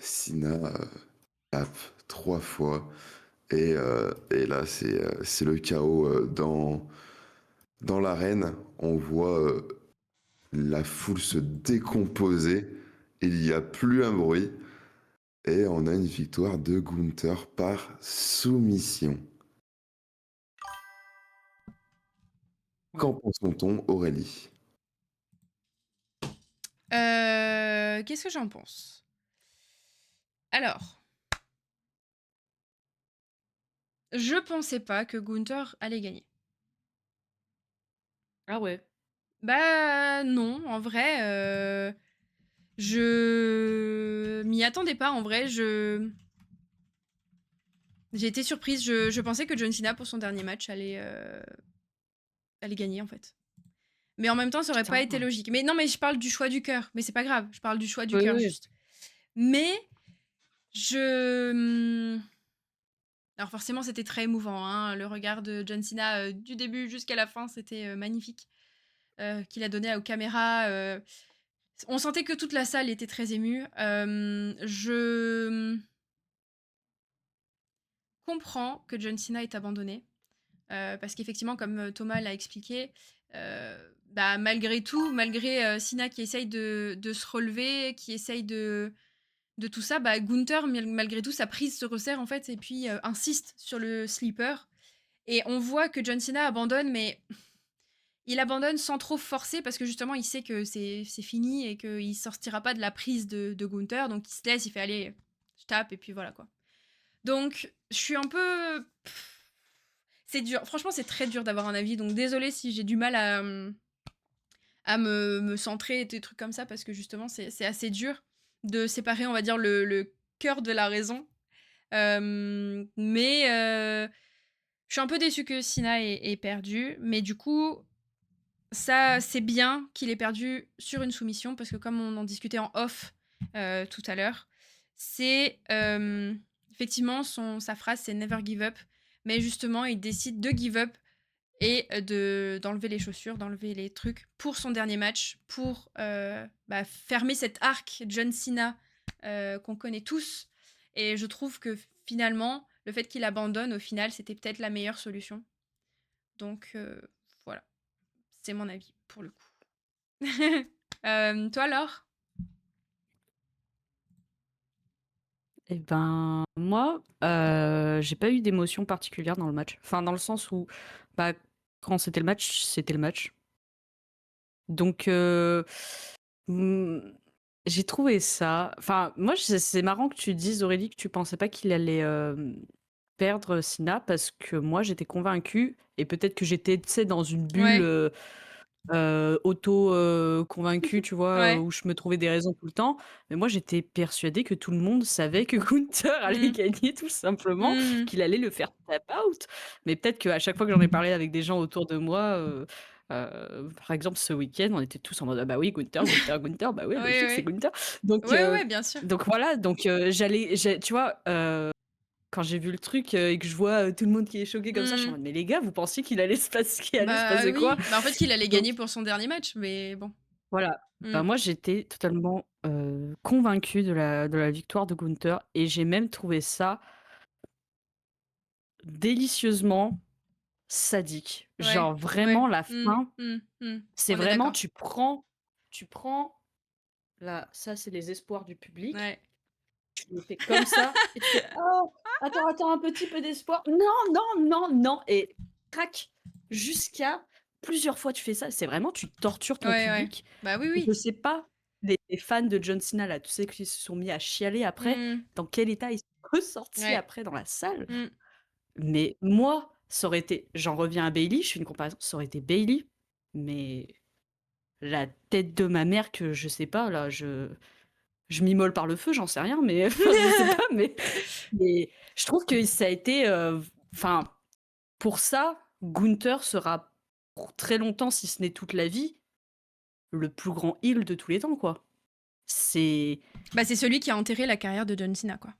Sina tape 3 fois. Et là, c'est le chaos dans l'arène. On voit la foule se décomposer. Il n'y a plus un bruit. Et on a une victoire de Gunther par soumission. Qu'en pense-t-on, Aurélie? Qu'est-ce que j'en pense? Alors, je pensais pas que Gunther allait gagner. Ah ouais. Bah non, en vrai, je m'y attendais pas. En vrai, j'ai été surprise. Je pensais que John Cena pour son dernier match allait gagner en fait. Mais en même temps, ça aurait pas été Putain. logique. Mais non, mais je parle du choix du cœur. Mais c'est pas grave. Je parle du choix du Oui, cœur oui. juste. Mais je alors forcément, c'était très émouvant, hein. Le regard de John Cena, du début jusqu'à la fin, c'était, magnifique, qu'il a donné aux caméras, on sentait que toute la salle était très émue. Je comprends que John Cena ait abandonné, parce qu'effectivement, comme, Thomas l'a expliqué, bah, malgré tout, malgré, Cena qui essaye de se relever, qui essaye de tout ça, bah, Gunther, malgré tout, sa prise se resserre, en fait et puis, insiste sur le sleeper et on voit que John Cena abandonne, mais il abandonne sans trop forcer parce que justement, il sait que c'est fini et qu'il sortira pas de la prise de Gunther. Donc, il se laisse, il fait allez, je tape et puis voilà quoi. Donc, je suis un peu. C'est dur. Franchement, c'est très dur d'avoir un avis. Donc, désolé si j'ai du mal à me centrer et des trucs comme ça parce que justement c'est assez dur de séparer, on va dire, le cœur de la raison. Mais je suis un peu déçue que Sina ait perdu, mais du coup, ça, c'est bien qu'il ait perdu sur une soumission parce que comme on en discutait en off, tout à l'heure, c'est, effectivement sa phrase c'est «Never give up», mais justement il décide de give up et d'enlever les chaussures, d'enlever les trucs pour son dernier match, pour, bah, fermer cet arc John Cena, qu'on connaît tous et je trouve que finalement, le fait qu'il abandonne au final, c'était peut-être la meilleure solution. Donc voilà, c'est mon avis pour le coup. Toi Laure? Et ben, moi, j'ai pas eu d'émotion particulière dans le match. Enfin, dans le sens où, bah, quand c'était le match, c'était le match. Donc, mmh, j'ai trouvé ça enfin, moi, c'est marrant que tu dises, Aurélie, que tu pensais pas qu'il allait, perdre Sina parce que moi, j'étais convaincue et peut-être que j'étais, tu sais, dans une bulle, Ouais. auto, convaincue, tu vois? Ouais. Où je me trouvais des raisons tout le temps. Mais moi, j'étais persuadée que tout le monde savait que Gunther allait Mmh. gagner tout simplement, Mmh. qu'il allait le faire tap out. Mais peut-être qu'à chaque fois que j'en ai parlé avec des gens autour de moi, par exemple ce week-end, on était tous en mode: «Ah bah oui, Gunther, Gunther, Gunther, bah ouais, Oui, logique, c'est oui. Gunther». Donc Ouais, ouais, bien sûr. voilà, j'ai tu vois, quand j'ai vu le truc, et que je vois, tout le monde qui est choqué comme ça, je suis en Mmh. mode: «Mais les gars, vous pensiez qu'il allait se Bah passer quoi?» oui. Bah, en fait, qu'il allait Donc gagner pour son dernier match, mais bon. voilà. Mmh. Bah, moi, j'étais totalement, convaincue de la victoire de Gunther et j'ai même trouvé ça délicieusement sadique. Ouais, Genre ouais. vraiment la Mmh, fin, mmh, mmh. c'est On est vraiment d'accord. tu prends là, ça c'est les espoirs du public, Ouais. tu le fais comme ça et tu fais: «Oh, attends, un petit peu d'espoir. Non, non, non, non» et crac, jusqu'à plusieurs fois tu fais ça. C'est vraiment tu tortures ton Ouais, ouais. public. Bah oui, Je oui. sais pas, les fans de John Cena là, tous ceux qui se sont mis à chialer après, Mmh. dans quel état ils sont ressortis Ouais. après dans la salle. Mmh. Mais moi, ça aurait été j'en reviens à Bayley, je fais une comparaison, ça aurait été Bayley, mais la tête de ma mère que je sais pas là, je m'immole par le feu, j'en sais rien, mais enfin je sais pas, mais je trouve que ça a été, enfin, pour ça, Gunther sera pour très longtemps, si ce n'est toute la vie, le plus grand heel de tous les temps, quoi. C'est Bah, c'est celui qui a enterré la carrière de John Cena, quoi.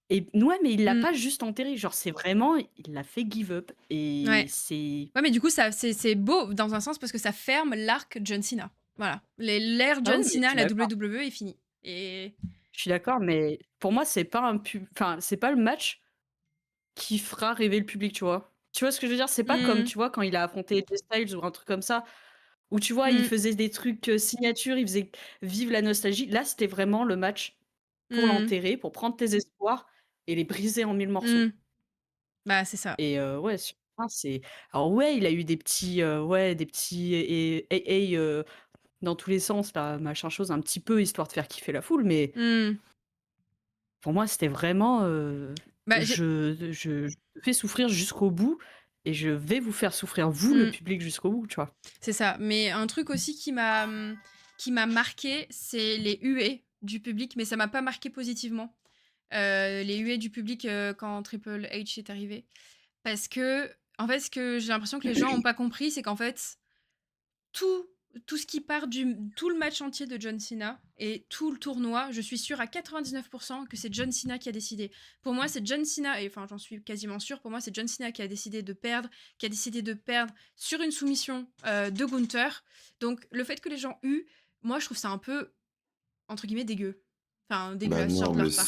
et ouais, mais il l'a Mmh. pas juste enterré, genre c'est vraiment il l'a fait give up et Ouais. c'est Ouais, mais du coup, ça c'est beau dans un sens parce que ça ferme l'arc John Cena. Voilà. L'ère ah John oui, mais je Cena à suis la d'accord. WWE est finie et Je suis d'accord, mais pour moi, c'est pas un enfin, c'est pas le match qui fera rêver le public, tu vois? Tu vois ce que je veux dire? C'est pas comme, mmh, tu vois, quand il a affronté AJ Styles ou un truc comme ça, où tu vois, il mmh, faisait des trucs, signature, il faisait vivre la nostalgie. Là, c'était vraiment le match pour mmh, l'enterrer, pour prendre tes espoirs et les briser en 1000 morceaux mmh. Bah, c'est ça. et ouais, sur la fin, c'est alors ouais, il a eu des petits, ouais, des petits hey, dans tous les sens là, machin chose, un petit peu histoire de faire kiffer la foule, mais Mmh. pour moi, c'était vraiment, Bah, j'ai je te fais souffrir jusqu'au bout et je vais vous faire souffrir vous, le mmh, public, jusqu'au bout, tu vois? c'est ça. Mais un truc aussi qui m'a marqué, c'est les huées du public, mais ça m'a pas marqué positivement. Les huées du public, quand Triple H est arrivé. Parce que, en fait, ce que j'ai l'impression que les gens ont pas compris, c'est qu'en fait, tout tout ce qui part du tout le match entier de John Cena et tout le tournoi, je suis sûre à 99 que c'est John Cena qui a décidé. Pour moi, c'est John Cena et enfin, j'en suis quasiment sûre, pour moi, c'est John Cena qui a décidé de perdre, qui a décidé de perdre sur une soumission, de Gunther. Donc le fait que les gens huent, moi, je trouve ça un peu, entre guillemets, «dégueu». Enfin, Bah dégueulasse, genre non, de mais leur part.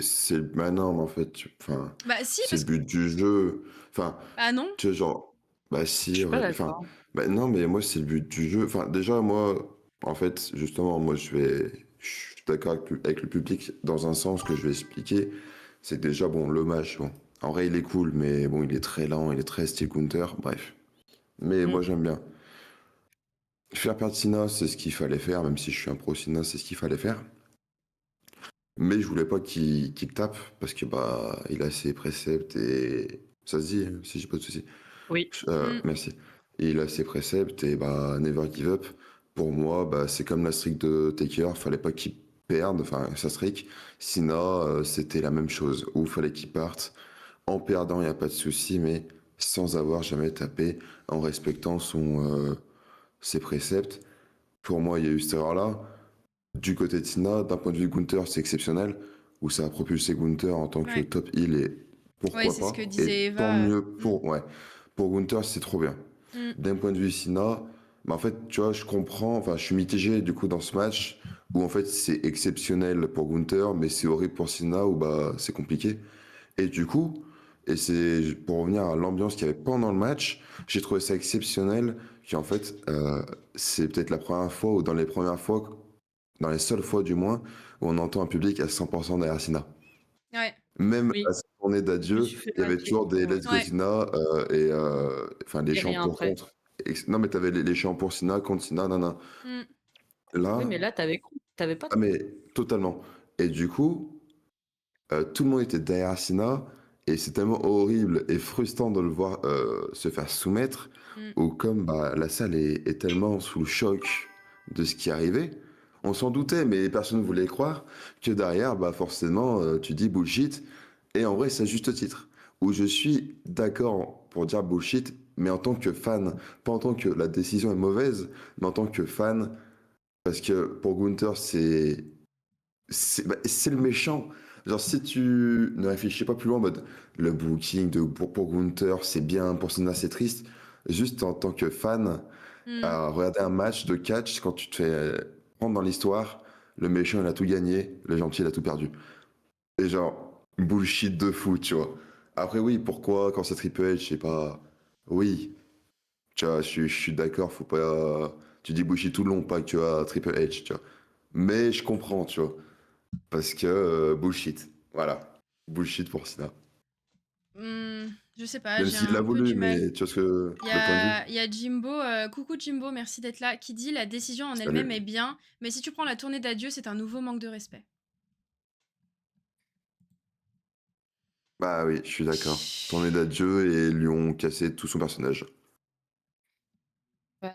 c'est bah non, mais en fait, enfin, Bah si, c'est parce le que but du jeu. Enfin, bah non. tu vois, genre, bah Je si, suis pas enfin, d'accord. bah non, mais moi, c'est le but du jeu. Enfin, déjà, moi, en fait, justement, moi, je suis d'accord avec le public dans un sens que je vais expliquer. C'est que déjà, bon, le match, bon, en vrai, il est cool, mais bon, il est très lent, il est très style counter, bref. Mais Mmh. moi, j'aime bien. Faire perdre Sina, c'est ce qu'il fallait faire, même si je suis un pro Sina, c'est ce qu'il fallait faire. Mais je voulais pas qu'il tape parce que bah il a ses préceptes et ça se dit, si j'ai pas de soucis. Oui. Mmh. Merci. et il a ses préceptes et bah, never give up. Pour moi, bah, c'est comme la streak de Taker, fallait pas qu'il perde, enfin sa streak. Sina, c'était la même chose, où fallait qu'il parte. En perdant, il n'y a pas de souci, mais sans avoir jamais tapé, en respectant ses préceptes. Pour moi, il y a eu cette erreur-là. Du côté de Sina, d'un point de vue Gunther, c'est exceptionnel, où ça a propulsé Gunther en tant que Ouais. top heel et Ouais, pourquoi c'est ce que pas. Et disait tant Eva. mieux pour, ouais, pour Gunther, c'est trop bien. Mm. D'un point de vue Sina, bah en fait, tu vois, je comprends, enfin, je suis mitigé du coup dans ce match, où en fait c'est exceptionnel pour Gunther, mais c'est horrible pour Sina, où bah c'est compliqué. Et du coup, et c'est pour revenir à l'ambiance qu'il y avait pendant le match, j'ai trouvé ça exceptionnel, qu'en fait, c'est peut-être la première fois, ou dans les premières fois, dans les seules fois du moins, où on entend un public à 100% derrière Sina. Ouais. Même à Oui, sa journée je me d'adieu, suis fait il y avait remarquer. toujours des Ouais. Let's Go Ouais. Sina enfin des Et chants rien pour après. contre. Non mais t'avais les chants pour Sina, contre Sina, nan. Mm. Oui, Là, mais là, t'avais pas de ah mais totalement. Et du coup, tout le monde était derrière Sina et c'est tellement horrible et frustrant de le voir se faire soumettre Mm. ou comme bah, la salle est tellement sous le choc de ce qui arrivait. On s'en doutait, mais personne ne voulait croire que derrière, bah forcément, tu dis bullshit. Et en vrai, c'est à juste titre. Où je suis d'accord pour dire bullshit, mais en tant que fan, pas en tant que la décision est mauvaise, mais en tant que fan, parce que pour Gunther, c'est le méchant. Genre, si tu ne réfléchis pas plus loin en mode le booking pour Gunther, c'est bien, pour Cena, c'est triste. Juste en tant que fan, Mm. à regarder un match de catch, quand tu te fais prendre dans l'histoire, le méchant, il a tout gagné, le gentil, il a tout perdu. Et genre, bullshit de fou, tu vois. Après, oui, pourquoi, quand c'est Triple H, je sais pas. Oui, tu vois, je suis d'accord, faut pas. Tu dis bullshit tout le long, pas que tu as Triple H, tu vois. Mais je comprends, tu vois. Parce que bullshit. Voilà. Bullshit pour Sina. Je sais pas, Même j'ai s'il l'a un peu voulu, du mal. mais tu vois ce que Il y le point de vue? a, il y a Jimbo, coucou Jimbo, merci d'être là, qui dit la décision en elle-même est Salut. bien, mais si tu prends la tournée d'adieu, c'est un nouveau manque de respect. Bah oui, je suis d'accord. Tournée d'adieu et lui ont cassé tout son personnage. Bah,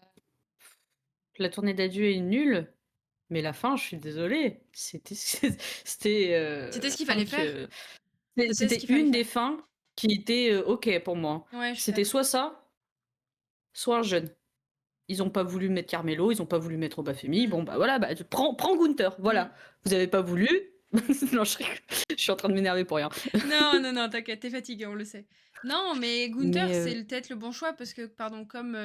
la tournée d'adieu est nulle, mais la fin, je suis désolée, c'était C'était ce la qu'il fin fallait faire. que C'était ce c'était qu'il fallait une des faire. fins qui était OK pour moi. Ouais, je suis C'était d'accord. soit ça, soit un jeune. Ils ont pas voulu mettre Carmelo, ils ont pas voulu mettre Obafemi. Mm, Bon, bah voilà, bah, prends Gunther, mm. voilà. Vous avez pas voulu. Non, je rigole. Je suis en train de m'énerver pour rien. Non, non, non, t'inquiète, t'es fatigué, on le sait. Non, mais Gunther, Mais c'est peut-être le bon choix parce que, pardon, comme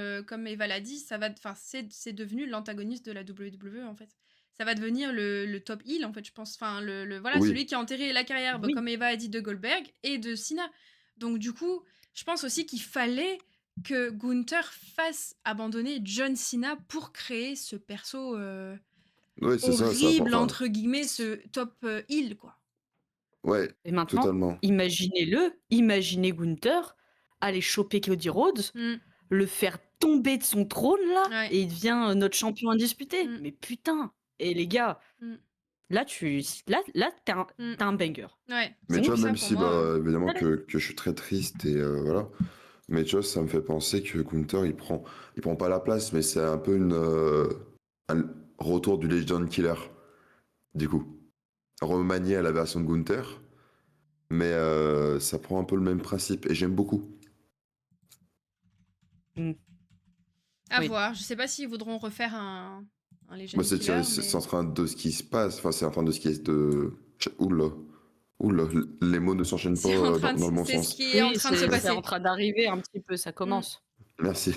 Eva l'a dit, enfin, c'est devenu l'antagoniste de la WWE en fait. Ça va devenir le top heel en fait, je pense. Enfin, voilà, Oui, celui qui a enterré la carrière, bah, oui, comme Eva a dit, de Goldberg et de Cena. Donc du coup, je pense aussi qu'il fallait que Gunther fasse abandonner John Cena pour créer ce perso ouais, c'est ça, ça. horrible Enfin, entre guillemets, ce top heel quoi. ouais, et maintenant, totalement. imaginez Gunther aller choper Cody Rhodes, Mm, le faire tomber de son trône là, ouais. et il devient notre champion indisputé. Mm, Mais putain! Et les gars, mm. là, Mmh. t'as un banger. Ouais, Mais c'est tu Donc, pour vois, ça même pour si, moi, bah, évidemment allez. que je suis très triste et voilà. Mais tu vois, ça me fait penser que Gunther, il prend pas la place, mais c'est un peu un retour du Legend Killer, du coup. Remanié à la version de Gunther, mais ça prend un peu le même principe et j'aime beaucoup. Mmh, à oui. voir. Je sais pas s'ils voudront refaire un Moi, Legend Killer, c'est en mais train de ce qui se passe, enfin, c'est en train de ce qui est de. Oula, oula, les mots ne s'enchaînent pas dans le bon c'est ce sens. qui est en Oui, train de se c'est en passer. train d'arriver un petit peu, ça Mmh. commence. Merci,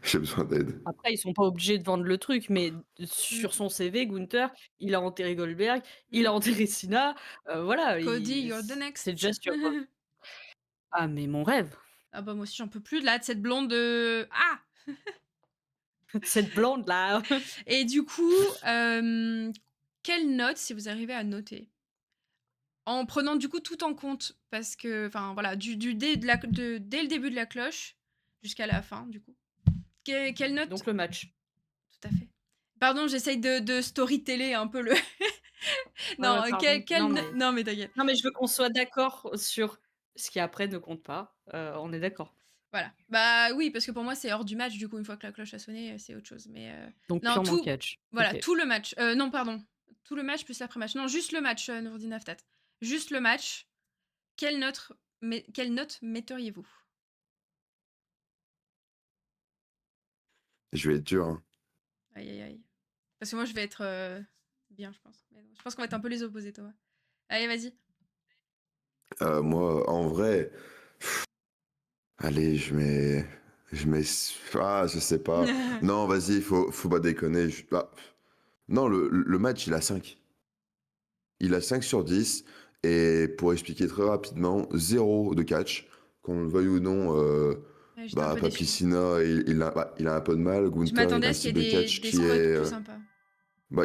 j'ai besoin d'aide. Après, ils sont pas obligés de vendre le truc, mais Mmh. sur son CV, Gunther, il a enterré Goldberg, il Mmh. a enterré Cena, voilà, Cody, il you're the c'est next. déjà sur ah mais mon rêve! Ah bah, moi aussi j'en peux plus là de cette blonde, ah! Cette blonde là! Et du coup, quelle note, si vous arrivez à noter? En prenant du coup tout en compte parce que enfin voilà, du dès le début de la cloche jusqu'à la fin du coup. Quelle note. Donc le match. Tout à fait. Pardon, j'essaye de storyteller un peu le Ouais, non, ouais, pardon. Non mais non mais t'inquiète. non mais je veux qu'on soit d'accord sur ce qui après ne compte pas, on est d'accord. Voilà. Bah, oui, parce que pour moi, c'est hors du match, du coup, une fois que la cloche a sonné, c'est autre chose. Mais, Donc non, purement tout catch. voilà, OK. tout le match. Non, pardon, tout le match plus l'après-match. Non, juste le match, Nourdine Aftat. Juste le match. Quelle note metteriez-vous? Je vais être dur, hein. Aïe, aïe, aïe. Parce que moi, je vais être, bien, je pense. Mais bon, je pense qu'on va être un peu les opposés, Thomas. Allez, vas-y. Moi, en vrai, allez, ah, je sais pas. Non, vas-y, faut pas déconner. Non, le match, il a 5. Il a 5 sur 10. Et pour expliquer très rapidement, zéro de catch. Qu'on le veuille ou non, Ouais, j'étais un peu déçue. Papissina, il a un peu de mal. Je Gunther, il m'attendais a à un ce qu'il style y de ait catch des qui spots est. plus sympas.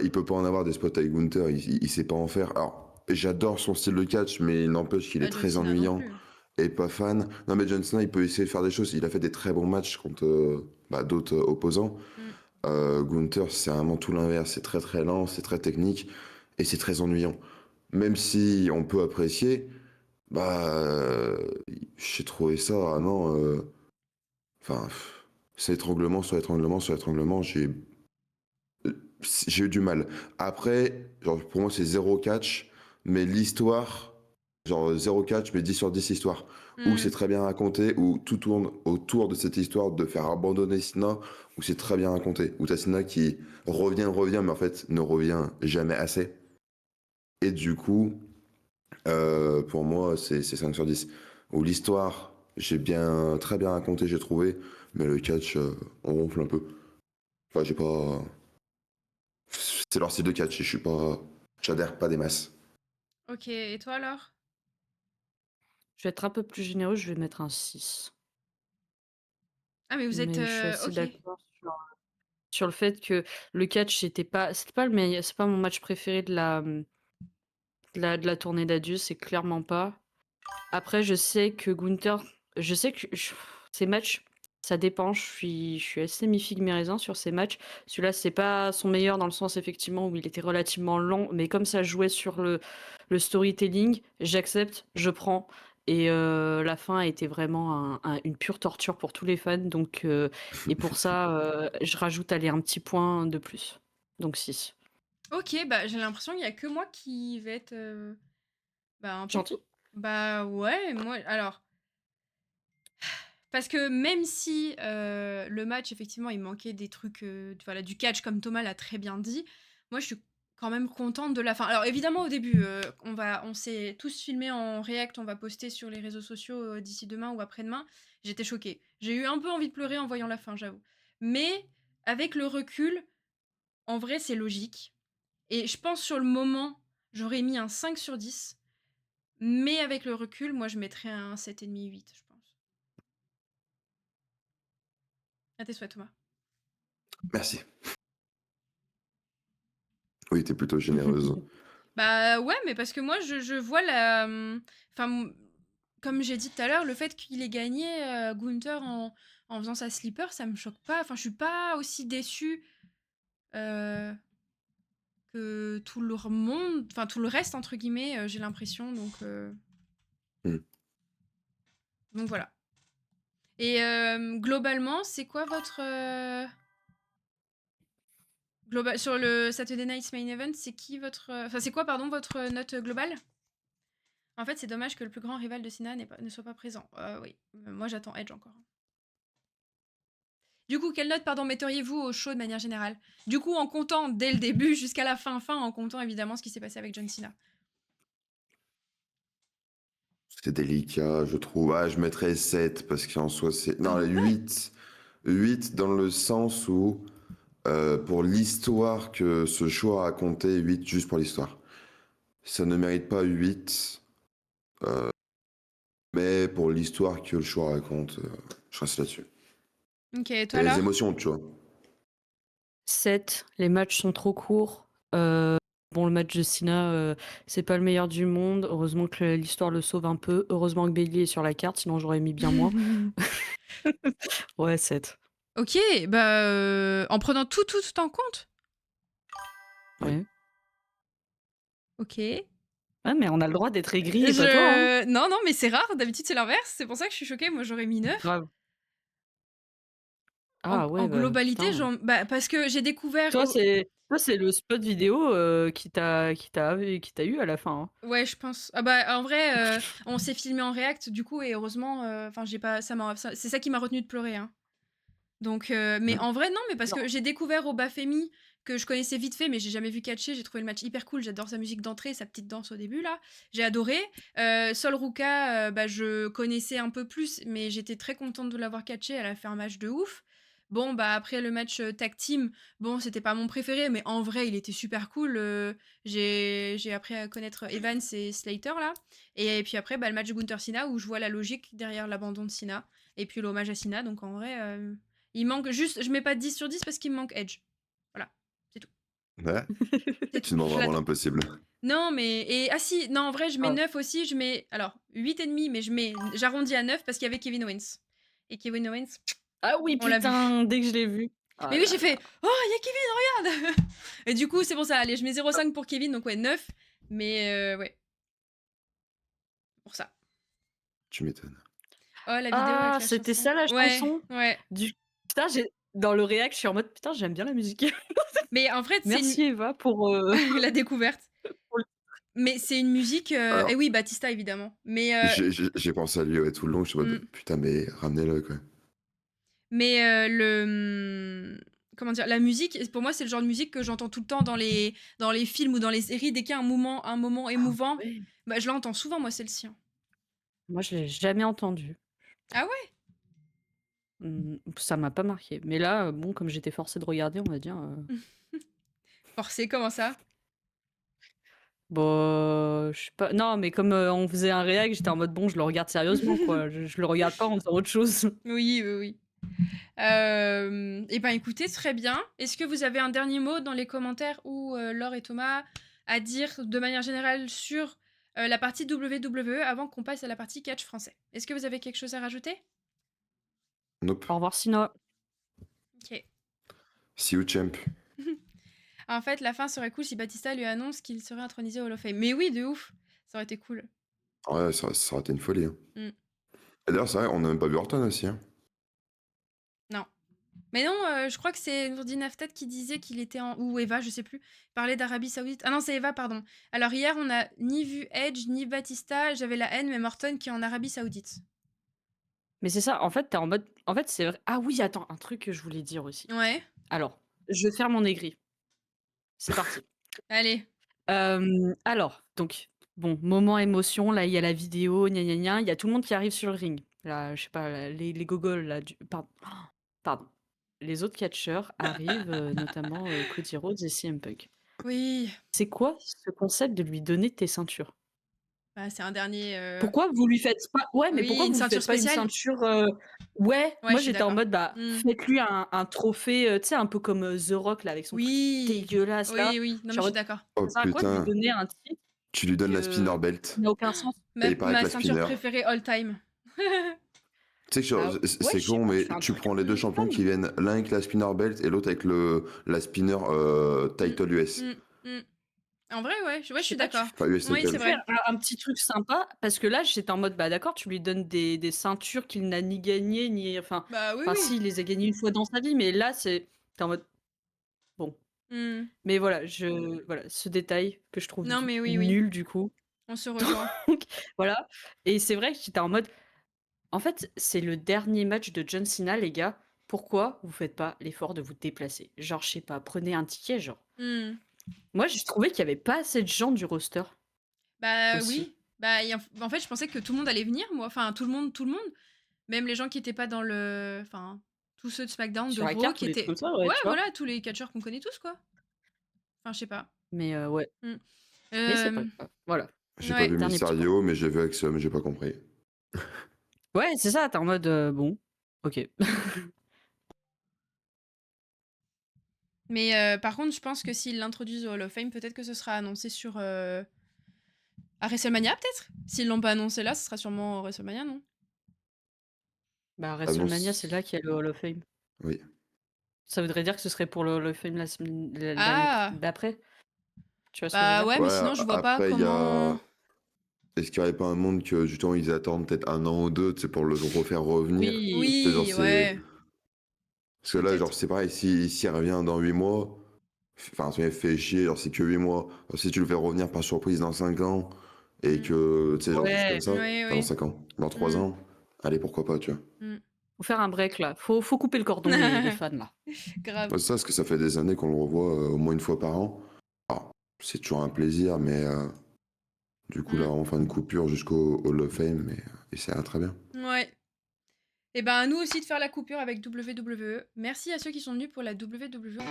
Il peut pas en avoir des spots avec Gunther, il sait pas en faire. Alors, j'adore son style de catch, mais il n'empêche qu'il est Bah, John très Cena non ennuyant plus. et pas fan. Non, mais John Cena, il peut essayer de faire des choses. Il a fait des très bons matchs contre d'autres opposants. Mmh. Gunther, c'est vraiment tout l'inverse. C'est très très lent, c'est très technique et c'est très ennuyant. Même si on peut apprécier, bah, j'ai trouvé ça vraiment. Enfin, c'est étranglement sur étranglement sur étranglement. J'ai eu du mal. Après, genre, pour moi, c'est zéro catch, mais l'histoire, genre zéro catch, mais 10 sur 10 histoire. Où c'est Mmh. très bien raconté, où tout tourne autour de cette histoire de faire abandonner Sina, où c'est très bien raconté. Où t'as Sina qui revient, mais en fait ne revient jamais assez. Et du coup, pour moi, c'est 5 sur 10. Où l'histoire, très bien raconté, j'ai trouvé, mais le catch, on ronfle un peu. Enfin, j'ai pas. C'est leur style de catch et j'adhère pas des masses. OK, et toi alors? Je vais être un peu plus généreux, je vais mettre un 6. Ah, mais vous êtes, Mais je suis assez OK. d'accord sur le fait que le catch, c'était pas le meilleur, c'est pas mon match préféré de la tournée d'adieu, c'est clairement pas. Après, je sais que ces matchs, ça dépend. Je suis assez mi-figue mi-raisin sur ces matchs. Celui-là, c'est pas son meilleur dans le sens effectivement où il était relativement long, mais comme ça jouait sur le storytelling, j'accepte, je prends. Et la fin a été vraiment une pure torture pour tous les fans. Donc, et pour ça, je rajoute aller un petit point de plus. Donc 6. OK, bah, j'ai l'impression qu'il y a que moi qui vais être, bah, un peu Gentil. bah, ouais, moi alors parce que même si, le match effectivement il manquait des trucs, voilà du catch comme Thomas l'a très bien dit, moi je suis quand même contente de la fin. Alors évidemment au début, on s'est tous filmés en react, on va poster sur les réseaux sociaux, d'ici demain ou après-demain. J'étais choquée. J'ai eu un peu envie de pleurer en voyant la fin, j'avoue. Mais avec le recul, en vrai c'est logique et je pense sur le moment, j'aurais mis un 5 sur 10, mais avec le recul, moi je mettrais un 7,5, 8 je pense. À tes souhaits Thomas. Merci. Oui, t'es plutôt généreuse. Bah, ouais, mais parce que moi, je vois la, enfin, comme j'ai dit tout à l'heure, le fait qu'il ait gagné, Gunther en faisant sa slipper, ça me choque pas. Enfin, je suis pas aussi déçue, heu, que tout le monde enfin, tout le reste entre guillemets, j'ai l'impression Hmm. donc voilà et globalement, c'est quoi votre, sur le Saturday Night's Main Event, c'est qui votre, enfin, c'est quoi, pardon, votre note globale? En fait, c'est dommage que le plus grand rival de Cena ne soit pas présent. Oui, moi j'attends Edge encore. Du coup, quelle note, pardon, metteriez-vous au show de manière générale? Du coup, en comptant dès le début jusqu'à la fin, en comptant évidemment ce qui s'est passé avec John Cena. C'est délicat, je trouve. Ah, je mettrais 7 parce qu'en soi, c'est. Ah Non, ouais? 8. 8 dans le sens où, pour l'histoire que ce show a raconté, 8 juste pour l'histoire. Ça ne mérite pas 8, mais pour l'histoire que le show raconte, je reste là-dessus. Ok, et toi Et les alors? émotions, tu vois. 7, les matchs sont trop courts. Bon, le match de Cena, c'est pas le meilleur du monde. Heureusement que l'histoire le sauve un peu. Heureusement que Bailey est sur la carte, sinon j'aurais mis bien moins. Ouais, 7. Ok, bah en prenant tout en compte? Oui. Ouais. Ok. Ouais, mais on a le droit d'être aigri et pas toi, hein. Non, mais c'est rare, d'habitude c'est l'inverse, c'est pour ça que je suis choquée, moi j'aurais mis 9. Grave. Ah En ouais, bah, globalité, putain. bah, parce que j'ai découvert Toi, au c'est le spot vidéo, qui t'a eu à la fin, hein. ouais, je pense. Ah bah, en vrai, on s'est filmé en React du coup et heureusement, enfin j'ai pas ça c'est ça qui m'a retenu de pleurer, hein. Donc mais Hmm. en vrai non, mais parce que Non. j'ai découvert Obafemi que je connaissais vite fait, mais j'ai jamais vu catcher. J'ai trouvé le match hyper cool. J'adore sa musique d'entrée, sa petite danse au début là. J'ai adoré. Sol Ruka, bah, je connaissais un peu plus, mais j'étais très contente de l'avoir catché. Elle a fait un match de ouf. Bon bah après le match tag team, bon c'était pas mon préféré, mais en vrai il était super cool. J'ai appris à connaître Evans et Slater là. Et puis après bah, le match de Gunther Sina où je vois la logique derrière l'abandon de Sina et puis l'hommage à Sina. Donc en vrai. Il manque juste, je mets pas 10 sur 10 parce qu'il me manque Edge. Voilà, c'est tout. Ouais, C'est tu tout, demandes je vraiment l'attends. l'impossible. Non, mais. Ah si, non, en vrai, je mets Ah. 9 aussi. Je mets. Alors, 8,5, mais j'arrondis à 9 parce qu'il y avait Kevin Owens. Et Kevin Owens, Ah oui, on l'a vu. putain, dès que je l'ai vu. Ah Mais oui, là j'ai fait. là. Oh, il y a Kevin, regarde. Et du coup, c'est pour ça. Allez, je mets 0,5 pour Kevin, donc ouais, 9. Mais ouais, pour ça. Tu m'étonnes. Oh, la vidéo avec Ah, la c'était chanson. ça la Ouais, chanson? ouais. Du putain, dans le réact, je suis en mode: «Putain, j'aime bien la musique». Mais en fait, c'est Merci Eva pour, la découverte. pour le Mais c'est une musique. Et Alors, oui, Batista, évidemment. Mais j'ai pensé à lui ouais, tout le long, je suis en mode, mmh. putain, mais ramenez-le, quoi. Mais comment dire? La musique, pour moi, c'est le genre de musique que j'entends tout le temps dans les films ou dans les séries. Dès qu'il y a un moment ah émouvant, ouais. bah, je l'entends souvent, moi, celle-ci, hein. Moi, je l'ai jamais entendu. Ah ouais? Ça m'a pas marqué. Mais là, bon, comme j'étais forcée de regarder, on va dire, Forcé, comment ça? bah, je sais pas non, mais comme, on faisait un réact, j'étais en mode: «Bon, je le regarde sérieusement, quoi. Je le regarde pas en faisant autre chose». Oui, oui, oui. Et ben, écoutez, très bien. Est-ce que vous avez un dernier mot dans les commentaires ou Laure et Thomas à dire de manière générale sur, la partie WWE avant qu'on passe à la partie catch français? Est-ce que vous avez quelque chose à rajouter? Nope. Au revoir Sina. OK. See you, champ. En fait, la fin serait cool si Batista lui annonce qu'il serait intronisé au Hall of Fame. Mais oui, de ouf! Ça aurait été cool. Ouais, ça aurait été une folie, hein. Mmh. Et d'ailleurs, c'est vrai, on n'a même pas vu Orton aussi, hein. Non. Mais non, je crois que c'est Nourdine Aftat qui disait qu'il était en ou Eva, je sais plus, parlait d'Arabie Saoudite. Ah non, c'est Eva, pardon. Alors hier, on a ni vu Edge, ni Batista, j'avais la haine, mais Morton qui est en Arabie Saoudite. Mais c'est ça, en fait, tu en mode en fait, c'est vrai ah oui, attends, un truc que je voulais dire aussi. Ouais, Alors, je vais faire mon aigri. C'est parti. allez. Alors, donc, bon, moment émotion, là, il y a la vidéo, gna gna gna, il y a tout le monde qui arrive sur le ring. Là, je sais pas, là, les gogoles, là, pardon, pardon. Les autres catcheurs arrivent, notamment, Cody Rhodes et CM Punk. Oui, C'est quoi ce concept de lui donner tes ceintures? bah, c'est un dernier, Pourquoi vous lui faites pas ouais, mais oui, pourquoi une vous lui ceinture faites pas une spéciale. ceinture, ouais, Ouais, moi je suis j'étais en d'accord. mode, bah, Mmh. faites-lui un trophée, tu sais, un peu comme, The Rock là, avec son truc Oui, dégueulasse là. oui, oui, non, Je suis mais en je suis mode, d'accord. Oh ça sert à quoi de lui putain, donner un titre tu lui donnes la spinner que belt. qui n'a aucun sens? Et Ma il paraît que ma la ceinture spinner. préférée all time. Tu sais que Bah, ouais, c'est je sais con, pas, mais tu fais un tu truc prends les deux all champions qui time. viennent, l'un avec la spinner belt et l'autre avec la spinner Mmh, title US. mmh, mmh. En vrai, ouais, je Je sais suis pas, d'accord. Enfin, US Oui, c'est title. fais vrai. un petit truc sympa parce que là, j'étais en mode, bah, d'accord, tu lui donnes des ceintures qu'il n'a ni gagnées ni Bah, oui, enfin oui. si, il les a gagnées une fois dans sa vie, mais là, tu en mode: «Bon». Mmh. Mais voilà, voilà, ce détail que je trouve Non, mais oui, oui, nul du coup. on se rejoint. Donc voilà et c'est vrai que j'étais en mode en fait, c'est le dernier match de John Cena les gars, pourquoi vous faites pas l'effort de vous déplacer? Genre, je sais pas, prenez un ticket genre. Mmh. Moi, j'ai trouvé qu'il y avait pas assez de gens du roster Bah, aussi. oui. Bah, en fait, je pensais que tout le monde allait venir, moi. Enfin, tout le monde. Même les gens qui étaient pas dans le enfin, tous ceux de SmackDown, de Sur la Raw, carte qui ou des trucs étaient comme ça, ouais, ouais, tu vois? voilà, tous les catcheurs qu'on connaît tous, quoi. Enfin, je sais pas. Mais ouais, Mmh. mais c'est pas Hem, grave. Voilà, J'ai pas ouais. vu dernier petit point. Mysterio, mais j'ai vu Axiom, j'ai pas compris. Ouais, c'est ça, tu en mode, bon, OK. Mais par contre, je pense que s'ils l'introduisent au Hall of Fame, peut-être que ce sera annoncé sur, à WrestleMania, peut-être? S'ils l'ont pas annoncé là, ce sera sûrement au WrestleMania, non? Bah, WrestleMania, c'est Annonce. là qu'il y a le Hall of Fame. Oui. Ça voudrait dire que ce serait pour le Hall of Fame l'année Ah! d'après? Tu vois ce que je veux Bah, dire? ouais, mais Ouais, sinon, je vois pas après, il y comment a. Est-ce qu'il y aurait pas un monde que justement ils attendent peut-être un an ou deux, c'est pour le refaire revenir? Oui, C'est genre, oui, c'est. ouais. Parce que là, genre, peut-être. c'est pareil, si elle revient dans 8 mois, enfin, ça me fait chier, genre, c'est que 8 mois. Si tu le fais revenir par surprise dans 5 ans, et Mmh. que, tu sais, genre, juste Ouais, comme ça, Oui, enfin, dans oui. 5 ans, dans 3 Mmh. ans, allez, pourquoi pas, tu vois. Mmh. faut faire un break là. Faut couper le cordon les fans là. Grave. Ouais, c'est ça, parce que ça fait des années qu'on le revoit au moins une fois par an. Alors, c'est toujours un plaisir, mais du coup, là, Mmh. on fait une coupure jusqu'au Hall of Fame, et ça ira très bien. Ouais. Et ben, à nous aussi de faire la coupure avec WWE. Merci à ceux qui sont venus pour la WWE.